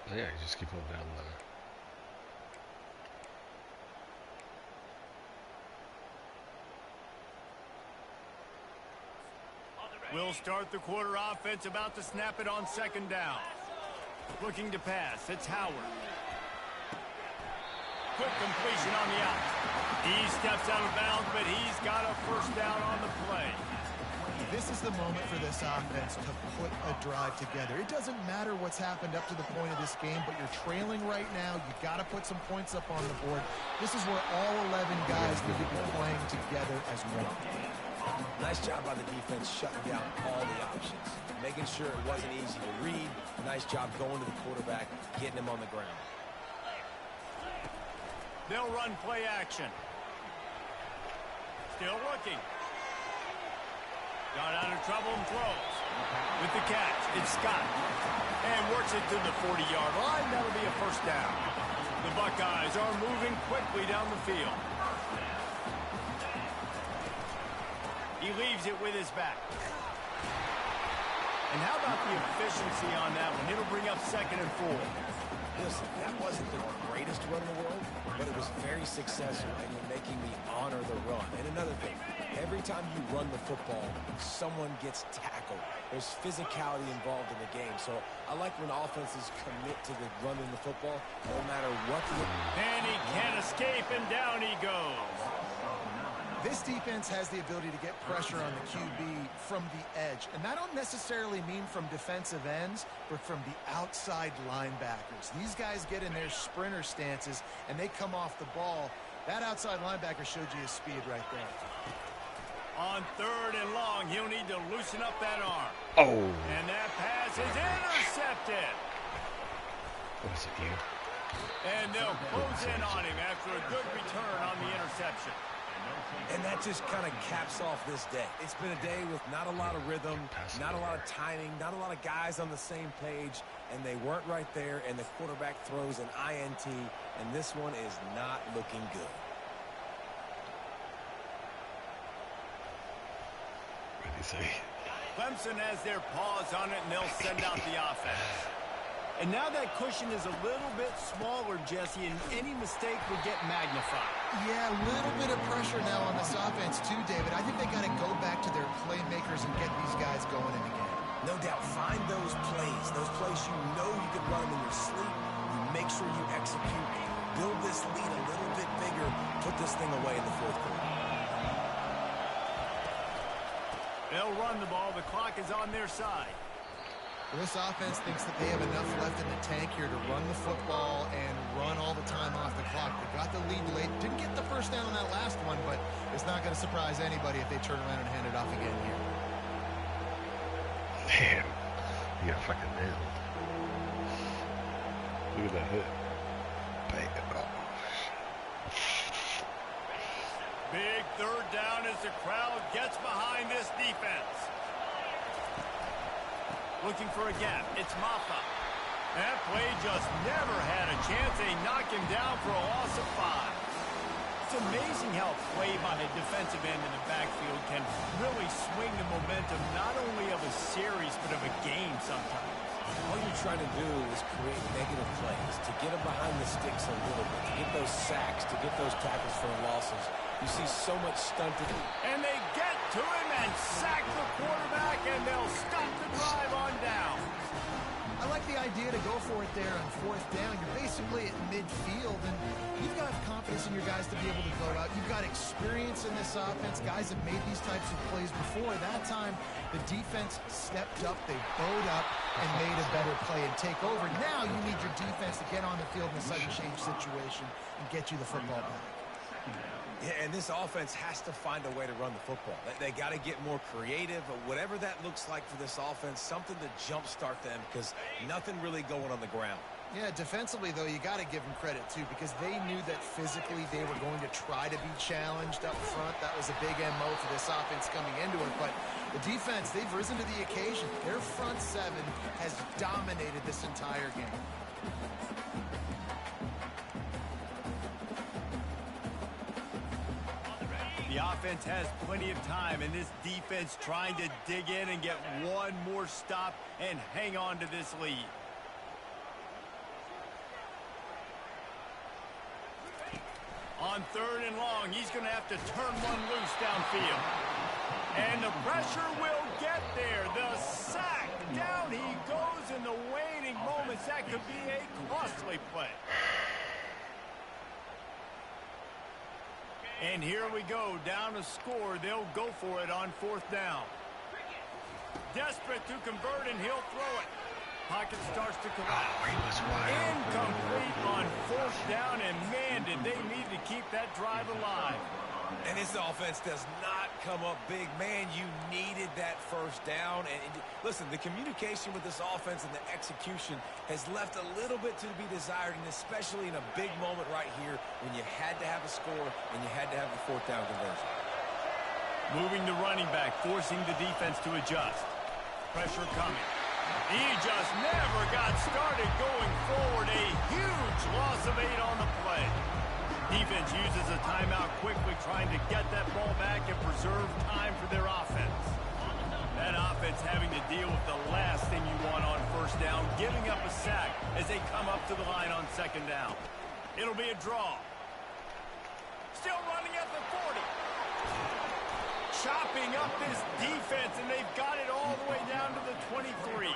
Oh, yeah, you just keep on down the... We'll start the quarter. Offense about to snap it on second down. Looking to pass. It's Howard. Quick completion on the out. He steps out of bounds, but he's got a first down on the play. This is the moment for this offense to put a drive together. It doesn't matter what's happened up to the point of this game, but you're trailing right now. You've got to put some points up on the board. This is where all 11 guys need to be playing together as one. Nice job by the defense shutting down all the options, making sure it wasn't easy to read. Nice job going to the quarterback, getting him on the ground. They'll run play action. Still looking. Got out of trouble and throws. With the catch, it's Scott. And works it to the 40-yard line. That'll be a first down. The Buckeyes are moving quickly down the field. He leaves it with his back. And how about the efficiency on that one? It'll bring up 2nd and 4. Listen, that wasn't the greatest run in the world, but it was very successful, and you're making me honor the run. And another thing, every time you run the football, someone gets tackled. There's physicality involved in the game. So I like when offenses commit to the running the football, no matter what the... And he can't escape, and down he goes. This defense has the ability to get pressure on the QB from the edge. And I don't necessarily mean from defensive ends, but from the outside linebackers. These guys get in their sprinter stances, and they come off the ball. That outside linebacker showed you his speed right there. On 3rd and long, he'll need to loosen up that arm. Oh! And that pass is intercepted. What is it, you? And they'll close in on him after a good return on the interception. And that just kind of caps off this day. It's been a day with not a lot of rhythm, not a lot of timing, not a lot of guys on the same page, and they weren't right there, and the quarterback throws an INT, and this one is not looking good. What did he say? Clemson has their paws on it, and they'll send out the offense. And now that cushion is a little bit smaller, Jesse, and any mistake would get magnified. Yeah, a little bit of pressure now on this offense too, David. I think they got to go back to their playmakers and get these guys going in again. No doubt. Find those plays you know you can run them in your sleep. You make sure you execute. Build this lead a little bit bigger. Put this thing away in the 4th quarter. They'll run the ball. The clock is on their side. Well, this offense thinks that they have enough left in the tank here to run the football and run all the time off the clock. They got the lead late. Didn't get the first down on that last one, but it's not going to surprise anybody if they turn around and hand it off again here. Man, He got fucking nailed. Look at that hit. Bang. Oh, Big third down as the crowd gets behind this defense. Looking for a gap. It's Maffa. That play just never had a chance. They knock him down for a loss of 5. It's amazing how a play by a defensive end in the backfield can really swing the momentum not only of a series but of a game sometimes. All you're trying to do is create negative plays, to get them behind the sticks a little bit, to get those sacks, to get those tackles for losses. You see so much stunted. And they get to him and sack the quarterback, and they'll stop the drive on down. I like the idea to go for it there on 4th down. You're basically at midfield, and you've got confidence in your guys to be able to go out. You've got experience in this offense. Guys have made these types of plays before. That time, the defense stepped up. They bowed up and made a better play and take over. Now you need your defense to get on the field in a sudden change situation and get you the football back. Yeah, and this offense has to find a way to run the football. They got to get more creative, but whatever that looks like for this offense, something to jumpstart them because nothing really going on the ground. Yeah, defensively, though, you got to give them credit, too, because they knew that physically they were going to try to be challenged up front. That was a big MO for this offense coming into it. But the defense, they've risen to the occasion. Their front seven has dominated this entire game. The offense has plenty of time, and this defense trying to dig in and get one more stop and hang on to this lead. On 3rd and long, he's going to have to turn one loose downfield. And the pressure will get there. The sack. Down he goes in the waning moments. That could be a costly play. And here we go, down to score. They'll go for it on 4th down. Desperate to convert, and he'll throw it. Pocket starts to collapse. Oh, he was wide open. Incomplete on 4th down, and man, did they need to keep that drive alive. And this offense does not come up big. Man, you needed that 1st down. And listen, the communication with this offense and the execution has left a little bit to be desired, and especially in a big moment right here when you had to have a score and you had to have the 4th down conversion. Moving the running back, forcing the defense to adjust. Pressure coming. He just never got started going forward. A huge loss of 8 on the play. Defense uses a timeout quickly, trying to get that ball back and preserve time for their offense. That offense having to deal with the last thing you want on 1st down, giving up a sack as they come up to the line on 2nd down. It'll be a draw. Still running at the 40. Chopping up this defense, and they've got it all the way down to the 23.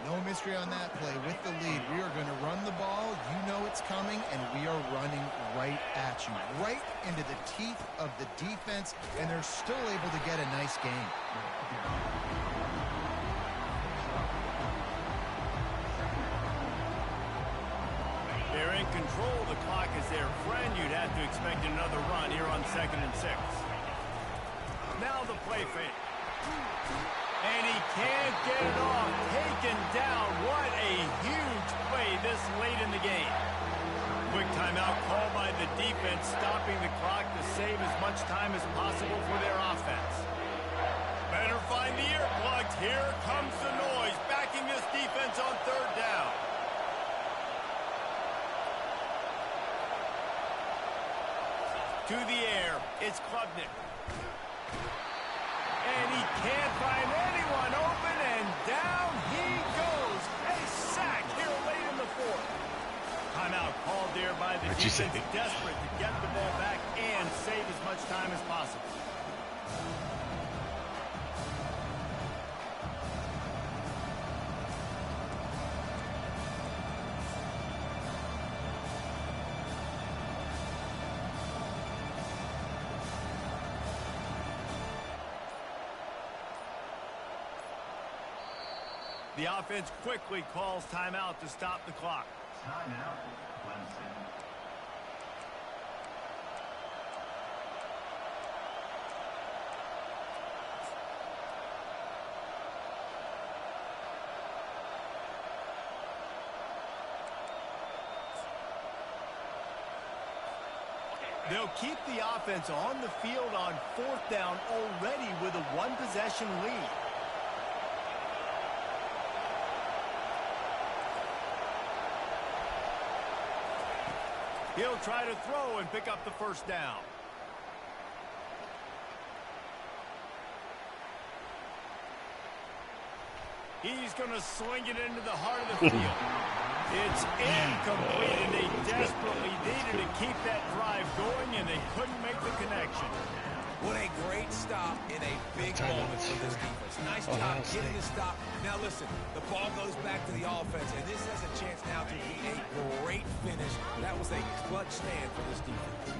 No mystery on that play. With the lead, we are going to run the ball. You know it's coming, and we are running right at you, right into the teeth of the defense, and they're still able to get a nice game. They're in control. The clock is their friend. You'd have to expect another run here on 2nd and 6. Now the play fake. And he can't get it off. Taken down. What a huge play this late in the game. Quick timeout called by the defense, stopping the clock to save as much time as possible for their offense. Better find the earplugs. Here comes the noise, backing this defense on 3rd down. To the air, it's Klubnik. And he can't find anyone open, and down he goes. A sack here late in the 4th. Timeout called there by the defense, desperate to get the ball back and save as much time as possible. The offense quickly calls timeout to stop the clock. Timeout, Clemson. They'll keep the offense on the field on 4th down already with a 1-possession lead. He'll try to throw and pick up the 1st down. He's going to sling it into the heart of the field. It's incomplete, and they desperately needed to keep that drive going, and they couldn't make the connection. What a great stop in a big moment for this defense. Nice job getting the stop. Now listen, the ball goes back to the offense, and this has a chance now to be a great finish. That was a clutch stand for this defense.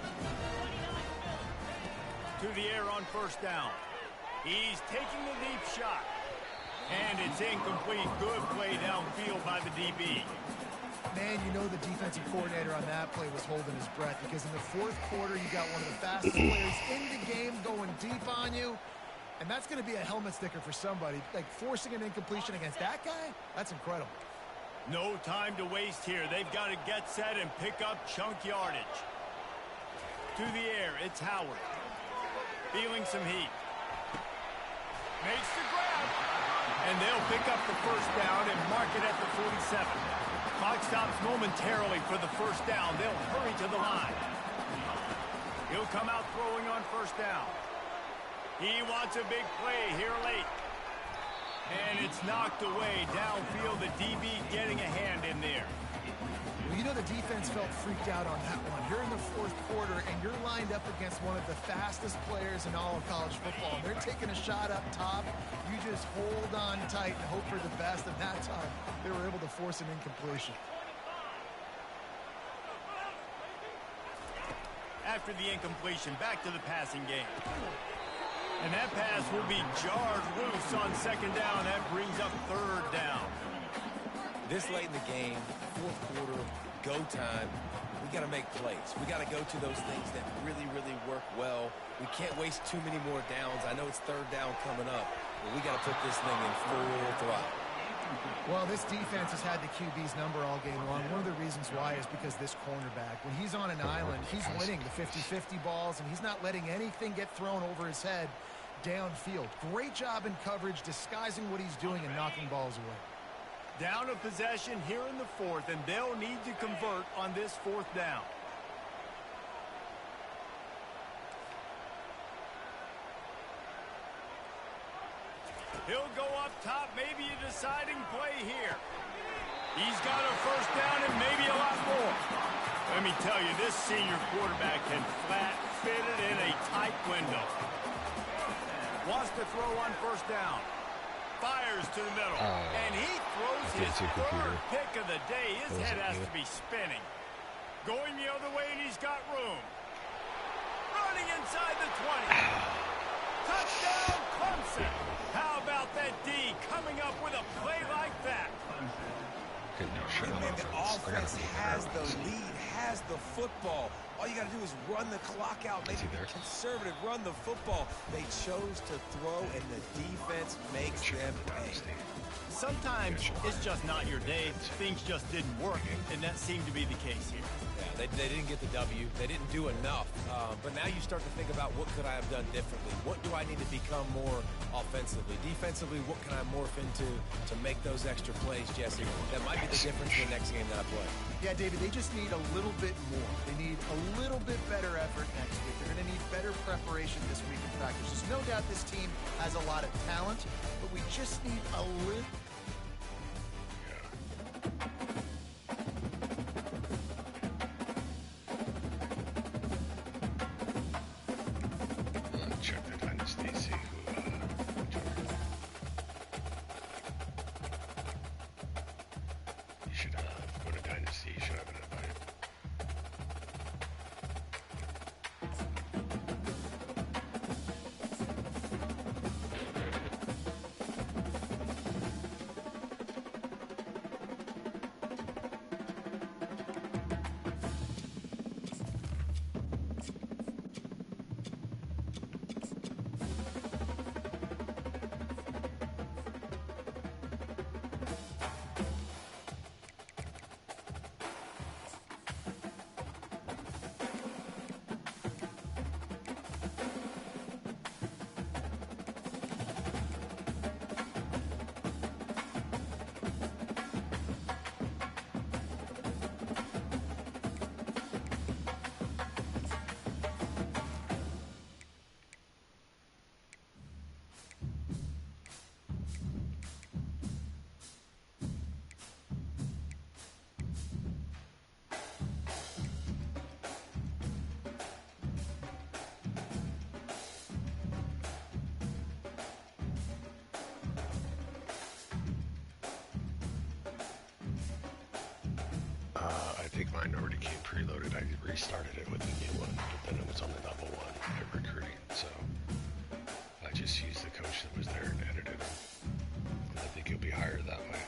To the air on 1st down. He's taking the deep shot. And it's incomplete. Good play downfield by the DB. Man, you know the defensive coordinator on that play was holding his breath, because in the 4th quarter, you got one of the fastest players in the game going deep on you. And that's going to be a helmet sticker for somebody. Like, forcing an incompletion against that guy, that's incredible. No time to waste here. They've got to get set and pick up chunk yardage. To the air, it's Howard. Feeling some heat. Makes the grab. And they'll pick up the 1st down and mark it at the 47. Clock stops momentarily for the 1st down. They'll hurry to the line. He'll come out throwing on 1st down. He wants a big play here late. And it's knocked away downfield. The DB getting a hand in there. Well, you know the defense felt freaked out on that one. You're in the 4th quarter, and you're lined up against one of the fastest players in all of college football. And they're taking a shot up top. You just hold on tight and hope for the best. And that time, they were able to force an incompletion. After the incompletion, back to the passing game. And that pass will be jarred loose on 2nd down. That brings up 3rd down. This late in the game, 4th quarter, go time, we got to make plays. We got to go to those things that really, really work well. We can't waste too many more downs. I know it's 3rd down coming up, but we got to put this thing in full throttle. Well, this defense has had the QB's number all game long. One of the reasons why is because this cornerback, when he's on an island, he's winning the 50-50 balls, and he's not letting anything get thrown over his head downfield. Great job in coverage, disguising what he's doing and knocking balls away. Down a possession here in the 4th, and they'll need to convert on this 4th down. He'll go up top, maybe a deciding play here. He's got a 1st down and maybe a lot more. Let me tell you, this senior quarterback can flat fit it in a tight window. Wants to throw on 1st down. Fires to the middle. And he throws his 3rd pick of the day. His head has to be spinning. Going the other way, and he's got room. Running inside the 20. Touchdown, Clemson. How about that D coming up with a play like that? Man, the offense has the lead, has the football. All you got to do is run the clock out, make it conservative, run the football. They chose to throw, and the defense makes them pay. Sometimes it's just not your day. Things just didn't work, and that seemed to be the case here. Yeah, they didn't get the W. They didn't do enough. But now you start to think about, what could I have done differently? What do I need to become more offensively? Defensively, what can I morph into to make those extra plays, Jesse? That might be the difference in the next game that I play. Yeah, David, they just need a little bit more. They need a little bit better effort next week. They're going to need better preparation this week in practice. There's no doubt this team has a lot of talent, but we just need a little... Check the dynasty, see who, you should, go to dynasty, you should have an invite. think mine already came preloaded. I restarted it with the new one, but then it was on the level 1 at recruiting, so I just used the coach that was there and edited him. And I think he'll be higher that way.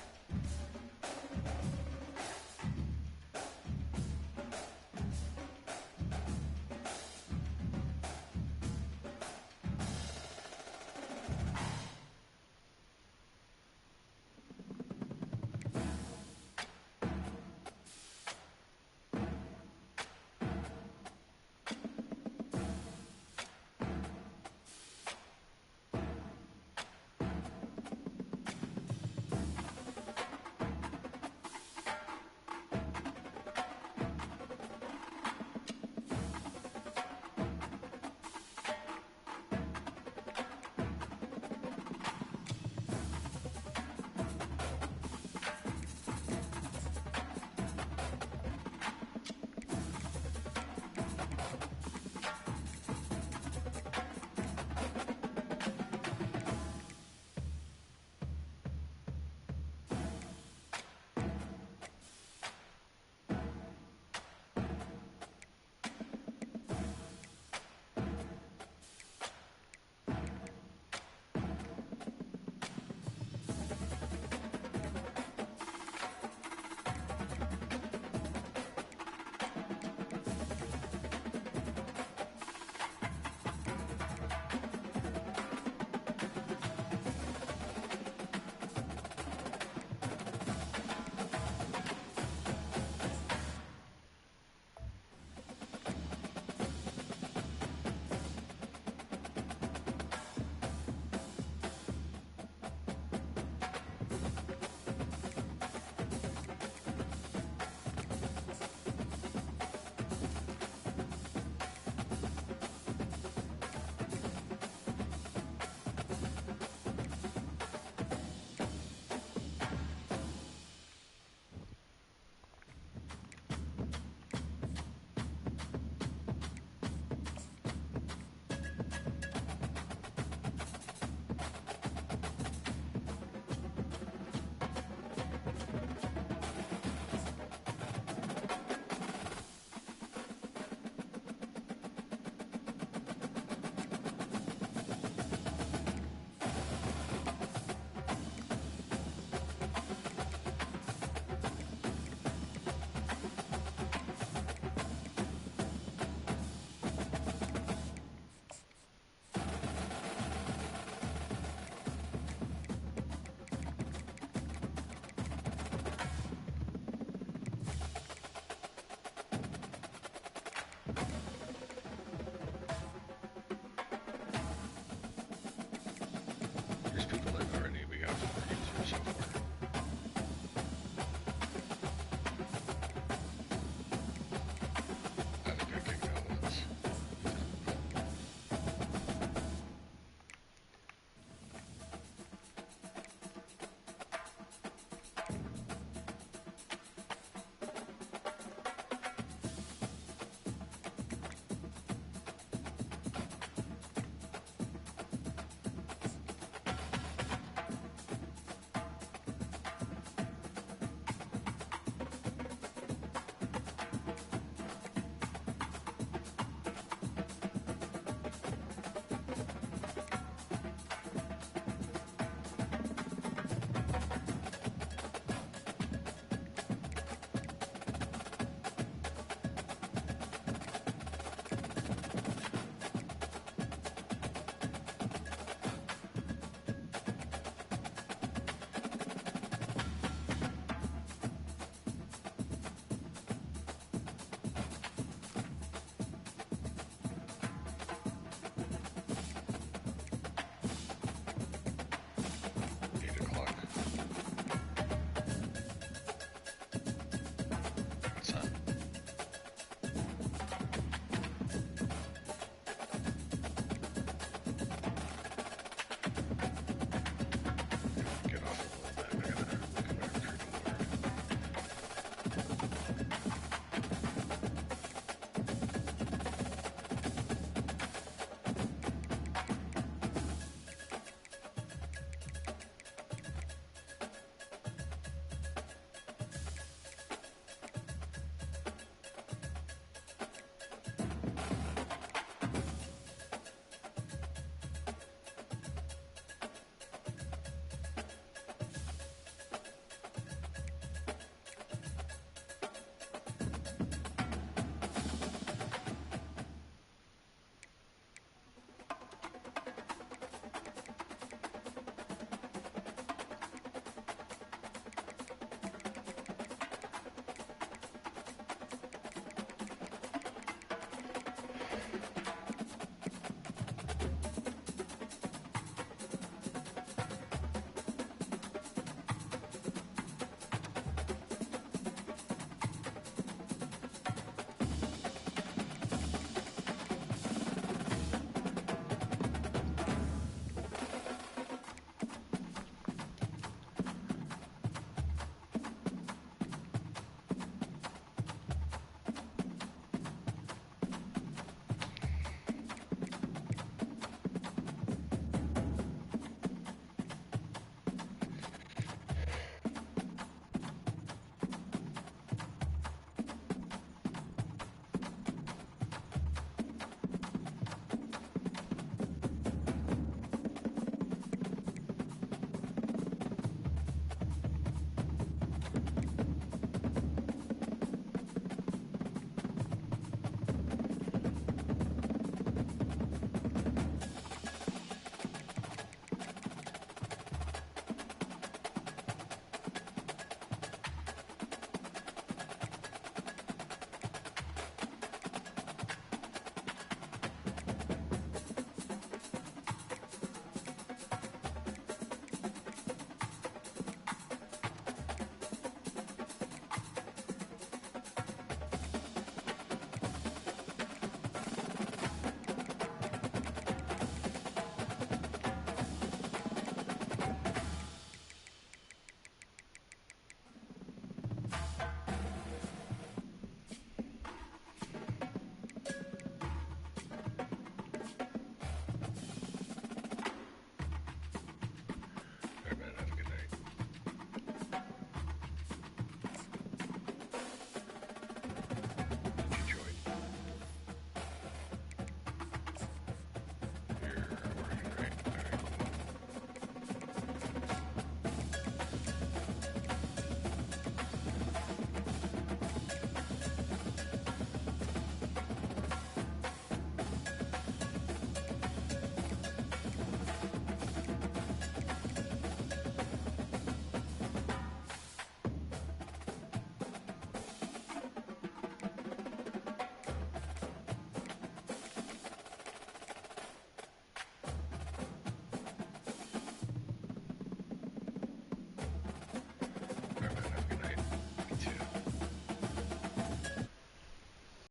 There's people that